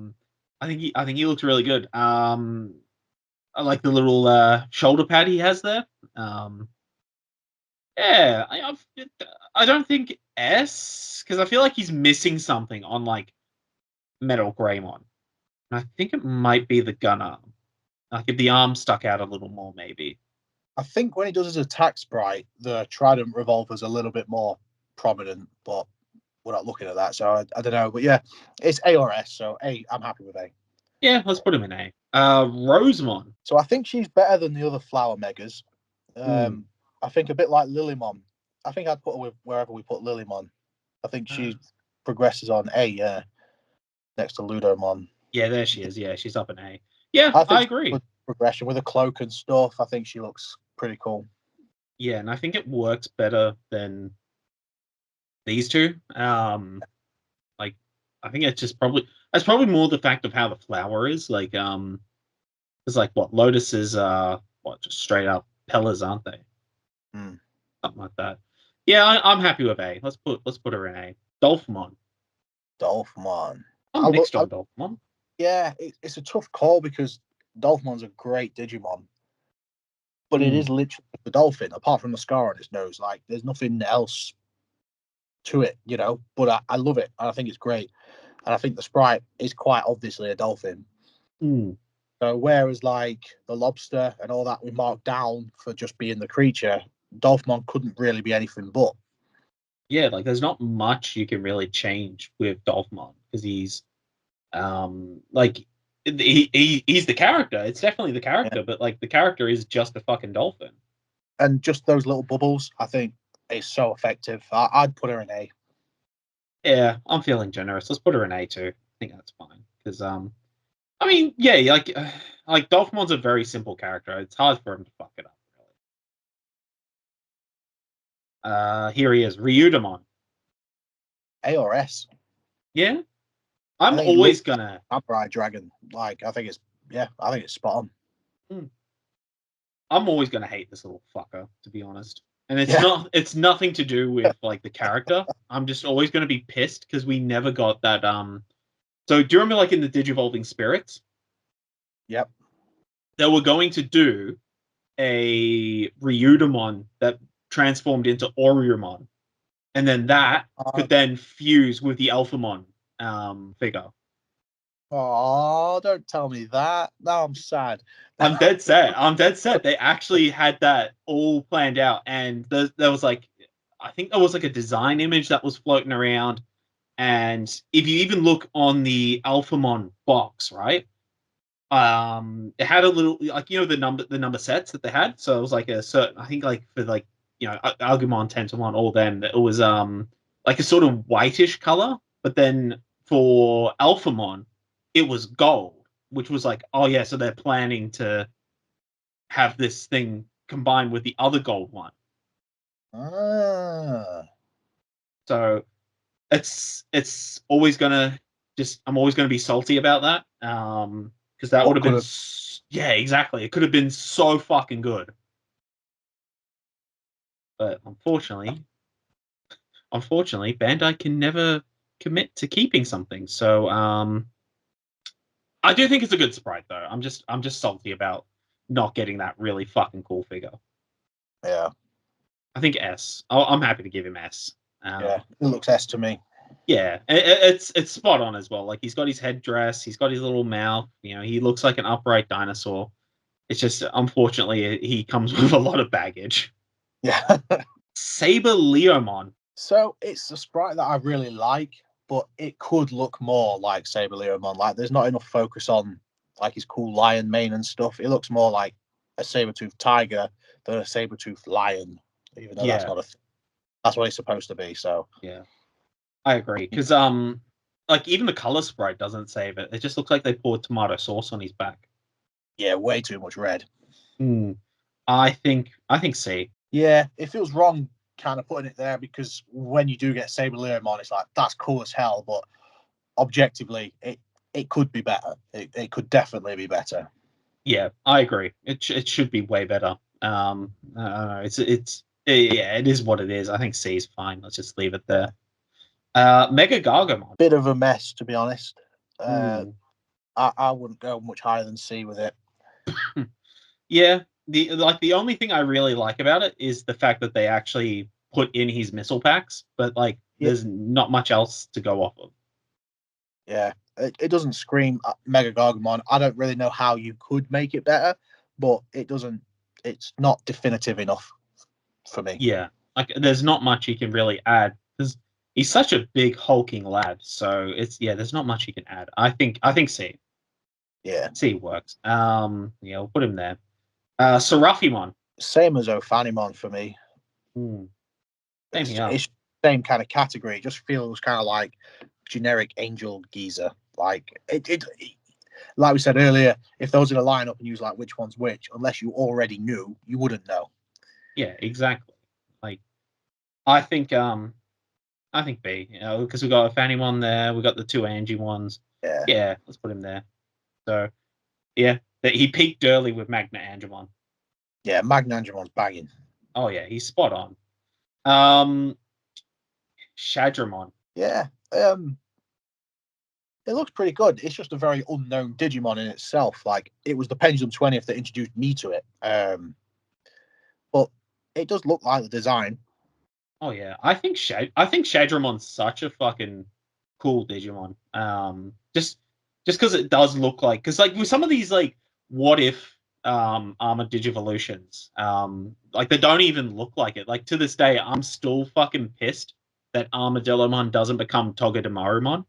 A: think he looks really good. I like the little shoulder pad he has there. Yeah, I don't think S because I feel like he's missing something on like Metal Greymon. I think it might be the gun arm. Like if the arm stuck out a little more, maybe.
C: I think when he does his attack sprite, the Trident revolver's a little bit more prominent, but we're not looking at that, so I don't know. But yeah, it's A or S, so A, I'm happy with A.
A: Yeah, let's put him in A. Rosemon.
C: So I think she's better than the other flower megas. I think a bit like Lilymon. I think I'd put her with wherever we put Lilymon. I think she progresses on A, next to Ludomon.
A: Yeah, there she is. Yeah, she's up in A. Yeah, I agree.
C: Progression with a cloak and stuff. I think she looks pretty cool.
A: Yeah, and I think it works better than these two. Like I think it's just that's probably more the fact of how the flower is. Like it's like what Lotus is just straight up Pellas, aren't they? Something like that. Yeah, I'm happy with A. Let's put her in A. Dolphmon. I'm mixed on Dolphmon.
C: Yeah, it's a tough call because Dolphmon's a great Digimon, but it is literally the dolphin. Apart from the scar on its nose, like there's nothing else to it, But I love it, and I think it's great, and I think the sprite is quite obviously a dolphin. So whereas like the lobster and all that we marked down for just being the creature, Dolphmon couldn't really be anything but.
A: Yeah, like there's not much you can really change with Dolphmon because he's like he's the character. It's definitely the character, but like the character is just a fucking dolphin.
C: And just those little bubbles, I think, is so effective. I'd put her in A.
A: Yeah, I'm feeling generous. Let's put her in A too. I think that's fine because I mean, yeah, like Dolphmon's a very simple character. It's hard for him to fuck it up. Here he is, Ryudamon.
C: A or S.
A: Yeah,
C: I
A: I'm
C: think it
A: always
C: looks
A: gonna.
C: Samurai Dragon. Like, I think it's spot on.
A: I'm always gonna hate this little fucker, to be honest. And it's
C: Yeah.
A: not. It's nothing to do with like the character. I'm just always gonna be pissed because we never got that. So do you remember like in the Digivolving Spirits?
C: Yep.
A: They were going to do a Ryudamon that transformed into Oriyamon, and then that could then fuse with the Alphamon figure.
C: Oh, don't tell me that. Now I'm sad.
A: I'm dead set. I'm dead set. They actually had that all planned out, and there was like, I think there was like a design image that was floating around, and if you even look on the Alphamon box, right? It had a little like the number sets that they had. So it was like a certain, I think like for like Agumon, Tentomon, all them, it was like a sort of whitish color, but then for Alphamon, it was gold, which was like, oh yeah, so they're planning to have this thing combined with the other gold one. So it's always gonna I'm always gonna be salty about that. Because that would have been yeah, exactly. It could have been so fucking good. But unfortunately, Bandai can never commit to keeping something. So I do think it's a good Sprite though. I'm just salty about not getting that really fucking cool figure.
C: Yeah.
A: I think S. I'm happy to give him S.
C: Yeah, it looks S to me.
A: Yeah, it's spot on as well. Like he's got his headdress, he's got his little mouth. He looks like an upright dinosaur. It's just unfortunately he comes with a lot of baggage.
C: Yeah.
A: Saber Leomon.
C: So it's a sprite that I really like, but it could look more like Saber Leomon. Like there's not enough focus on like his cool lion mane and stuff. It looks more like a saber-toothed tiger than a saber-toothed lion, even though that's not that's what it's supposed to be. So
A: yeah, I agree because like even the color sprite doesn't save it. It just looks like they poured tomato sauce on his back.
C: Yeah, way too much red.
A: I think C.
C: Yeah, it feels wrong kind of putting it there because when you do get Saber Leomon, it's like that's cool as hell, but objectively, it could be better. It could definitely be better.
A: Yeah, I agree. It should be way better. It is what it is. I think C is fine. Let's just leave it there. Mega Gargamon.
C: Bit of a mess, to be honest. I wouldn't go much higher than C with it.
A: Yeah, the only thing I really like about it is the fact that they actually put in his missile packs, but like there's not much else to go off of.
C: Yeah, it doesn't scream Mega Gargamon. I don't really know how you could make it better, but it doesn't. It's not definitive enough for me.
A: Yeah, like there's not much you can really add because he's such a big hulking lad. So there's not much you can add. I think C.
C: Yeah,
A: C works. We'll put him there. Seraphimon.
C: Same as Ophanimon for me.
A: Same here.
C: It's same kind of category. It just feels kind of like generic angel geezer. Like it like we said earlier, if those in a lineup and you was like which one's which, unless you already knew, you wouldn't know.
A: Yeah, exactly. Like I think B, because we got a Fanimon there, we got the two Angie ones. Yeah, let's put him there. So yeah, he peaked early with Magna Angemon.
C: Yeah, Magna Angemon's banging.
A: Oh yeah, he's spot on. Shadramon.
C: Yeah. It looks pretty good. It's just a very unknown Digimon in itself. Like it was the Pendulum 20th that introduced me to it. But it does look like the design.
A: Oh yeah, I think Shadramon's such a fucking cool Digimon. Just because it does look like, because like with some of these like what if armored Digivolutions, like they don't even look like it. Like to this day, I'm still fucking pissed that Armadillomon doesn't become Togedemarumonn,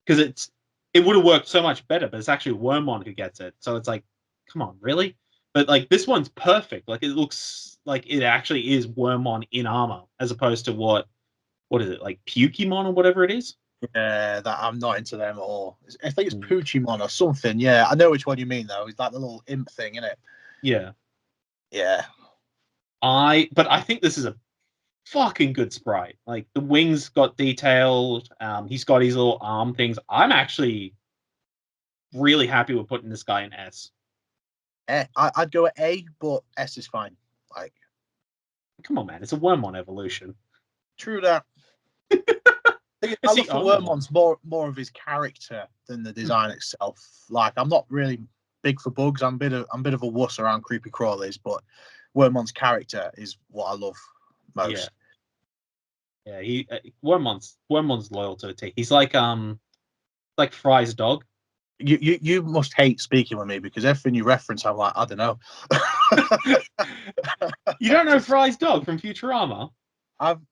A: because it would have worked so much better, but it's actually Wormmon who gets it. So it's like, come on, really? But like this one's perfect. Like it looks like it actually is Wormmon in armor, as opposed to what is it, like Pukemon or whatever it is?
C: Yeah, that I'm not into them at all. I think it's Poochimon or something. Yeah, I know which one you mean though. It's like the little imp thing, isn't it?
A: Yeah.
C: Yeah.
A: But I think this is a fucking good sprite. Like the wings got detailed. He's got his little arm things. I'm actually really happy with putting this guy in S.
C: I'd go at A, but S is fine. Like,
A: Come on, man, it's a Wormmon evolution.
C: true that. I look for Wormmon's more of his character than the design itself. Like, I'm not really big for bugs. I'm a bit of a wuss around creepy crawlies, but Wormmon's character is what I love most.
A: Yeah, he Wormmon's loyal to a T. He's like Fry's dog.
C: You must hate speaking with me because everything you reference, I'm like, I don't know.
A: You don't know Fry's dog from Futurama?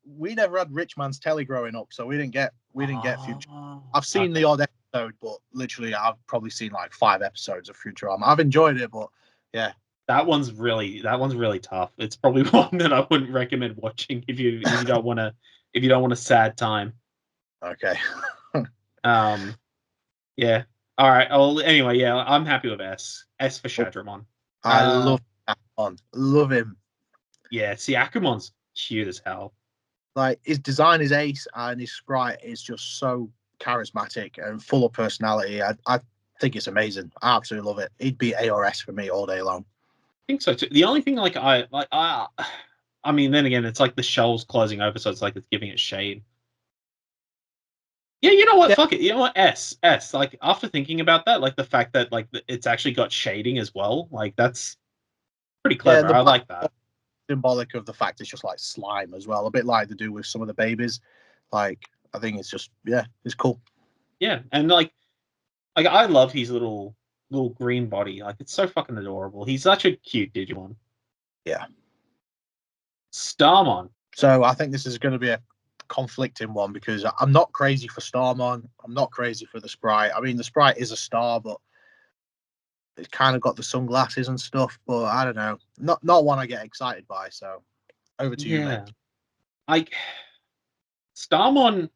C: We never had Rich Man's Telly growing up, so we didn't get Futurama. I've seen
A: okay.
C: the odd episode, but literally I've probably seen like 5 episodes of Futurama. I've enjoyed it, but yeah.
A: That one's really tough. It's probably one that I wouldn't recommend watching if you don't want a sad time.
C: Okay.
A: Yeah. All right. Oh, anyway, yeah, I'm happy with S. S for Shadramon.
C: I love Akumon. Love him.
A: Yeah, see, Akumon's cute as hell.
C: Like, his design is ace, and his sprite is just so charismatic and full of personality. I think it's amazing. I absolutely love it. He'd be A or S for me all day long.
A: I think so too. The only thing, I mean, then again, it's like the shell's closing over, so it's like it's giving it shade. Yeah, you know what? Yeah. Fuck it. You know what? S. Like, after thinking about that, like the fact that like it's actually got shading as well, like that's pretty clever. I like that.
C: Symbolic of the fact it's just like slime as well, a bit like they do with some of the babies. Like, I think it's just, yeah, it's cool.
A: Yeah, and like I love his little green body. Like, it's so fucking adorable. He's such a cute Digimon.
C: Yeah.
A: Starmon.
C: So I think this is going to be a conflicting one because I'm not crazy for Starmon. I'm not crazy for the sprite. I mean, the sprite is a star, but it's kind of got the sunglasses and stuff. But I don't know, not one I get excited by. So over to you, mate.
A: Like, Starmon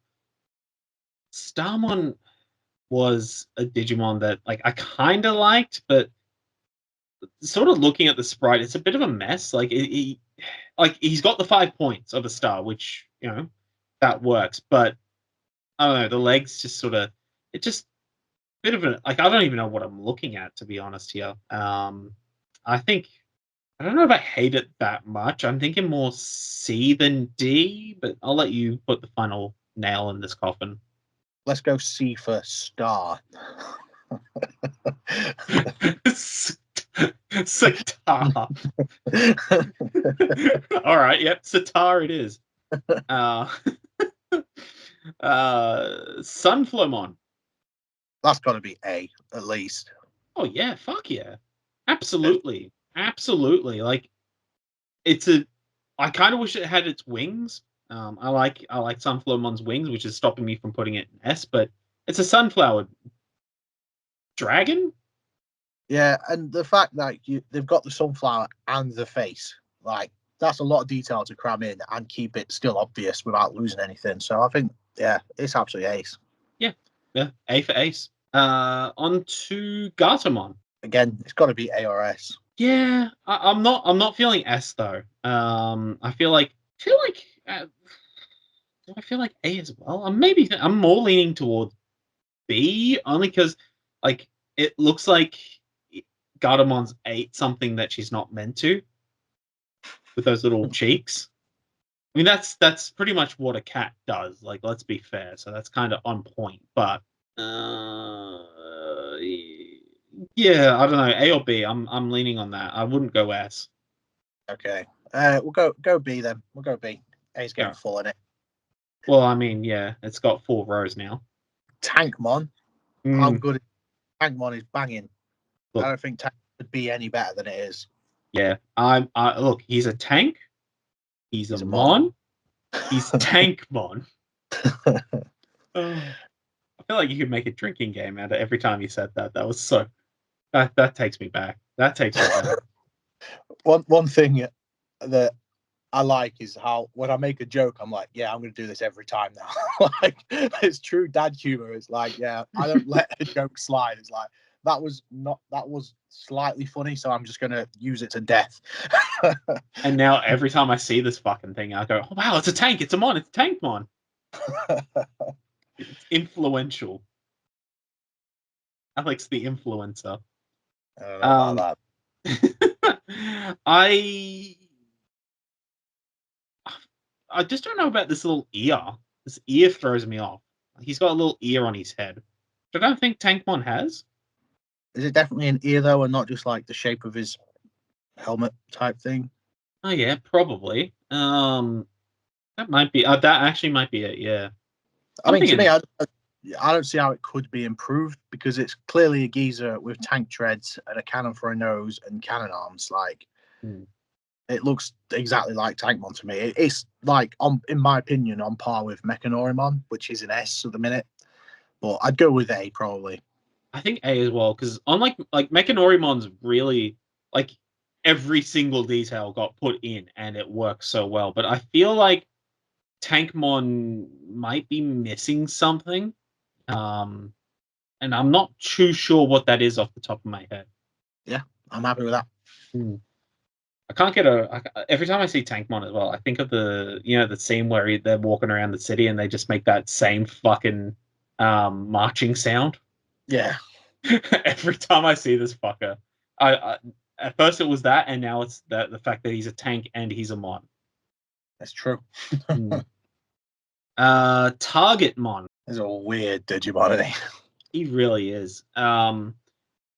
A: was a Digimon that like I kind of liked, but sort of looking at the sprite, it's a bit of a mess. Like he's got the 5 points of a star, which, you know, that works. But I don't know, the legs just sort of, it just bit of a, like, I don't even know what I'm looking at, to be honest here. I think, I don't know if I hate it that much. I'm thinking more C than D, but I'll let you put the final nail in this coffin.
C: Let's go C for star.
A: Sitar. All right, yep, Sitar it is. Sunflowmon.
C: That's got to be A, at least.
A: Oh yeah, fuck yeah, absolutely. Like, I kind of wish it had its wings. I like Sunflowmon's wings, which is stopping me from putting it in S, but it's a sunflower dragon.
C: Yeah, and the fact that they've got the sunflower and the face, like, that's a lot of detail to cram in and keep it still obvious without losing anything. So I think, yeah, it's absolutely ace.
A: Yeah, A for ace. On to Gartomon.
C: Again, it's got to be A or S.
A: Yeah, I'm not feeling S though. I feel like do I feel like A as well? I'm more leaning toward B, only because like it looks like Gardemont's ate something that she's not meant to, with those little cheeks. I mean, that's pretty much what a cat does. Like, let's be fair. So that's kind of on point. But yeah, I don't know, A or B. I'm leaning on that. I wouldn't go S.
C: Okay, we'll go B then. We'll go B. A's getting full in it.
A: Well, I mean, yeah, it's got 4 rows now.
C: Tankmon. How good is Tankmon is banging. Look, I don't think Tank would be any better than it is.
A: Yeah, look, he's a tank. He's a mon. He's Tankmon. I feel like you could make a drinking game out of every time you said that. That was so. That takes me back. That takes me back.
C: One thing that I like is how when I make a joke, I'm like, yeah, I'm going to do this every time now. Like, it's true dad humor. It's like, yeah, I don't let a joke slide. It's like, that was slightly funny, so I'm just gonna use it to death.
A: And now every time I see this fucking thing, I go, "Oh wow, it's a tank! It's a mon! It's a tank mon!" It's influential. Alex the influencer.
C: I don't know about that.
A: I just don't know about this little ear. This ear throws me off. He's got a little ear on his head, which I don't think Tankmon has.
C: Is it definitely an ear though, and not just like the shape of his helmet type thing?
A: Oh yeah, probably. That might be. That actually might be it. Yeah.
C: I mean, to me, I don't see how it could be improved because it's clearly a geezer with tank treads and a cannon for a nose and cannon arms. Like, it looks exactly like Tankmon to me. It's like, in my opinion, on par with Mechanorimon, which is an S at the minute. But I'd go with A probably.
A: I think A as well, because unlike Mechanorimon's really like every single detail got put in and it works so well. But I feel like Tankmon might be missing something. And I'm not too sure what that is off the top of my head.
C: Yeah, I'm happy with that.
A: I can't get every time I see Tankmon as well, I think of the scene where they're walking around the city and they just make that same fucking marching sound.
C: Yeah.
A: Every time I see this fucker, I at first it was that, and now it's the fact that he's a tank and he's a mon.
C: That's true.
A: Targetmon.
C: He's a weird Digimon, isn't he?
A: He really is.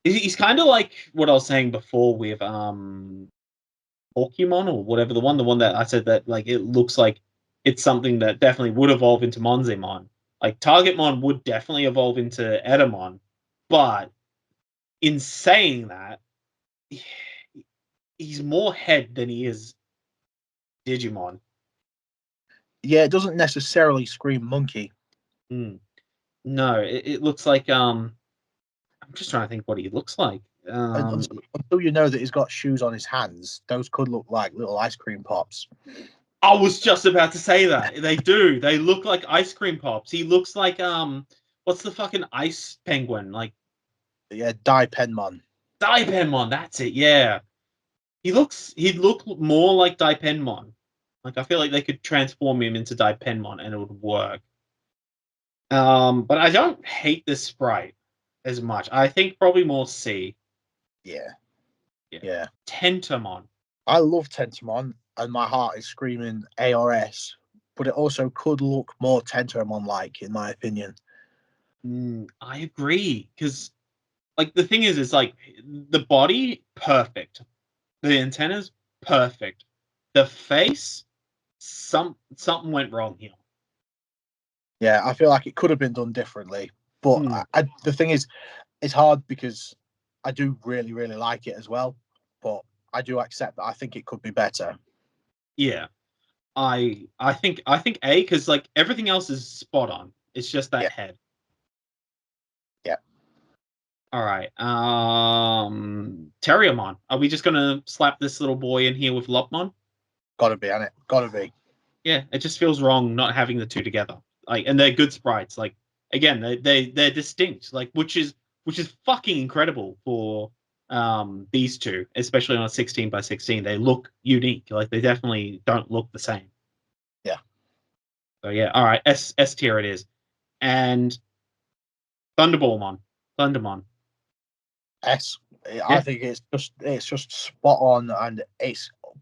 A: He's kind of like what I was saying before with Pokemon or whatever, the one that I said that like it looks like it's something that definitely would evolve into Monzemon. Like Targetmon would definitely evolve into Edamon, but in saying that, he's more head than he is Digimon.
C: Yeah, it doesn't necessarily scream monkey.
A: No, it looks like I'm just trying to think what he looks like.
C: Until you know that he's got shoes on his hands, those could look like little ice cream pops.
A: I was just about to say that. They do. They look like ice cream pops. He looks like what's the fucking ice penguin? Like
C: Dipenmon.
A: Dipenmon, that's it, yeah. He'd look more like Dipenmon. Like I feel like they could transform him into Dipenmon and it would work. But I don't hate this sprite as much. I think probably more C.
C: Yeah.
A: Tentamon.
C: I love Tentamon, and my heart is screaming ARS, but it also could look more Tentamon-like, in my opinion.
A: I agree, because like the thing is like the body perfect, the antennas perfect, the face something went wrong here.
C: Yeah, I feel like it could have been done differently, but the thing is, it's hard because I do really, really like it as well, but I do accept that I think it could be better.
A: Yeah, I think A, because like everything else is spot on. It's just that head.
C: Yeah.
A: All right. Terriermon. Are we just gonna slap this little boy in here with Lopmon?
C: Gotta be, ain't it? Gotta be.
A: Yeah, it just feels wrong not having the two together. Like, and they're good sprites. Like, again, they're distinct. Like, which is fucking incredible for these two, especially on a 16x16. They look unique. Like, they definitely don't look the same.
C: Yeah.
A: So yeah, all right, S tier it is, and Thundermon.
C: S. I think it's just spot on, and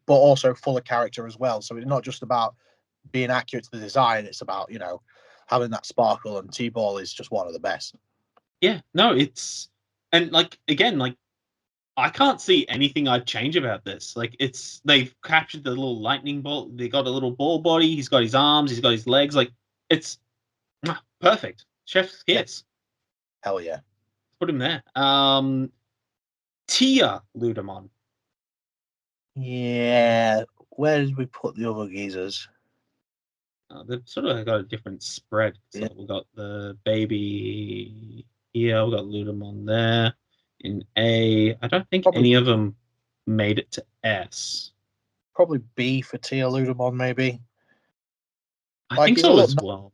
C: but also full of character as well. So it's not just about being accurate to the design; it's about having that sparkle. And T-Ball is just one of the best.
A: Yeah, no, and like again, like I can't see anything I'd change about this. Like they've captured the little lightning bolt. They got a little ball body. He's got his arms. He's got his legs. Like it's perfect. Chef's kiss.
C: Yeah. Hell yeah.
A: Put him there. Tia Ludamon.
C: Yeah. Where did we put the other geezers?
A: They've sort of got a different spread. So we've got the baby here. We've got Ludamon there. In A, I don't think any of them made it to S.
C: Probably B for Tia Ludamon, maybe.
A: I think so as well.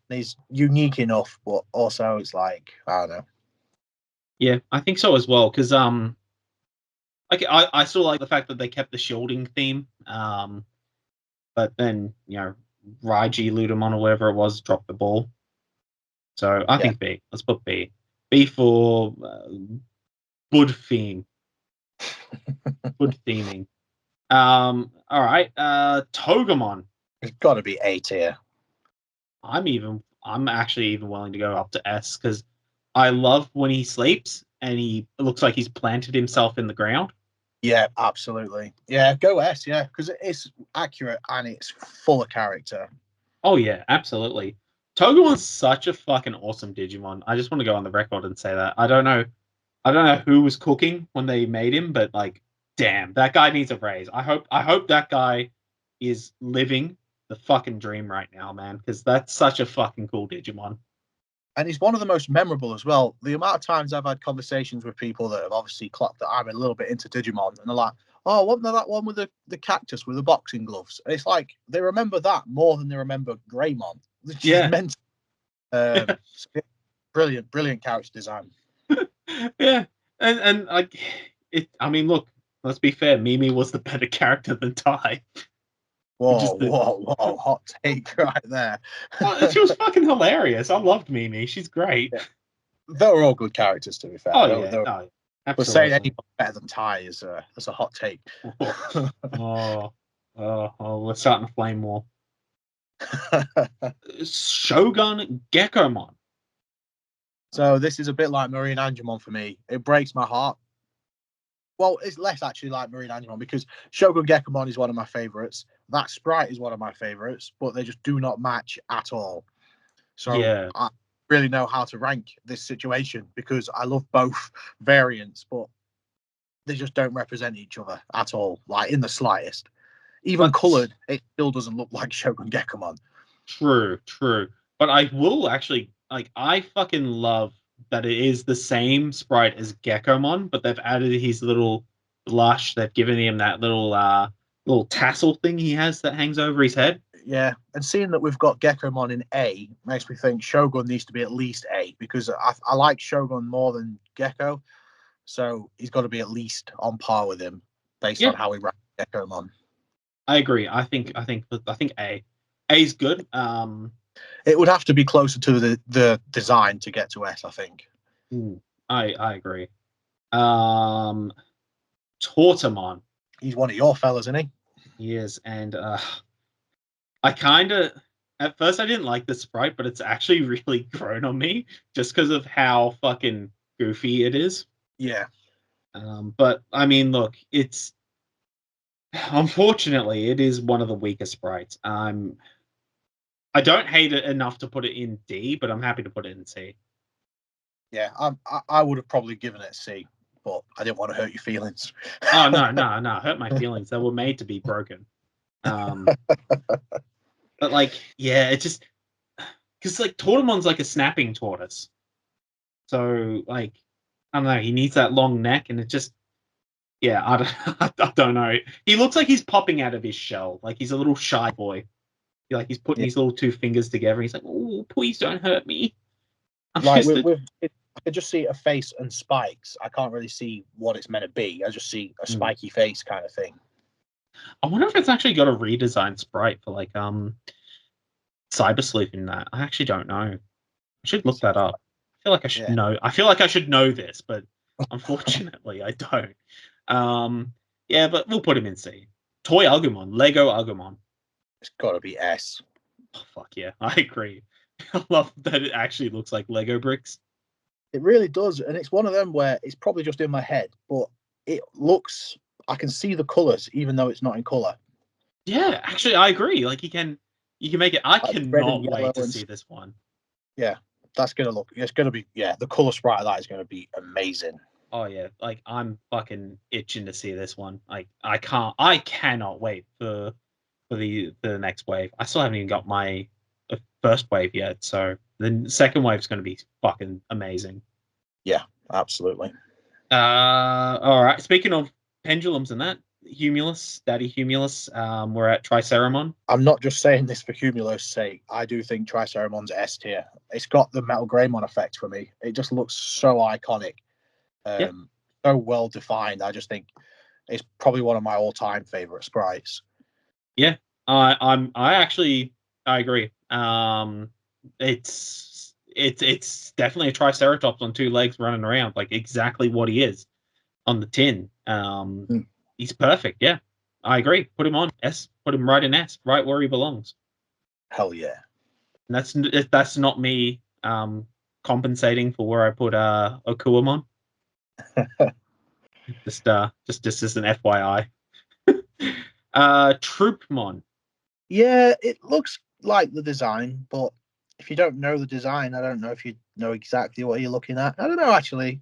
C: He's unique enough, but also it's like, I don't know.
A: Yeah, I think so as well. Because like I still like the fact that they kept the shielding theme. But then Raiji, Ludamon, or whatever it was, dropped the ball. So I
C: Yeah.
A: think B. Let's put B. B for good theme. Good theming. All right. Togemon.
C: It's got to be A tier.
A: I'm actually even willing to go up to S because I love when he sleeps and it looks like he's planted himself in the ground.
C: Yeah, absolutely. Yeah, go S. Yeah, because it's accurate and it's full of character.
A: Oh yeah, absolutely. Togemon's such a fucking awesome Digimon. I just want to go on the record and say that. I don't know who was cooking when they made him, but like, damn, that guy needs a raise. I hope that guy is living the fucking dream right now, man, because that's such a fucking cool Digimon.
C: And he's one of the most memorable as well. The amount of times I've had conversations with people that have obviously clocked that I'm a little bit into Digimon, and they're like, "Oh, wasn't there that one with the cactus with the boxing gloves?" And it's like they remember that more than they remember Greymon, which is
A: Yeah.
C: meant. Brilliant character design.
A: Yeah, and like it. I mean, look, let's be fair. Mimi was the better character than Tai.
C: Whoa! Hot take right there.
A: She was fucking hilarious. I loved Mimi. She's great.
C: Yeah. They were all good characters, to be fair.
A: Oh yeah, oh,
C: But saying
A: absolutely.
C: anyone better than Ty is a hot take.
A: Oh, we're starting to flame more. Shogun Gekomon.
C: So this is a bit like Marine Angemon for me. It breaks my heart. Well, it's less actually like Marine Angemon because Shogun Gekomon is one of my favorites. That Sprite is one of my favorites, but they just do not match at all. So
A: Yeah,
C: I really know how to rank this situation because I love both variants, but they just don't represent each other at all, like in the slightest. Even coloured, it still doesn't look like Shogun Gekomon.
A: True. But I will actually like. I fucking love that it is the same sprite as Gekomon, but they've added his little blush. They've given him that little tassel thing he has that hangs over his head.
C: Yeah, and seeing that we've got Gekomon in A makes me think Shogun needs to be at least A because I like Shogun more than Gecko, so he's got to be at least on par with him based on how we rank Gekomon.
A: I agree. I think A. A's good.
C: It would have to be closer to the design to get to S, I think.
A: I agree. Tortamon.
C: He's one of your fellas, isn't he?
A: He is, and I kind of at first I didn't like the sprite, but it's actually really grown on me just because of how fucking goofy it is.
C: Yeah.
A: But I mean, look, it's unfortunately it is one of the weaker sprites. I don't hate it enough to put it in D, but I'm happy to put it in C.
C: Yeah, I would have probably given it C, but I didn't want to hurt your feelings.
A: Oh no, hurt my feelings. They were made to be broken. But like, yeah, it just because like Tortamon's like a snapping tortoise, so like I don't know, he needs that long neck, and it just I don't know. He looks like he's popping out of his shell, like he's a little shy boy. Like he's putting his little two fingers together. And he's like, "Oh, please don't hurt me."
C: Like I could just see a face and spikes. I can't really see what it's meant to be. I just see a spiky face kind of thing.
A: I wonder if it's actually got a redesigned sprite for like Cyber Sleuth in that. I actually don't know. I should look that up. I feel like I should know. I feel like I should know this, but unfortunately I don't. Yeah, but we'll put him in C. Toy Agumon, Lego Agumon.
C: It's got to be S.
A: Oh, fuck yeah, I agree. I love that it actually looks like Lego bricks.
C: It really does, and it's one of them where it's probably just in my head, but it looks. I can see the colours, even though it's not in colour.
A: Yeah, actually, I agree. Like you can make it. I
C: Like
A: cannot wait to see this one.
C: Yeah, that's gonna look. It's gonna be. Yeah, the colour sprite of that is gonna be amazing.
A: Oh yeah, like I'm fucking itching to see this one. Like I cannot wait for the next wave. I still haven't even got my first wave yet, so the second wave is going to be fucking amazing.
C: Yeah, absolutely.
A: All right. Speaking of pendulums and that, Humulus, Daddy Humulus, we're at Triceramon.
C: I'm not just saying this for Humulus' sake. I do think Triceramon's S tier. It's got the Metal Greymon effect for me. It just looks so iconic.
A: Yeah.
C: So well defined. I just think it's probably one of my all-time favorite sprites.
A: Yeah, I agree. It's definitely a Triceratops on two legs running around, like exactly what he is on the tin. He's perfect. Yeah, I agree. Put him on S. Put him right in S, right where he belongs.
C: Hell yeah.
A: And that's not me compensating for where I put Okuamon. Just as an FYI. Troopmon.
C: Yeah, it looks like the design, but if you don't know the design, I don't know if you know exactly what you're looking at. I don't know actually.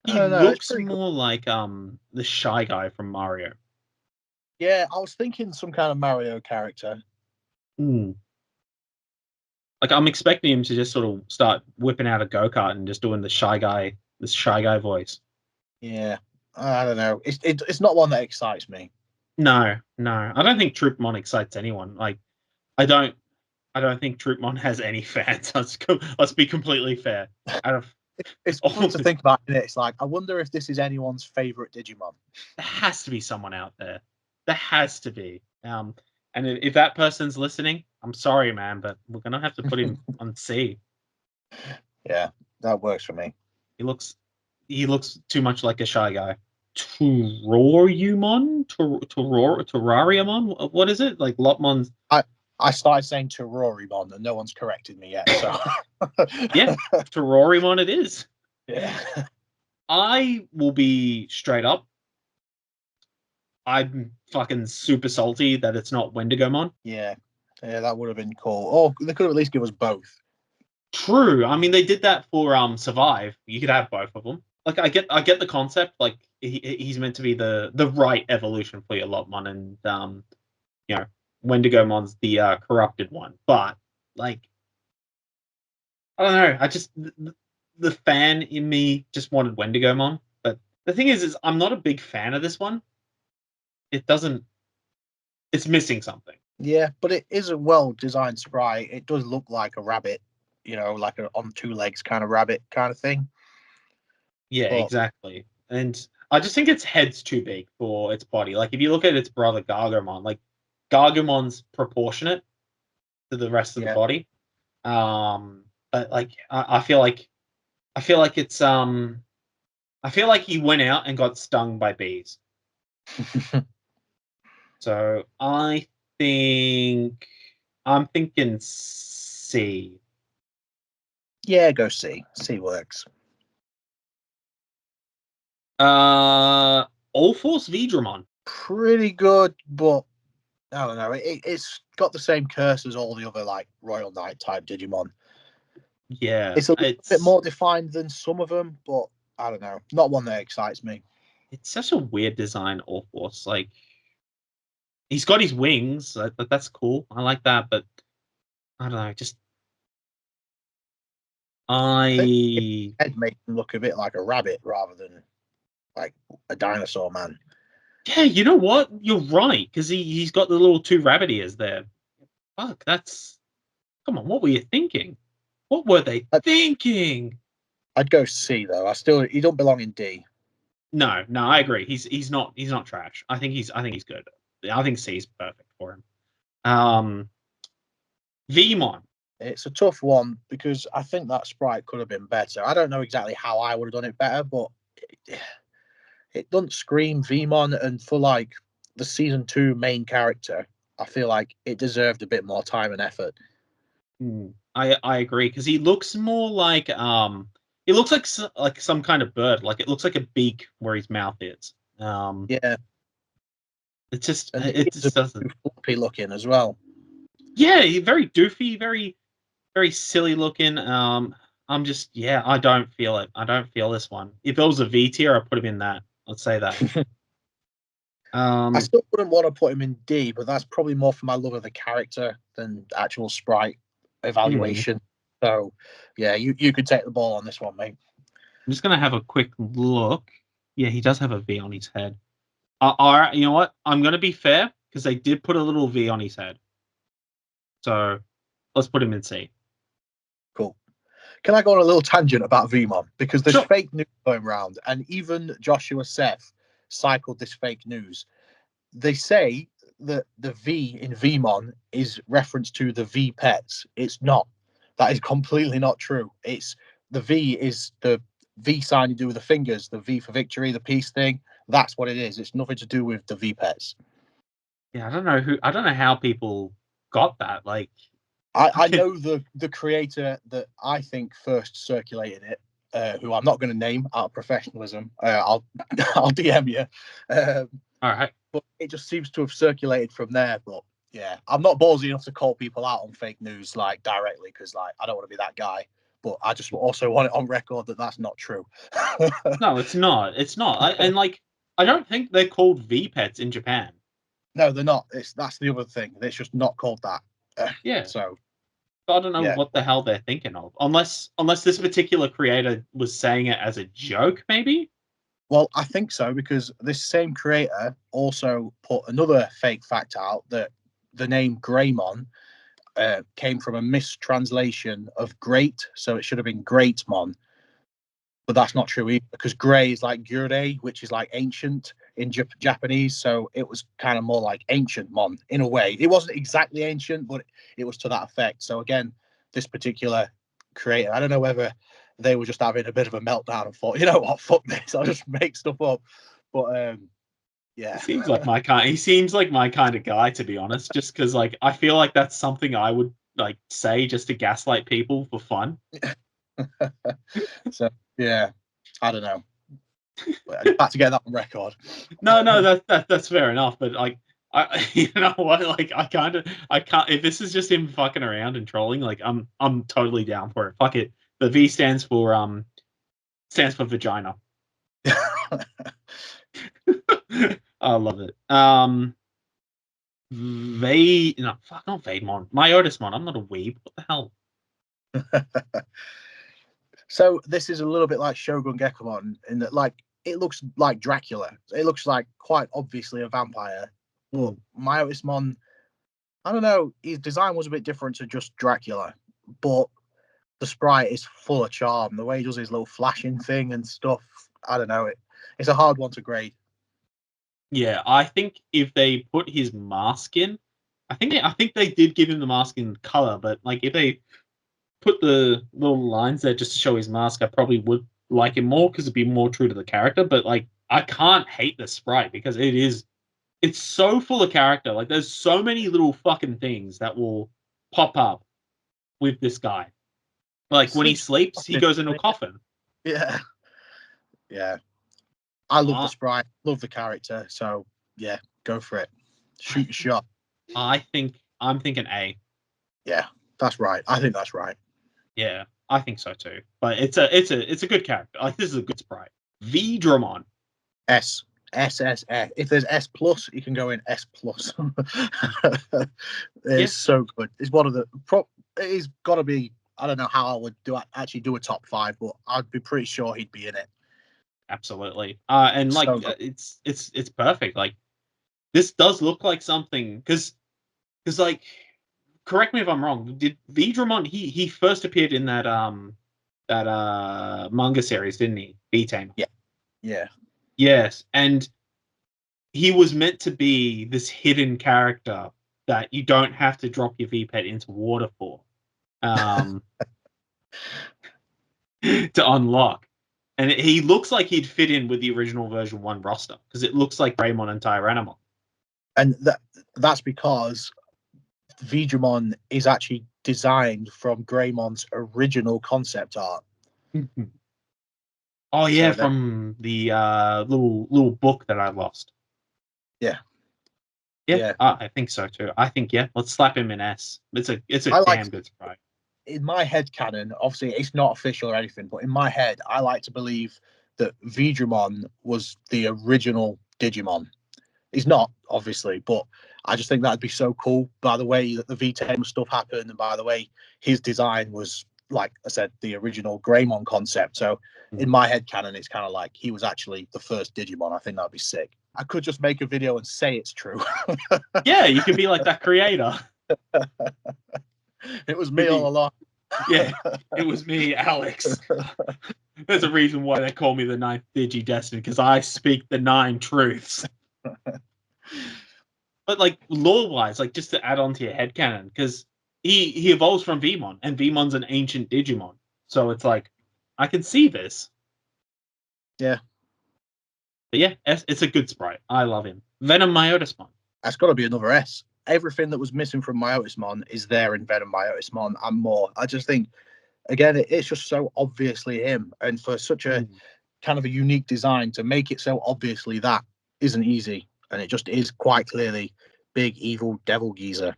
C: I
A: He
C: don't know. It's
A: looks
C: pretty cool.
A: more like the Shy Guy from Mario.
C: Yeah, I was thinking some kind of Mario character.
A: Like I'm expecting him to just sort of start whipping out a go-kart and just doing this Shy Guy voice.
C: Yeah, I don't know. It's not one that excites me.
A: No, I don't think Troopmon excites anyone. Like I don't think Troopmon has any fans. Let's be completely fair. Out of
C: It's
A: all
C: fun to think about it. It's like I wonder if this is anyone's favorite Digimon.
A: there has to be someone out there. There has to be. And if that person's listening, I'm sorry, man, but we're gonna have to put him on C.
C: Yeah, that works for me.
A: He looks too much like a Shy Guy. Terrariumon? What is it? Like Lopmon's.
C: I started saying Terrorimon and no one's corrected me yet. So
A: Yeah, Terrorimon it is.
C: yeah.
A: I will be straight up. I'm fucking super salty that it's not Wendigomon.
C: Yeah, that would have been cool. Oh, they could have at least give us both.
A: True. I mean, they did that for Survive. You could have both of them. Like, I get the concept. Like, he's meant to be the right evolution for your Lopmon, and you know, Wendigomon's the corrupted one. But like, I don't know. I just the fan in me just wanted Wendigomon. But the thing is I'm not a big fan of this one. It doesn't. It's missing something.
C: Yeah, but it is a well-designed sprite. It does look like a rabbit, like a on two legs kind of rabbit kind of thing.
A: Yeah,
C: But
A: exactly. And I just think its head's too big for its body. Like if you look at its brother Gargomon, like Gargomon's proportionate to the rest of the
C: yeah,
A: body. But like I feel like it's I feel like he went out and got stung by bees. So I'm thinking C.
C: yeah, go C. C works.
A: All Force Veedramon.
C: Pretty good, but I don't know. It's got the same curse as all the other like Royal Knight type Digimon.
A: Yeah,
C: It's a little bit more defined than some of them, but I don't know. Not one that excites me.
A: it's such a weird design, All Force. Like he's got his wings, but that's cool. I like that, but I don't know. Just
C: I think
A: I
C: head makes him look a bit like a rabbit rather than like a dinosaur man.
A: yeah, you know what? You're right because he's got the little two rabbit ears there. Fuck, that's come on. What were you thinking? What were they thinking?
C: I'd go C though. He don't belong in D.
A: No, I agree. He's not trash. I think he's good. I think C is perfect for him. Veemon.
C: It's a tough one because I think that sprite could have been better. I don't know exactly how I would have done it better, but it doesn't scream Vmon, and for like the season 2 main character, I feel like it deserved a bit more time and effort.
A: I agree because he looks more like it looks like some kind of bird. Like it looks like a beak where his mouth is.
C: Yeah, and
A: It
C: it's a
A: just doesn't.
C: bit floppy looking as well.
A: Yeah, very doofy, very silly looking. I'm just I don't feel it. I don't feel this one. If it was a V tier, I'd put him in that. Let's say that.
C: I still wouldn't want to put him in D, but that's probably more for my love of the character than actual sprite evaluation. So, yeah, you could take the ball on this one, mate.
A: I'm just gonna have a quick look. Yeah, he does have a V on his head. All right, you know what? I'm gonna be fair because they did put a little V on his head. So let's put him in C.
C: Cool. Can I go on a little tangent about Vmon? Because there's
A: Sure.
C: fake news going around, and even Joshua Seth cycled this fake news. They say that the V in Vmon is reference to the V pets. It's not. That is completely not true. It's the V is the V sign you do with the fingers, the V for victory, the peace thing. That's what it is. It's nothing to do with the V pets.
A: Yeah, I don't know how people got that. Like,
C: I know the creator that I think first circulated it, who I'm not going to name out of professionalism. I'll I'll DM you.
A: all right.
C: But it just seems to have circulated from there. But yeah, I'm not ballsy enough to call people out on fake news like directly because like I don't want to be that guy. But I just also want it on record that that's not true.
A: No, it's not. It's not. And like, I don't think they're called V pets in Japan.
C: No, they're not. That's the other thing. It's just not called that.
A: Yeah.
C: So
A: I don't know
C: yeah.
A: what the hell they're thinking of. Unless this particular creator was saying it as a joke, maybe?
C: Well, I think so because this same creator also put another fake fact out that the name Greymon came from a mistranslation of great, so it should have been Greatmon, but that's not true either because grey is like Gyurei, which is like ancient in Japanese, so it was kind of more like ancient mon in a way. It wasn't exactly ancient, but it was to that effect. So again, this particular creator, I don't know whether they were just having a bit of a meltdown and thought, you know what, fuck this, I'll just make stuff up. But yeah,
A: He seems like my kind. He seems like my kind of guy, to be honest. Just because, like, I feel like that's something I would like say just to gaslight people for fun.
C: so yeah, I don't know. But back to get that on record.
A: No, that's fair enough. But like, you know what? Like, I can't. If this is just him fucking around and trolling, like, I'm totally down for it. Fuck it. The V stands for vagina. I love it. No, fuck, not Vademon. Myotismon. I'm not a weeb. What the hell?
C: So this is a little bit like Shogun Gekomon in that, like, it looks like Dracula. It looks like quite obviously a vampire. But Myotismon, I don't know, his design was a bit different to just Dracula, but the sprite is full of charm. The way he does his little flashing thing and stuff, I don't know. It's a hard one to grade.
A: Yeah, I think if they put his mask in, I think they did give him the mask in color, but like if they put the little lines there just to show his mask, I probably would like him more because it'd be more true to the character. But like, I can't hate the sprite because it's so full of character. Like, there's so many little fucking things that will pop up with this guy. Like when he sleeps, he goes into a coffin.
C: Yeah. Yeah. I love the
A: Uh,
C: sprite, love the character. So yeah, go for it. Shoot your shot.
A: I'm thinking A.
C: Yeah, that's right. I think that's right.
A: Yeah, I think so too. But it's a good character. Like, this is a good sprite. Veedramon.
C: S. S. If there's S plus, you can go in S plus. It's so good. It's one of the it's got to be. I don't know how I would actually do a top 5, but I'd be pretty sure he'd be in it.
A: Absolutely. And like,
C: So
A: it's perfect. Like, this does look like something because like, correct me if I'm wrong. Did Veedramon he first appeared in that manga series, didn't he? V-Tamer.
C: Yeah. Yeah.
A: Yes, and he was meant to be this hidden character that you don't have to drop your V-Pet into water for, to unlock. And he looks like he'd fit in with the original version 1 roster because it looks like Greymon and Tyrannomon.
C: And that's because Digimon is actually designed from Greymon's original concept art.
A: Oh yeah,
C: So
A: from the little book that I lost.
C: Yeah.
A: Yeah. I think so too. I think let's slap him in S. It's a damn good sprite.
C: In my head canon, obviously it's not official or anything, but in my head, I like to believe that Digimon was the original Digimon. He's not, obviously, but I just think that'd be so cool by the way that the V10 stuff happened and by the way his design was, like I said, the original Greymon concept. So in my head canon, it's kind of like he was actually the first Digimon. I think that'd be sick. I could just make a video and say it's true.
A: Yeah, you could be like that creator.
C: It was me all along.
A: Yeah, it was me, Alex. There's a reason why they call me the ninth Digi-Destiny, because I speak the 9 truths. But like lore-wise, like just to add on to your headcanon, because he evolves from Vmon, and Vmon's an ancient Digimon. So it's like, I can see this.
C: Yeah.
A: But yeah, it's a good sprite. I love him. Venom Myotismon.
C: That's got to be another S. Everything that was missing from Myotismon is there in Venom Myotismon and more. I just think, again, it's just so obviously him. And for such a kind of a unique design, to make it so obviously that isn't easy. And it just is quite clearly big, evil devil geezer.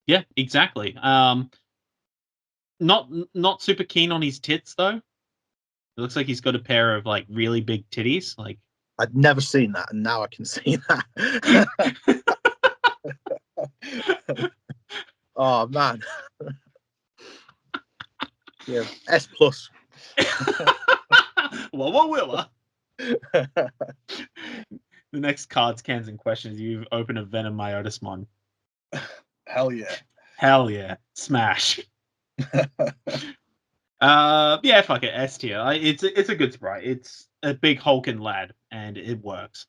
A: Yeah, exactly. Not super keen on his tits, though. It looks like he's got a pair of like really big titties. Like,
C: I'd never seen that, and now I can see that. Oh man. Yeah, S plus.
A: Willa. The next cards, cans, and questions. You open a Venom Myotismon.
C: Hell yeah.
A: Hell yeah. Smash. Yeah, fuck it. S tier. It's a good sprite. It's a big hulking lad, and it works.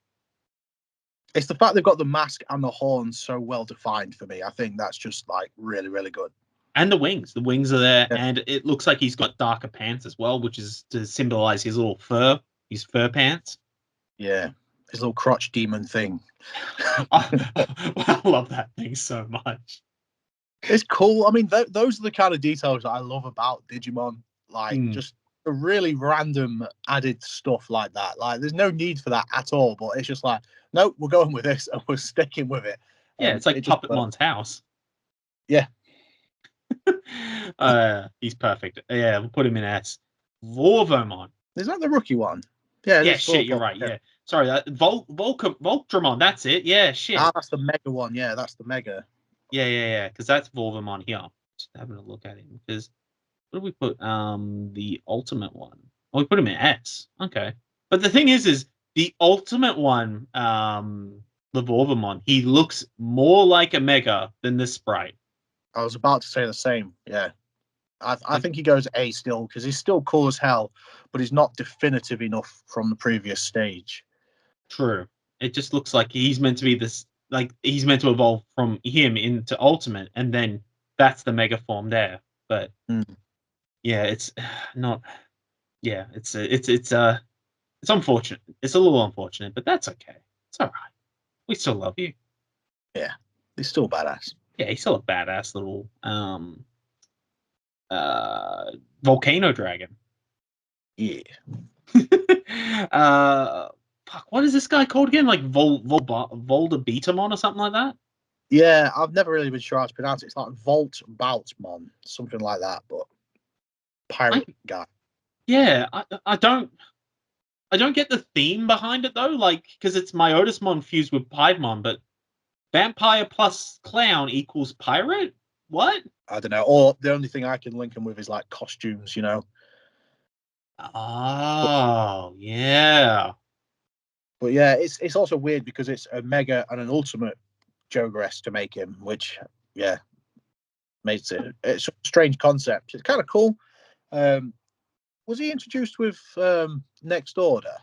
C: It's the fact they've got the mask and the horns so well defined for me. I think that's just like really, really good.
A: And the wings. The wings are there,
C: Yeah.
A: and it looks like he's got darker pants as well, which is to symbolize his little fur, his fur pants.
C: Yeah, his little crotch demon thing.
A: I love that thing so much.
C: It's cool. I mean, those are the kind of details that I love about Digimon. Like, just a really random added stuff like that. Like, there's no need for that at all, but it's just like, nope, we're going with this and we're sticking with it.
A: Yeah, it's like Puppetmon's house.
C: Yeah.
A: He's perfect. Yeah, we'll put him in S. Vorvomon.
C: Is that the rookie one? Yeah.
A: Yeah, shit, you're right. Yeah. Sorry, that Voltramon, that's it. Yeah, shit.
C: Ah, that's the mega one. Yeah, that's the mega.
A: Yeah. Because that's Vorvomon here. Just having a look at him. Because what do we put? The ultimate one. Oh, we put him in S. Okay. But the thing is the ultimate one, the Vorvomon, he looks more like a mega than the sprite.
C: I was about to say the same. Yeah. I think he goes A still because he's still cool as hell, but he's not definitive enough from the previous stage.
A: True. It just looks like he's meant to be this, like he's meant to evolve from him into ultimate, and then that's the mega form there. But yeah, it's not. Yeah, it's unfortunate. It's a little unfortunate, but that's okay. It's all right. We still love you.
C: Yeah, he's still badass.
A: Yeah, he's still a badass little volcano dragon.
C: Yeah.
A: Fuck, what is this guy called again? Like Voldabetamon or something like that?
C: Yeah, I've never really been sure how to pronounce it. It's like Volt Boutmon, something like that, but pirate guy.
A: Yeah, I don't get the theme behind it though, like because it's Myotismon fused with Piedmon, but vampire plus clown equals pirate? What?
C: I don't know. Or the only thing I can link him with is like costumes, you know.
A: Oh, yeah.
C: But yeah, it's also weird because it's a mega and an ultimate Jogress to make him, which makes it's a strange concept. It's kind of cool. Was he introduced with Next Order?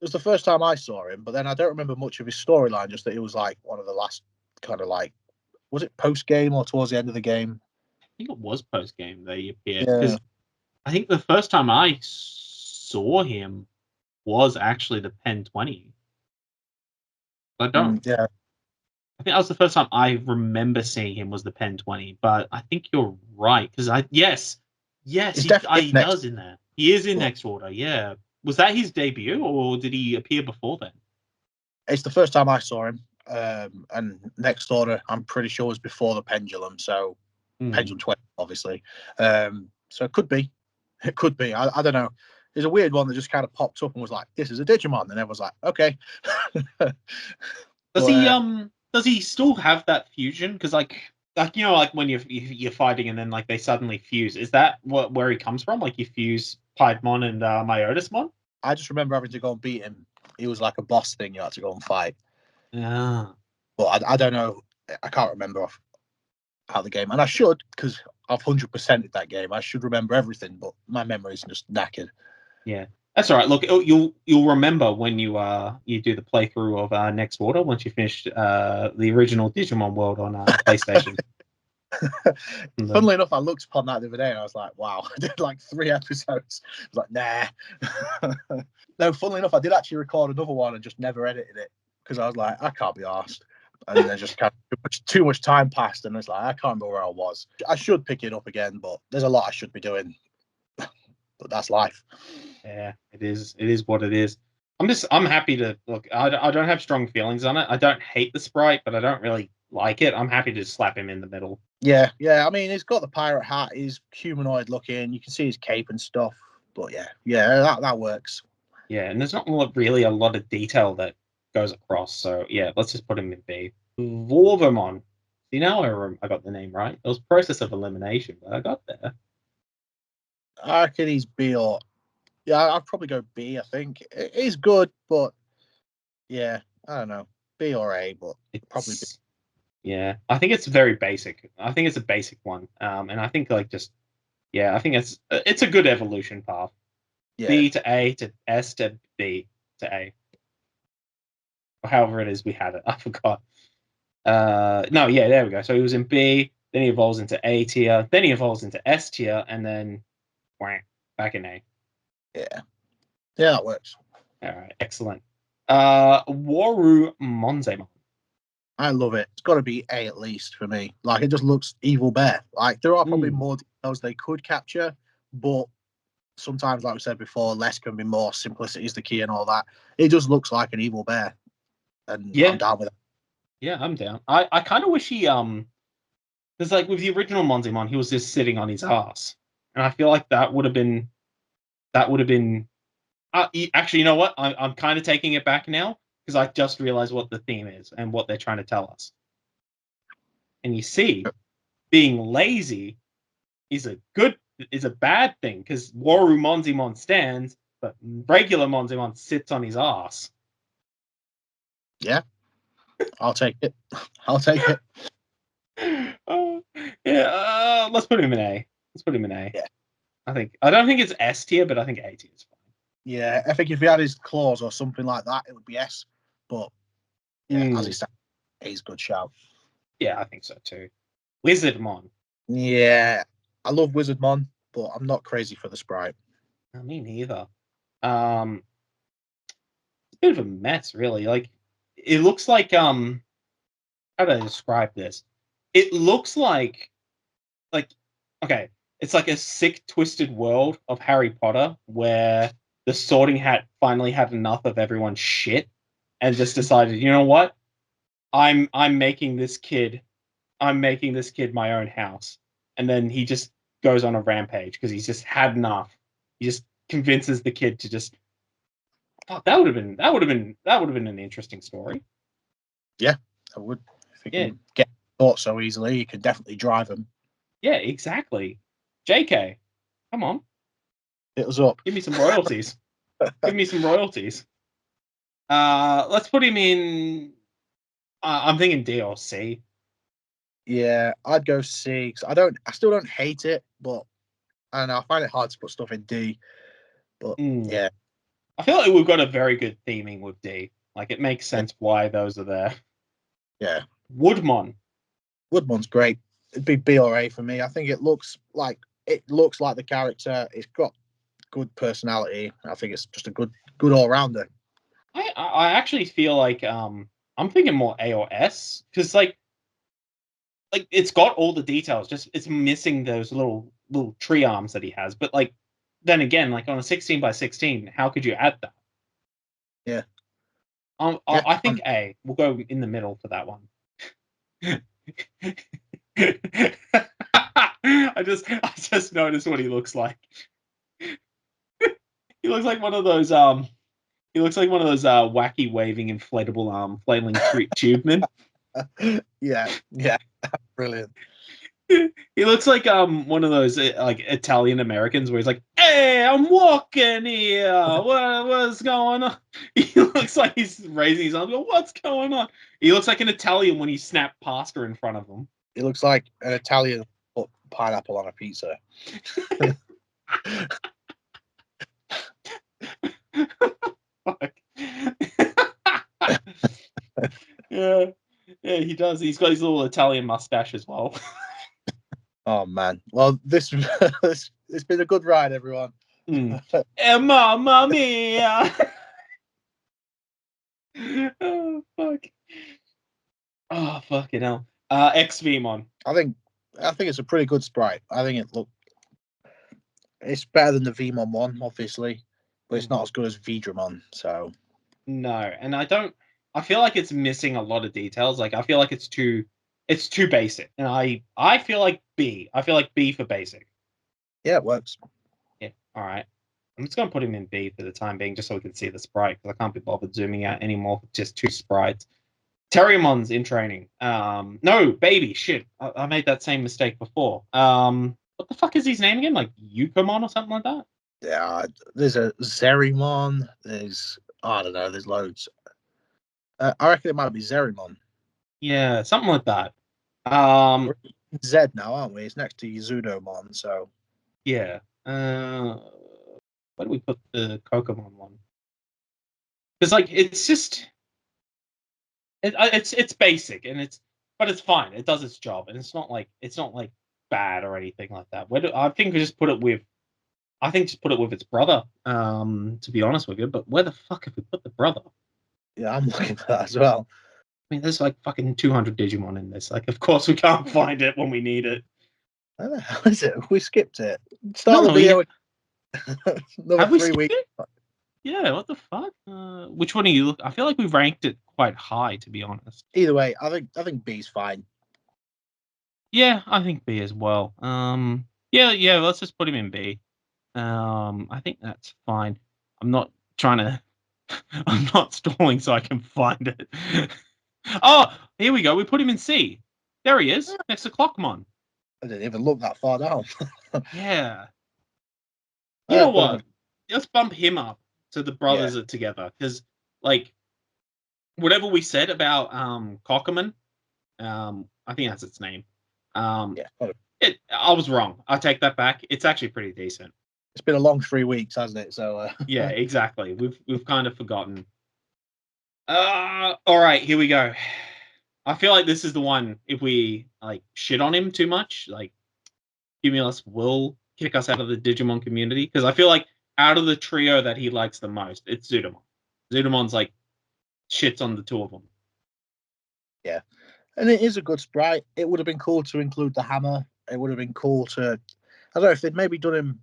C: It was the first time I saw him, but then I don't remember much of his storyline. Just that it was like one of the last kind of like, was it post game or towards the end of the game?
A: I think it was post game they appeared
C: Yeah.
A: because I think the first time I saw him was actually the Pen 20. I don't.
C: Yeah.
A: I think that was the first time I remember seeing him was the Pen 20. But I think you're right because yes, he does in there. He is in Next Order. Yeah. Was that his debut or did he appear before then?
C: It's the first time I saw him. And Next Order, I'm pretty sure, was before the Pendulum. So Pendulum 20, obviously. So it could be. It could be. I don't know. There's a weird one that just kind of popped up and was like, "This is a Digimon," and everyone's like, "Okay."
A: Does he still have that fusion? Because like you know, like when you're fighting and then like they suddenly fuse. Is that where he comes from? Like you fuse Piedmon and Myotismon?
C: I just remember having to go and beat him. He was like a boss thing. You had to go and fight.
A: Yeah.
C: But I don't know. I can't remember off how the game, and I should, because I've 100%ed that game. I should remember everything, but my memory's just knackered.
A: Yeah, that's all right. Look, you'll remember when you do the playthrough of Next Water once you finish the original Digimon world on PlayStation.
C: Funnily enough, I looked upon that the other day and I was like, wow, I did like 3 episodes. I was like, nah. No, funnily enough, I did actually record another one and just never edited it because I was like, I can't be arsed. And then just kind of too much time passed and it's like, I can't remember where I was. I should pick it up again, but there's a lot I should be doing. But that's life.
A: Yeah, it is. It is what it is. I'm happy to look. I don't have strong feelings on it. I don't hate the sprite, but I don't really like it. I'm happy to slap him in the middle.
C: Yeah. I mean, he's got the pirate hat. He's humanoid looking. You can see his cape and stuff. But yeah, that works.
A: Yeah, and there's not really a lot of detail that goes across. So yeah, let's just put him in B. Vorvemon. You know, I got the name right. It was process of elimination, but I got there.
C: I reckon he's B or I'd probably go B. I think he's good, but yeah, I don't know, B or A, but probably B.
A: Yeah, I think it's very basic. I think it's a basic one, and I think I think it's a good evolution path.
C: Yeah.
A: B to A to S to B to A, or however it is we had it. I forgot. No, yeah, there we go. So he was in B, then he evolves into A tier, then he evolves into S tier, and then back in A.
C: Yeah, that works.
A: All right, excellent. Warumonzemon.
C: I love it. It's got to be A at least for me. Like, it just looks evil bear. Like, there are probably more details they could capture, but sometimes, like we said before, less can be more. Simplicity is the key and all that. It just looks like an evil bear, and I'm down with it.
A: Yeah, I'm down. I kind of wish he because like with the original Monzemon, he was just sitting on his ass, and I feel like that would have been. Actually, you know what? I'm kind of taking it back now because I just realized what the theme is and what they're trying to tell us. And you see, being lazy is a bad thing because Warumonzemon stands, but regular Monzemon sits on his ass.
C: Yeah, I'll take it. I'll take it.
A: Yeah, let's put him in A.
C: Yeah.
A: I don't think it's S tier, but I think A tier is fine.
C: Yeah, I think if he had his claws or something like that, it would be S. But yeah, as he said, A's good shout.
A: Yeah, I think so too. Lizardmon.
C: Yeah, I love Wizardmon, but I'm not crazy for the sprite.
A: No, me neither. It's a bit of a mess, really. Like, it looks like how do I describe this? It looks like okay, it's like a sick, twisted world of Harry Potter where the Sorting Hat finally had enough of everyone's shit and just decided, you know what? I'm making this kid my own house. And then he just goes on a rampage because he's just had enough. He just convinces the kid to just that would have been an interesting story.
C: Yeah, I would. If he
A: Yeah.
C: can get caught so easily, you can definitely drive him.
A: Yeah, exactly. JK, come on.
C: Hit us up.
A: Give me some royalties. Let's put him in. I'm thinking D or C.
C: Yeah, I'd go C because I still don't hate it, but I don't know. I find it hard to put stuff in D. But yeah,
A: I feel like we've got a very good theming with D. Like it makes sense why those are there.
C: Yeah,
A: Woodmon.
C: Woodmon's great. It'd be B or A for me. I think it looks like the character. It's got good personality. I think it's just a good all rounder.
A: I actually feel like I'm thinking more A or S because like it's got all the details, just it's missing those little tree arms that he has. But like then again, like on a 16 by 16, how could you add that?
C: Yeah.
A: I think A. We'll go in the middle for that one. I just noticed what he looks like. He looks like one of those wacky waving inflatable flailing tube men.
C: Yeah, brilliant.
A: He looks like one of those like Italian Americans where he's like, "Hey, I'm walking here. What's going on?" He looks like he's raising his arms. What's going on? He looks like an Italian when he snapped pasta in front of him.
C: He looks like an Italian, but pineapple on a pizza.
A: Fuck. Yeah, he does. He's got his little Italian mustache as well.
C: Oh man. Well, this it's been a good ride, everyone.
A: Mamma mia! Oh fuck! Oh fucking hell! XVmon.
C: I think it's a pretty good sprite. I think it's better than the Vmon one, obviously, but it's not as good as Vegiemon. So
A: no, and I feel like it's missing a lot of details. Like I feel like it's too basic, and I feel like B. I feel like B for basic.
C: yeah, it works.
A: Yeah. All right. I'm just gonna put him in B for the time being, just so we can see the sprite, because I can't be bothered zooming out anymore with just 2 sprites. Terriermon's in training. No, baby, shit. I made that same mistake before. What the fuck is his name again? Like Yukomon or something like that?
C: Yeah, there's a Zerimon. I don't know. There's loads. I reckon it might be Zerimon.
A: Yeah, something like that.
C: We're Z now, aren't we? It's next to Yuzudomon, so
A: Yeah. Where do we put the Kokomon one? Because like it's just it's basic and but it's fine. It does its job and it's not like bad or anything like that. I think we just put it with its brother. To be honest with you, but where the fuck have we put the brother?
C: yeah, I'm looking for that as well.
A: I mean, there's like fucking 200 Digimon in this. Like, of course we can't find it when we need it.
C: Where the hell is it? We skipped it. Start
A: No,
C: the video. Another
A: have we
C: 3
A: skipped
C: weeks.
A: it? Yeah, what the fuck? Which one are you? I feel like we ranked it quite high, to be honest.
C: Either way, I think B's fine.
A: Yeah, I think B as well. Yeah, let's just put him in B. I think that's fine. I'm not trying to. I'm not stalling so I can find it. Oh, here we go. We put him in C. There he is, next to Clockmon.
C: I didn't even look that far down.
A: Yeah. You know what? Let's bump him up so the brothers
C: Yeah.
A: are together. Because, like, whatever we said about Cockerman, I think that's its name.
C: Yeah.
A: I was wrong. I take that back. It's actually pretty decent.
C: It's been a long 3 weeks, hasn't it? So
A: Yeah, exactly. We've kind of forgotten. All right, here we go. I feel like this is the one. If we like shit on him too much, like Cumulus will kick us out of the Digimon community, because I feel like out of the trio that he likes the most, it's Zudomon. Zudomon's like shits on the 2 of them.
C: Yeah, and it is a good sprite. It would have been cool to include the hammer. It would have been cool to, I don't know, if they'd maybe done him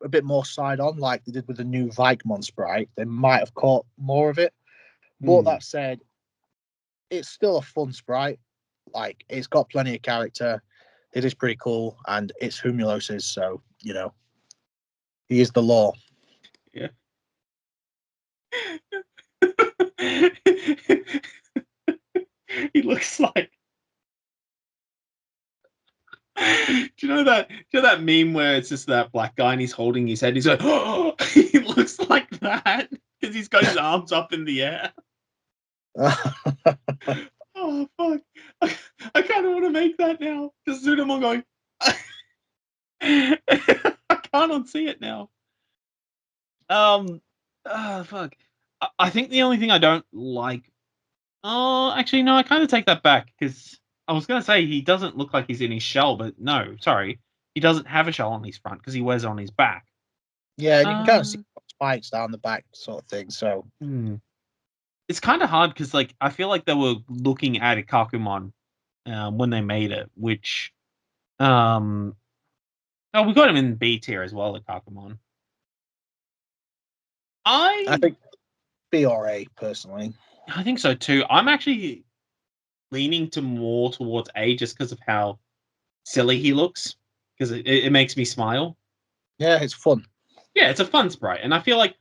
C: a bit more side on like they did with the new Vikemon sprite, they might have caught more of it. But that said, it's still a fun sprite. Like, it's got plenty of character. It is pretty cool, and it's Humulos's, so he is the law.
A: Yeah. He looks like. Do you know that meme where it's just that black guy and he's holding his head? He's like, oh! He looks like that because he's got his arms up in the air. Oh fuck! I kind of want to make that now. Just Zudomon going. I can't unsee it now. Fuck. I think the only thing I don't like. Oh, actually, no. I kind of take that back, because I was gonna say he doesn't look like he's in his shell, but no, sorry, he doesn't have a shell on his front because he wears it on his back.
C: Yeah, and you can kind of see spikes down the back, sort of thing. So
A: it's kind of hard because, like, I feel like they were looking at Ikakumon when they made it, which oh, we got him in B tier as well, Ikakumon.
C: I think B or A personally.
A: I think so too. I'm actually leaning more towards A just because of how silly he looks, because it makes me smile.
C: Yeah, it's fun.
A: Yeah, it's a fun sprite, and I feel like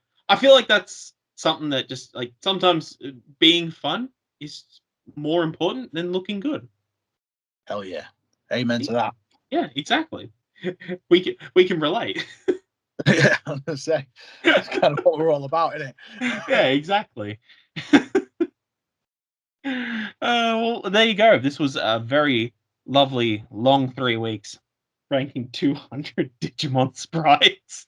A: that's something that just, like, sometimes being fun is more important than looking good.
C: Hell yeah, amen to that.
A: Yeah, exactly. We can relate.
C: Yeah, I was gonna say that's kind of what we're all about, isn't it?
A: Yeah, exactly. Well, there you go. This was a very lovely long 3 weeks ranking 200 Digimon sprites.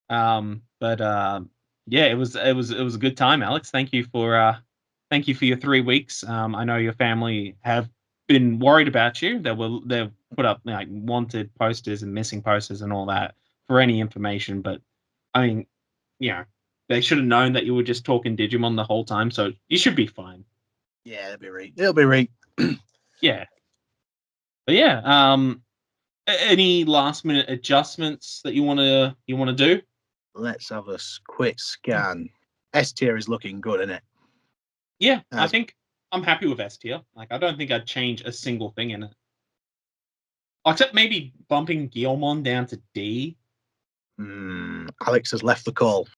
A: Yeah, it was a good time, Alex. Thank you for your 3 weeks. I know your family have been worried about you. They've put up like wanted posters and missing posters and all that for any information. But I mean, they should have known that you were just talking Digimon the whole time, so you should be fine.
C: Yeah, it'll be right. It'll be right.
A: Yeah. But yeah, any last minute adjustments that you wanna do?
C: Let's have a quick scan. S tier is looking good, isn't it?
A: Yeah, I think I'm happy with S tier. Like, I don't think I'd change a single thing in it. Except maybe bumping Guilmon down to D.
C: Alex has left the call.